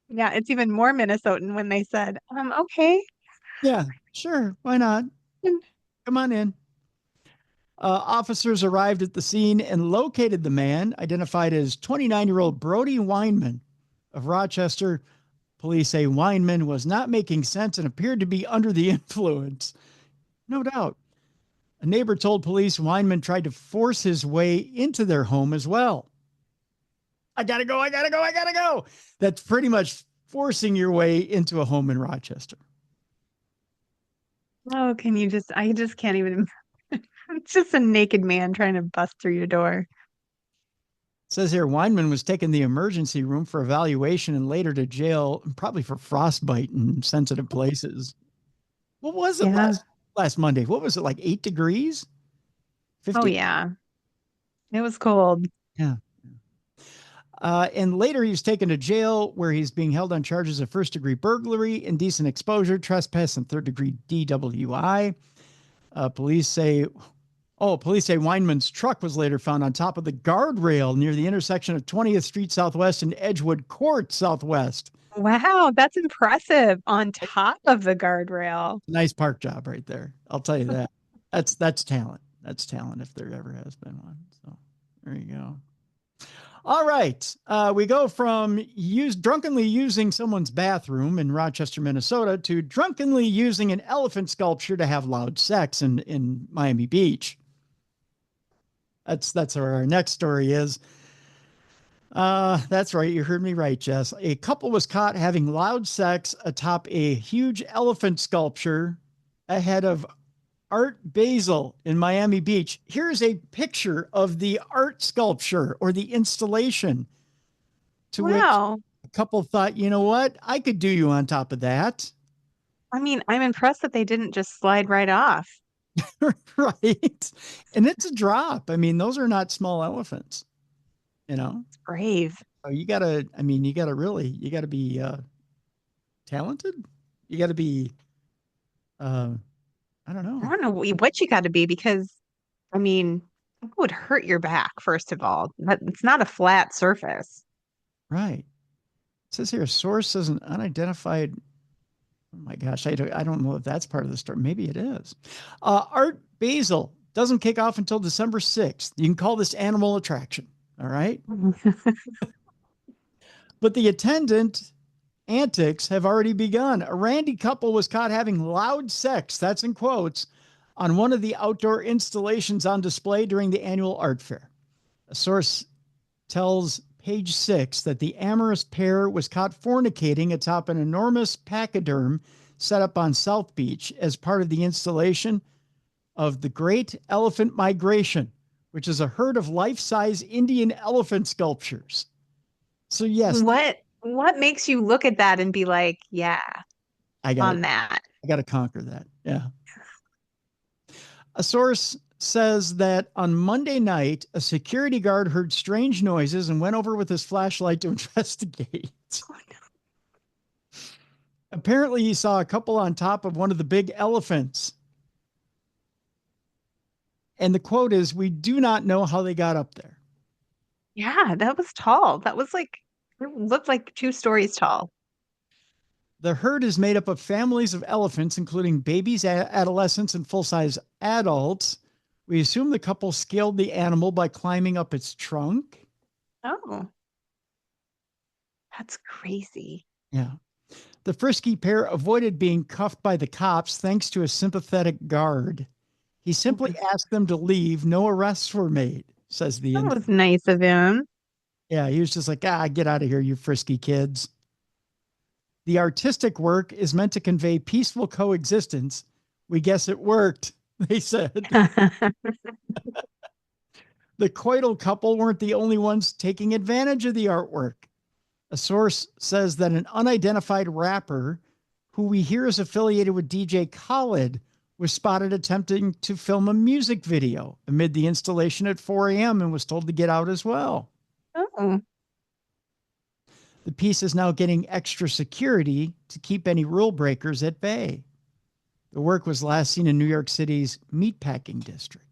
C: Yeah, it's even more Minnesotan when they said, okay.
A: Yeah, sure. Why not? Come on in. Officers arrived at the scene and located the man, identified as 29-year-old Brody Weinman of Rochester. Police say Weinman was not making sense and appeared to be under the influence. No doubt. A neighbor told police Weinman tried to force his way into their home as well. I gotta go. That's pretty much forcing your way into a home in Rochester.
C: Oh, I just can't even. It's just a naked man trying to bust through your door.
A: It says here, Weinman was taken to the emergency room for evaluation and later to jail, probably for frostbite in sensitive places. What was it last Monday? What was it, like 8 degrees? 50?
C: Oh, yeah. It was cold.
A: Yeah. And later he was taken to jail where he's being held on charges of first-degree burglary, indecent exposure, trespass, and third-degree DWI. Police say Weinman's truck was later found on top of the guardrail near the intersection of 20th Street Southwest and Edgewood Court Southwest.
C: Wow, that's impressive. On top of the guardrail.
A: Nice park job right there. I'll tell you that. That's talent. That's talent if there ever has been one. So there you go. All right. We go from drunkenly using someone's bathroom in Rochester, Minnesota, to drunkenly using an elephant sculpture to have loud sex in Miami Beach. That's where our next story is. That's right. You heard me right, Jess. A couple was caught having loud sex atop a huge elephant sculpture ahead of Art Basel in Miami Beach. Here's a picture of the art sculpture or the installation to which a couple thought, you know what? I could do you on top of that.
C: I mean, I'm impressed that they didn't just slide right off.
A: Right. And it's a drop. I mean, those are not small elephants, you know?
C: It's brave.
A: So you gotta be talented. You gotta be, I don't know
C: what you got to be because, I mean, it would hurt your back, first of all. But it's not a flat surface.
A: Right. It says here, source is an unidentified. Oh my gosh, I don't know if that's part of the story. Maybe it is. Art Basel doesn't kick off until December 6th. You can call this animal attraction. All right. But the attendant antics have already begun. A randy couple was caught having loud sex, that's in quotes, on one of the outdoor installations on display during the annual art fair. A source tells Page 6 that the amorous pair was caught fornicating atop an enormous pachyderm set up on South Beach as part of the installation of the Great Elephant Migration, which is a herd of life-size Indian elephant sculptures. So yes.
C: What makes you look at that and be like, yeah, I got to conquer that.
A: Yeah. A source says that on Monday night, a security guard heard strange noises and went over with his flashlight to investigate.
C: Oh, no.
A: Apparently, he saw a couple on top of one of the big elephants. And the quote is, "We do not know how they got up there."
C: Yeah, that was tall. That was like, it looked like 2 stories tall.
A: The herd is made up of families of elephants, including babies, adolescents, and full-size adults. We assume the couple scaled the animal by climbing up its trunk.
C: Oh, that's crazy.
A: Yeah. The frisky pair avoided being cuffed by the cops thanks to a sympathetic guard. He simply asked them to leave. No arrests were made, says the
C: That
A: Indian.
C: was nice of him.
A: Yeah, he was just like, get out of here, you frisky kids. The artistic work is meant to convey peaceful coexistence. We guess it worked, they said. The coital couple weren't the only ones taking advantage of the artwork. A source says that an unidentified rapper, who we hear is affiliated with DJ Khaled, was spotted attempting to film a music video amid the installation at 4 a.m. and was told to get out as well.
C: Oh,
A: The piece is now getting extra security to keep any rule breakers at bay. The work was last seen in New York City's meatpacking district.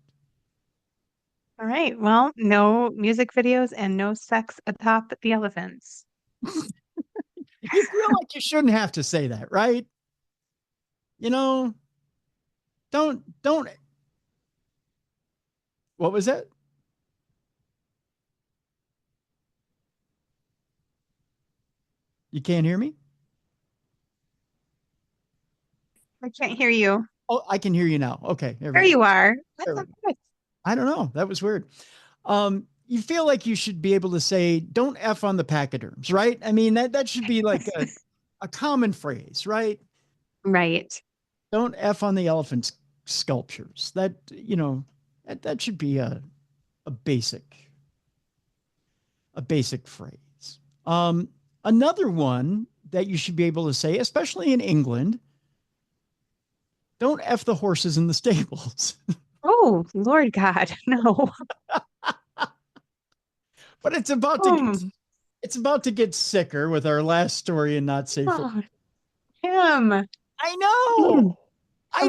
C: all right. Well, no music videos and no sex atop the elephants.
A: You feel like you shouldn't have to say that, right? You know, don't. What was that? You can't hear me?
C: I can't hear you.
A: Oh, I can hear you now. Okay.
C: There you are.
A: There we
C: That's good.
A: I don't know. That was weird. You feel like you should be able to say, "Don't F on the pachyderms," right? I mean, that should be like a common phrase, right?
C: Right.
A: Don't F on the elephant sculptures. That, that should be a basic phrase. Another one that you should be able to say, especially in England, don't F the horses in the stables.
C: Oh, Lord God, no.
A: But it's about to get sicker with our last story and not safe.
C: Oh, him.
A: I know.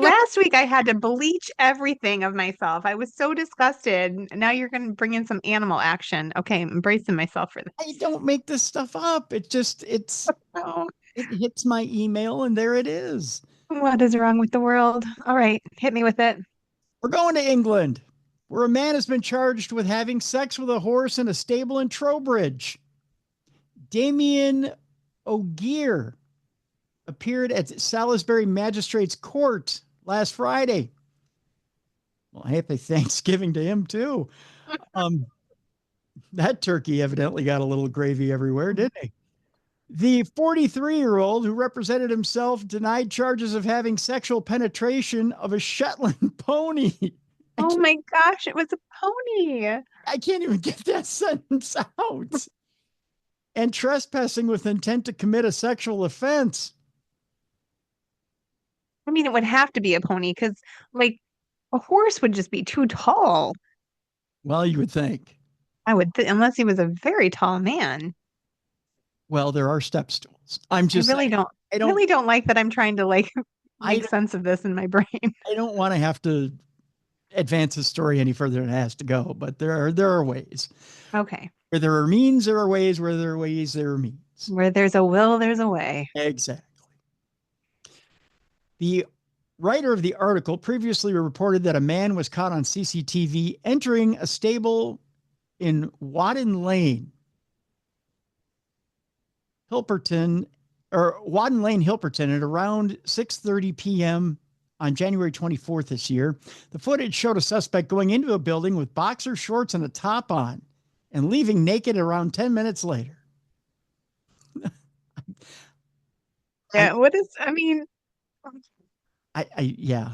C: Last week I had to bleach everything of myself. I was so disgusted. Now you're going to bring in some animal action. Okay, I'm bracing myself for this.
A: I don't make this stuff up. It hits my email and there it is.
C: What is wrong with the world? All right, hit me with it.
A: We're going to England, where a man has been charged with having sex with a horse in a stable in Trowbridge. Damien O'Gear appeared at Salisbury Magistrates Court last Friday. Well, happy Thanksgiving to him, too. That turkey evidently got a little gravy everywhere, didn't he? The 43-year-old who represented himself denied charges of having sexual penetration of a Shetland pony.
C: Oh my gosh, it was a pony.
A: I can't even get that sentence out. And trespassing with intent to commit a sexual offense.
C: I mean, it would have to be a pony because, like, a horse would just be too tall.
A: Well, you would think.
C: I would, unless he was a very tall man.
A: Well, there are step stools. I
C: really don't like that I'm trying to make sense of this in my brain.
A: I don't want to have to advance the story any further than it has to go, but there are ways.
C: Okay.
A: Where there are means, there are ways. Where there are ways, there are means.
C: Where there's a will, there's a way.
A: Exactly. The writer of the article previously reported that a man was caught on CCTV entering a stable in Wadden Lane, Wadden Lane, Hilperton, at around 6:30 p.m. on January 24th this year. The footage showed a suspect going into a building with boxer shorts and a top on and leaving naked around 10 minutes later.
C: Yeah,
A: yeah.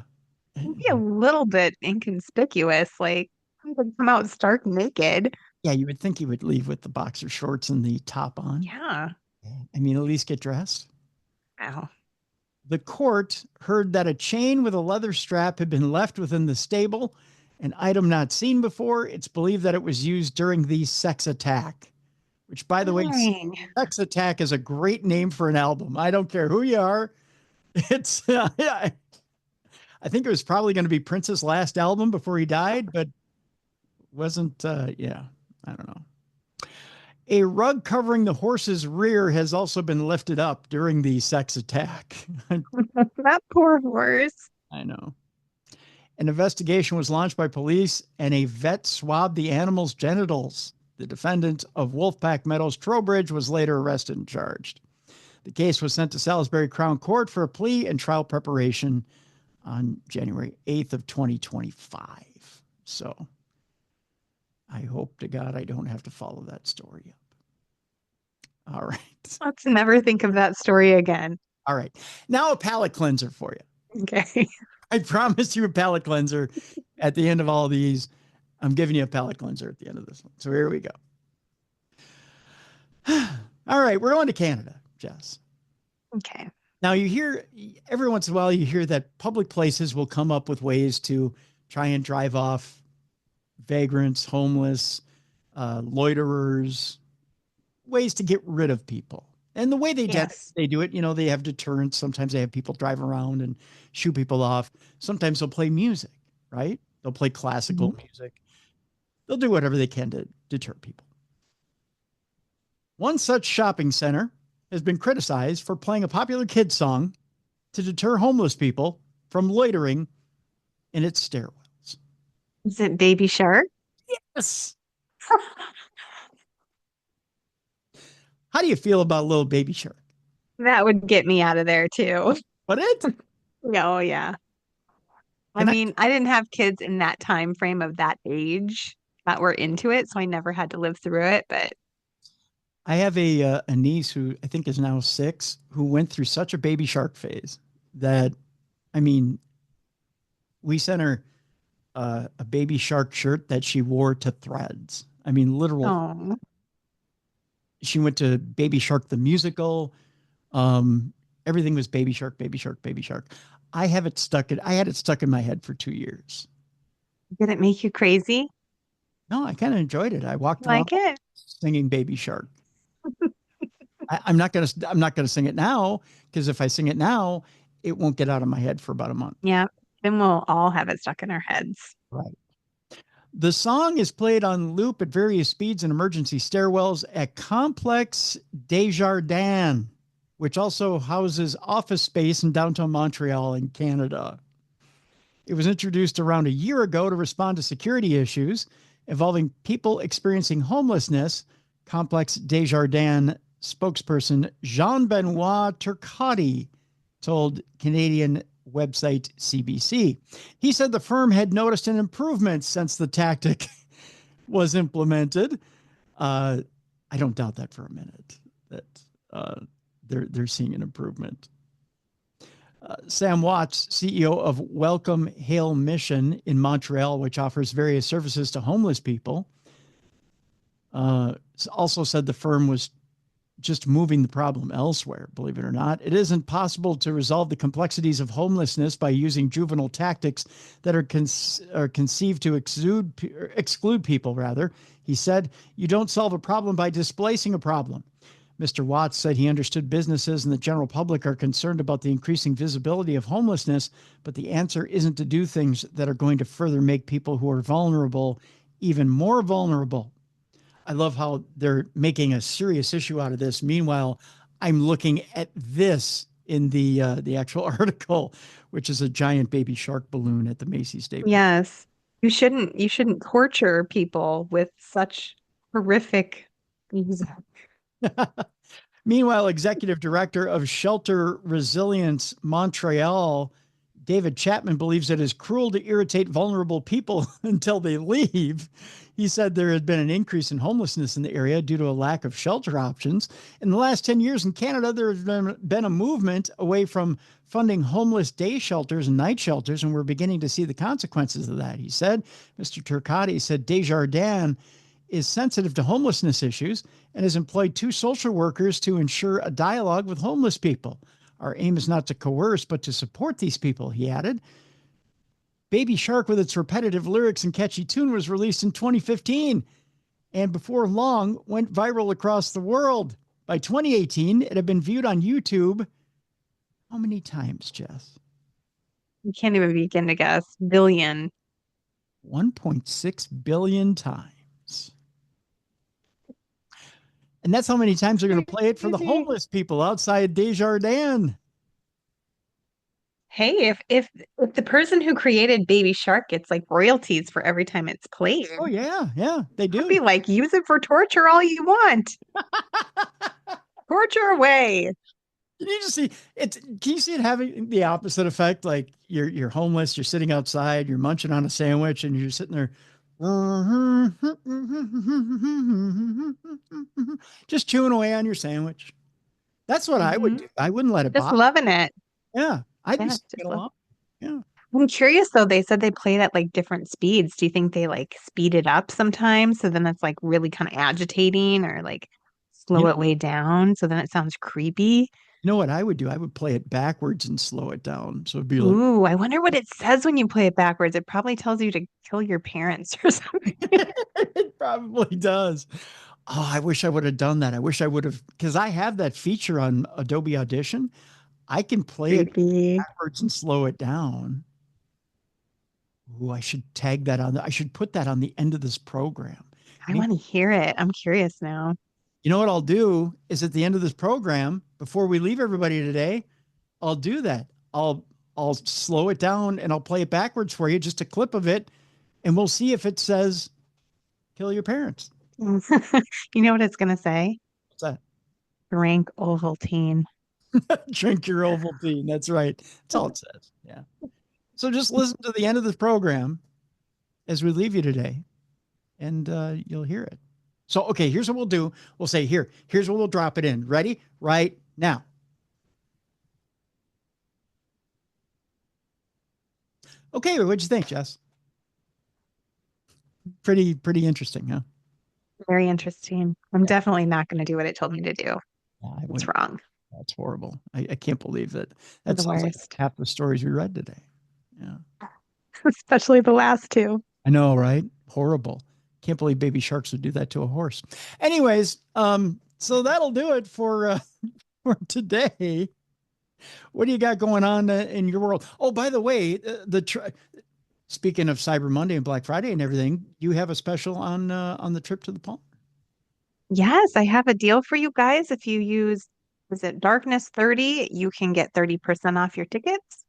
C: Maybe a little bit inconspicuous, like come out stark naked.
A: Yeah, you would think he would leave with the boxer shorts and the top on.
C: Yeah.
A: I mean, at least get dressed.
C: Wow.
A: The court heard that a chain with a leather strap had been left within the stable, an item not seen before. It's believed that it was used during the sex attack, which, by the way,
C: Dang.
A: sex attack is a great name for an album. I don't care who you are. It's, I think it was probably going to be Prince's last album before he died, but wasn't, I don't know. A rug covering the horse's rear has also been lifted up during the sex attack.
C: That poor horse.
A: I know. An investigation was launched by police, and a vet swabbed the animal's genitals. The defendant of Wolfpack Meadows Trowbridge was later arrested and charged. The case was sent to Salisbury Crown Court for a plea and trial preparation on January 8th of 2025. So I hope to God I don't have to follow that story up. All right.
C: Let's never think of that story again.
A: All right. Now a palate cleanser for you.
C: Okay.
A: I promised you a palate cleanser at the end of all these. I'm giving you a palate cleanser at the end of this one. So here we go. All right. We're going to Canada, Jess.
C: Okay.
A: Now you hear every once in a while, you hear that public places will come up with ways to try and drive off vagrants, homeless, loiterers, ways to get rid of people. And the way they do it, they have deterrents. Sometimes they have people drive around and shoot people off. Sometimes they'll play music, right? They'll play classical music. They'll do whatever they can to deter people. One such shopping center has been criticized for playing a popular kids song to deter homeless people from loitering in its stairwells.
C: Is it Baby Shark?
A: Yes. How do you feel about little Baby Shark?
C: That would get me out of there too.
A: But it?
C: Oh, yeah. I mean, I didn't have kids in that time frame of that age that were into it, so I never had to live through it. But
A: I have a niece who I think is now 6 who went through such a Baby Shark phase that, I mean, we sent her a Baby Shark shirt that she wore to Threads. I mean, literal.
C: oh,
A: She went to Baby Shark the musical. Everything was Baby Shark, Baby Shark, Baby Shark. I had it stuck in my head for 2 years.
C: did it make you crazy?
A: No, I kind of enjoyed it. I walked
C: Like
A: around
C: it?
A: singing Baby Shark. I'm not gonna sing it now, because if I sing it now, it won't get out of my head for about a month.
C: Yeah. Then we'll all have it stuck in our heads.
A: Right. The song is played on loop at various speeds in emergency stairwells at Complex Desjardins, which also houses office space in downtown Montreal in Canada. It was introduced around a year ago to respond to security issues involving people experiencing homelessness. Complex Desjardins spokesperson Jean-Benoit Turcotte told Canadian website CBC. He said the firm had noticed an improvement since the tactic was implemented. I don't doubt that for a minute, that they're seeing an improvement. Sam Watts, CEO of Welcome Hail Mission in Montreal, which offers various services to homeless people, also said the firm was just moving the problem elsewhere, believe it or not. It isn't possible to resolve the complexities of homelessness by using juvenile tactics that are conceived to exclude people, rather. He said, you don't solve a problem by displacing a problem. Mr. Watts said he understood businesses and the general public are concerned about the increasing visibility of homelessness, but the answer isn't to do things that are going to further make people who are vulnerable even more vulnerable. I love how they're making a serious issue out of this. Meanwhile, I'm looking at this in the actual article, which is a giant Baby Shark balloon at the Macy's Day.
C: Yes. You shouldn't torture people with such horrific music.
A: Meanwhile, Executive Director of Shelter Resilience Montreal, David Chapman, believes it is cruel to irritate vulnerable people until they leave. He said there had been an increase in homelessness in the area due to a lack of shelter options. In the last 10 years in Canada, there has been a movement away from funding homeless day shelters and night shelters, and we're beginning to see the consequences of that, he said. Mr. Turcotte said Desjardins is sensitive to homelessness issues and has employed 2 social workers to ensure a dialogue with homeless people. Our aim is not to coerce, but to support these people, he added. Baby Shark, with its repetitive lyrics and catchy tune, was released in 2015 and before long went viral across the world. By 2018, it had been viewed on YouTube. How many times, Jess?
C: You can't even begin to guess. Billion.
A: 1.6 billion times. And that's how many times they're going to play it for the homeless people outside Desjardins.
C: Hey, if the person who created Baby Shark gets like royalties for every time it's played,
A: Oh, yeah, they
C: I'd
A: do.
C: be like, use it for torture all you want. Torture away.
A: Can you just see it? Can you see it having the opposite effect? Like you're homeless, you're sitting outside, you're munching on a sandwich, and you're sitting there, just chewing away on your sandwich. That's what I would do. I wouldn't let it
C: Just
A: bother.
C: loving it.
A: Yeah, I'd be
C: Yeah,
A: singing along. Yeah.
C: I'm curious though, they said they played at like different speeds. Do you think they like speed it up sometimes so then it's like really kind of agitating, or like slow it way down so then it sounds creepy?
A: You know what I would do? I would play it backwards and slow it down. So it'd be like,
C: Ooh, I wonder what it says when you play it backwards. It probably tells you to kill your parents or something.
A: it probably does. Oh, I wish I would have done that. I wish I would have, because I have that feature on Adobe Audition. I can play it
C: Creepy.
A: backwards and slow it down. Ooh, I should tag that on. I should put that on the end of this program.
C: I want to hear it. I'm curious now.
A: You know what I'll do is at the end of this program, before we leave everybody today, I'll do that. I'll slow it down and I'll play it backwards for you, just a clip of it, and we'll see if it says kill your parents.
C: You know what it's gonna say?
A: What's that?
C: Drink Ovaltine.
A: Drink your Ovaltine. That's right. That's all it says. Yeah. So just listen to the end of this program as we leave you today, and you'll hear it. So, okay, here's what we'll do. We'll say, here's what we'll drop it in. Ready? Right now. Okay, what'd you think, Jess? Pretty interesting, huh?
C: Very interesting. I'm definitely not going to do what it told me to do. It's wrong.
A: That's horrible. I can't believe that.
C: The
A: That sounds like
C: worst.
A: half the stories we read today. Yeah.
C: Especially the last two.
A: I know, right? Horrible. Can't believe baby sharks would do that to a horse. Anyways, so that'll do it for today. What do you got going on in your world? Oh, by the way, speaking of Cyber Monday and Black Friday and everything, you have a special on the trip to the Palm.
C: Yes, I have a deal for you guys. If you use, is it Darkness 30, you can get 30% off your tickets.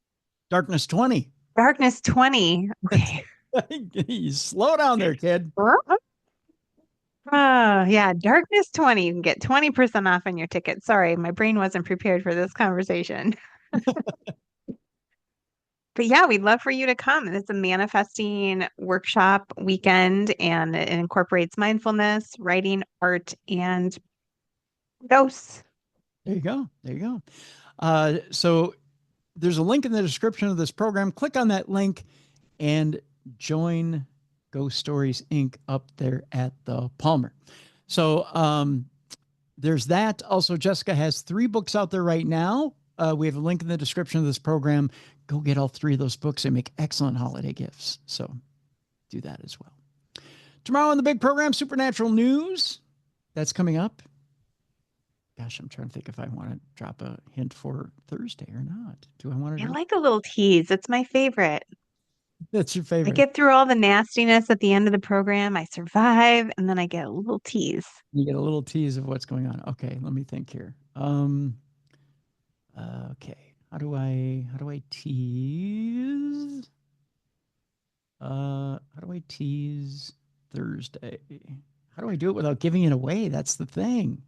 A: Darkness 20.
C: Darkness 20. Okay.
A: You slow down there, kid.
C: Yeah, Darkness 20. You can get 20% off on your ticket. Sorry, my brain wasn't prepared for this conversation. But yeah, we'd love for you to come. It's a manifesting workshop weekend, and it incorporates mindfulness, writing, art, and ghosts.
A: There you go. There you go. So there's a link in the description of this program. Click on that link and join Ghost Stories Inc. up there at the Palmer. So there's that. Also, Jessica has 3 books out there right now. We have a link in the description of this program. Go get all 3 of those books. They make excellent holiday gifts. So do that as well. Tomorrow on the big program, Supernatural News. That's coming up. Gosh, I'm trying to think if I want to drop a hint for Thursday or not. Do I want to?
C: I like a little tease. It's my favorite.
A: That's your
C: I
A: favorite.
C: get through all the nastiness at the end of the program. I survive, and then I get a little tease.
A: You get a little tease of what's going on. Okay, let me think here. Okay. How do I tease? How do I tease Thursday? How do I do it without giving it away? That's the thing.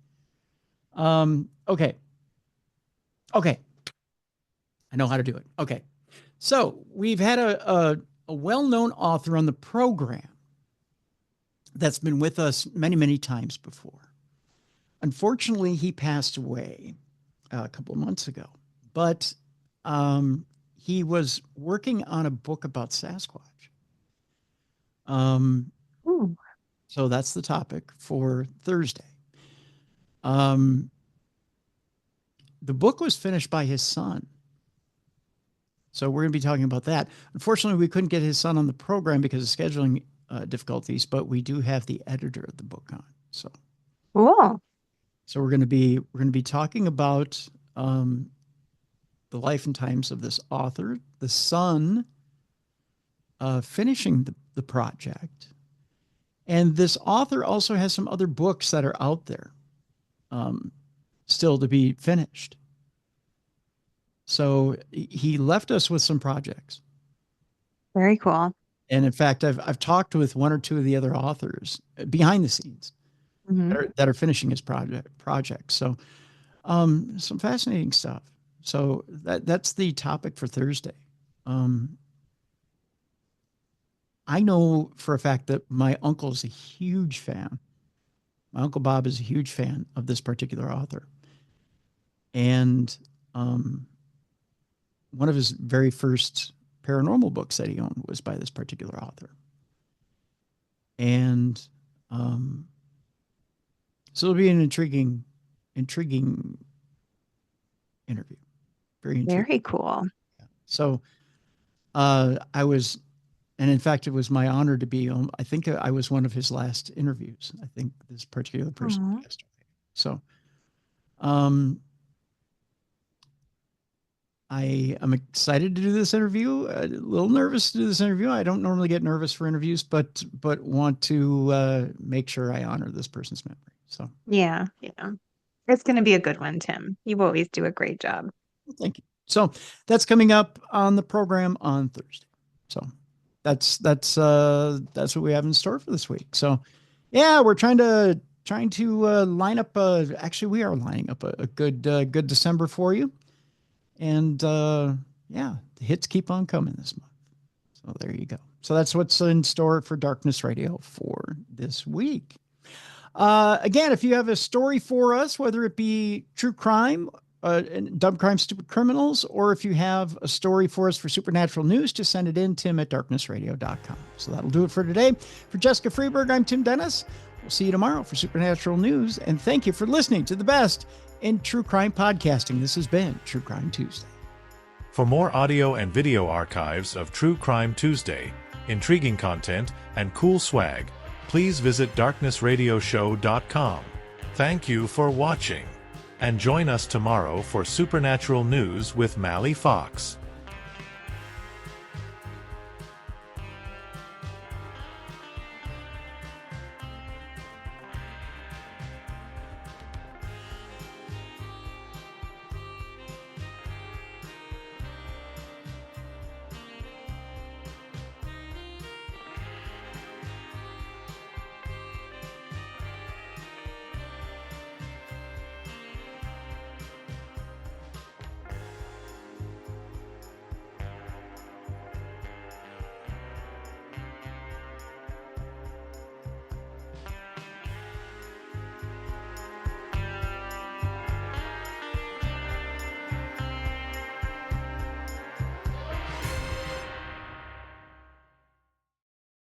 A: Okay. I know how to do it. Okay. So we've had a well-known author on the program that's been with us many, many times before. Unfortunately, he passed away a couple of months ago, but he was working on a book about Sasquatch. So that's the topic for Thursday. the book was finished by his son. So we're going to be talking about that. Unfortunately, we couldn't get his son on the program because of scheduling difficulties, but we do have the editor of the book on. So,
C: Cool.
A: so we're going to be talking about the life and times of this author, the son finishing the project. And this author also has some other books that are out there still to be finished. So he left us with some projects.
C: Very cool.
A: And in fact, I've talked with one or two of the other authors behind the scenes that are finishing his project. So some fascinating stuff. So that's the topic for Thursday. I know for a fact that my uncle is a huge fan. My Uncle Bob is a huge fan of this particular author. And one of his very first paranormal books that he owned was by this particular author. And so it'll be an intriguing interview. Very intriguing.
C: Very cool.
A: So and in fact, it was my honor to be on. I think I was one of his last interviews. I think this particular person passed away. So I am excited to do this interview. A little nervous to do this interview. I don't normally get nervous for interviews, but want to make sure I honor this person's memory. So
C: Yeah. It's going to be a good one, Tim. You always do a great job.
A: thank you. So that's coming up on the program on Thursday. So that's what we have in store for this week. So yeah, we're trying to line up. Actually, we are lining up a good December for you. And yeah, the hits keep on coming this month. So there you go. So that's what's in store for Darkness Radio for this week. Again, if you have a story for us, whether it be true crime, dumb crime, stupid criminals, or if you have a story for us for supernatural news, just send it in, tim@darknessradio.com. So that'll do it for today. For Jessica Freeburg, I'm Tim Dennis. We'll see you tomorrow for supernatural news. And thank you for listening to the best in true crime podcasting. This has been True Crime Tuesday.
H: For more audio and video archives of True Crime Tuesday, intriguing content, and cool swag, please visit darknessradioshow.com. Thank you for watching. And join us tomorrow for Supernatural News with Mally Fox.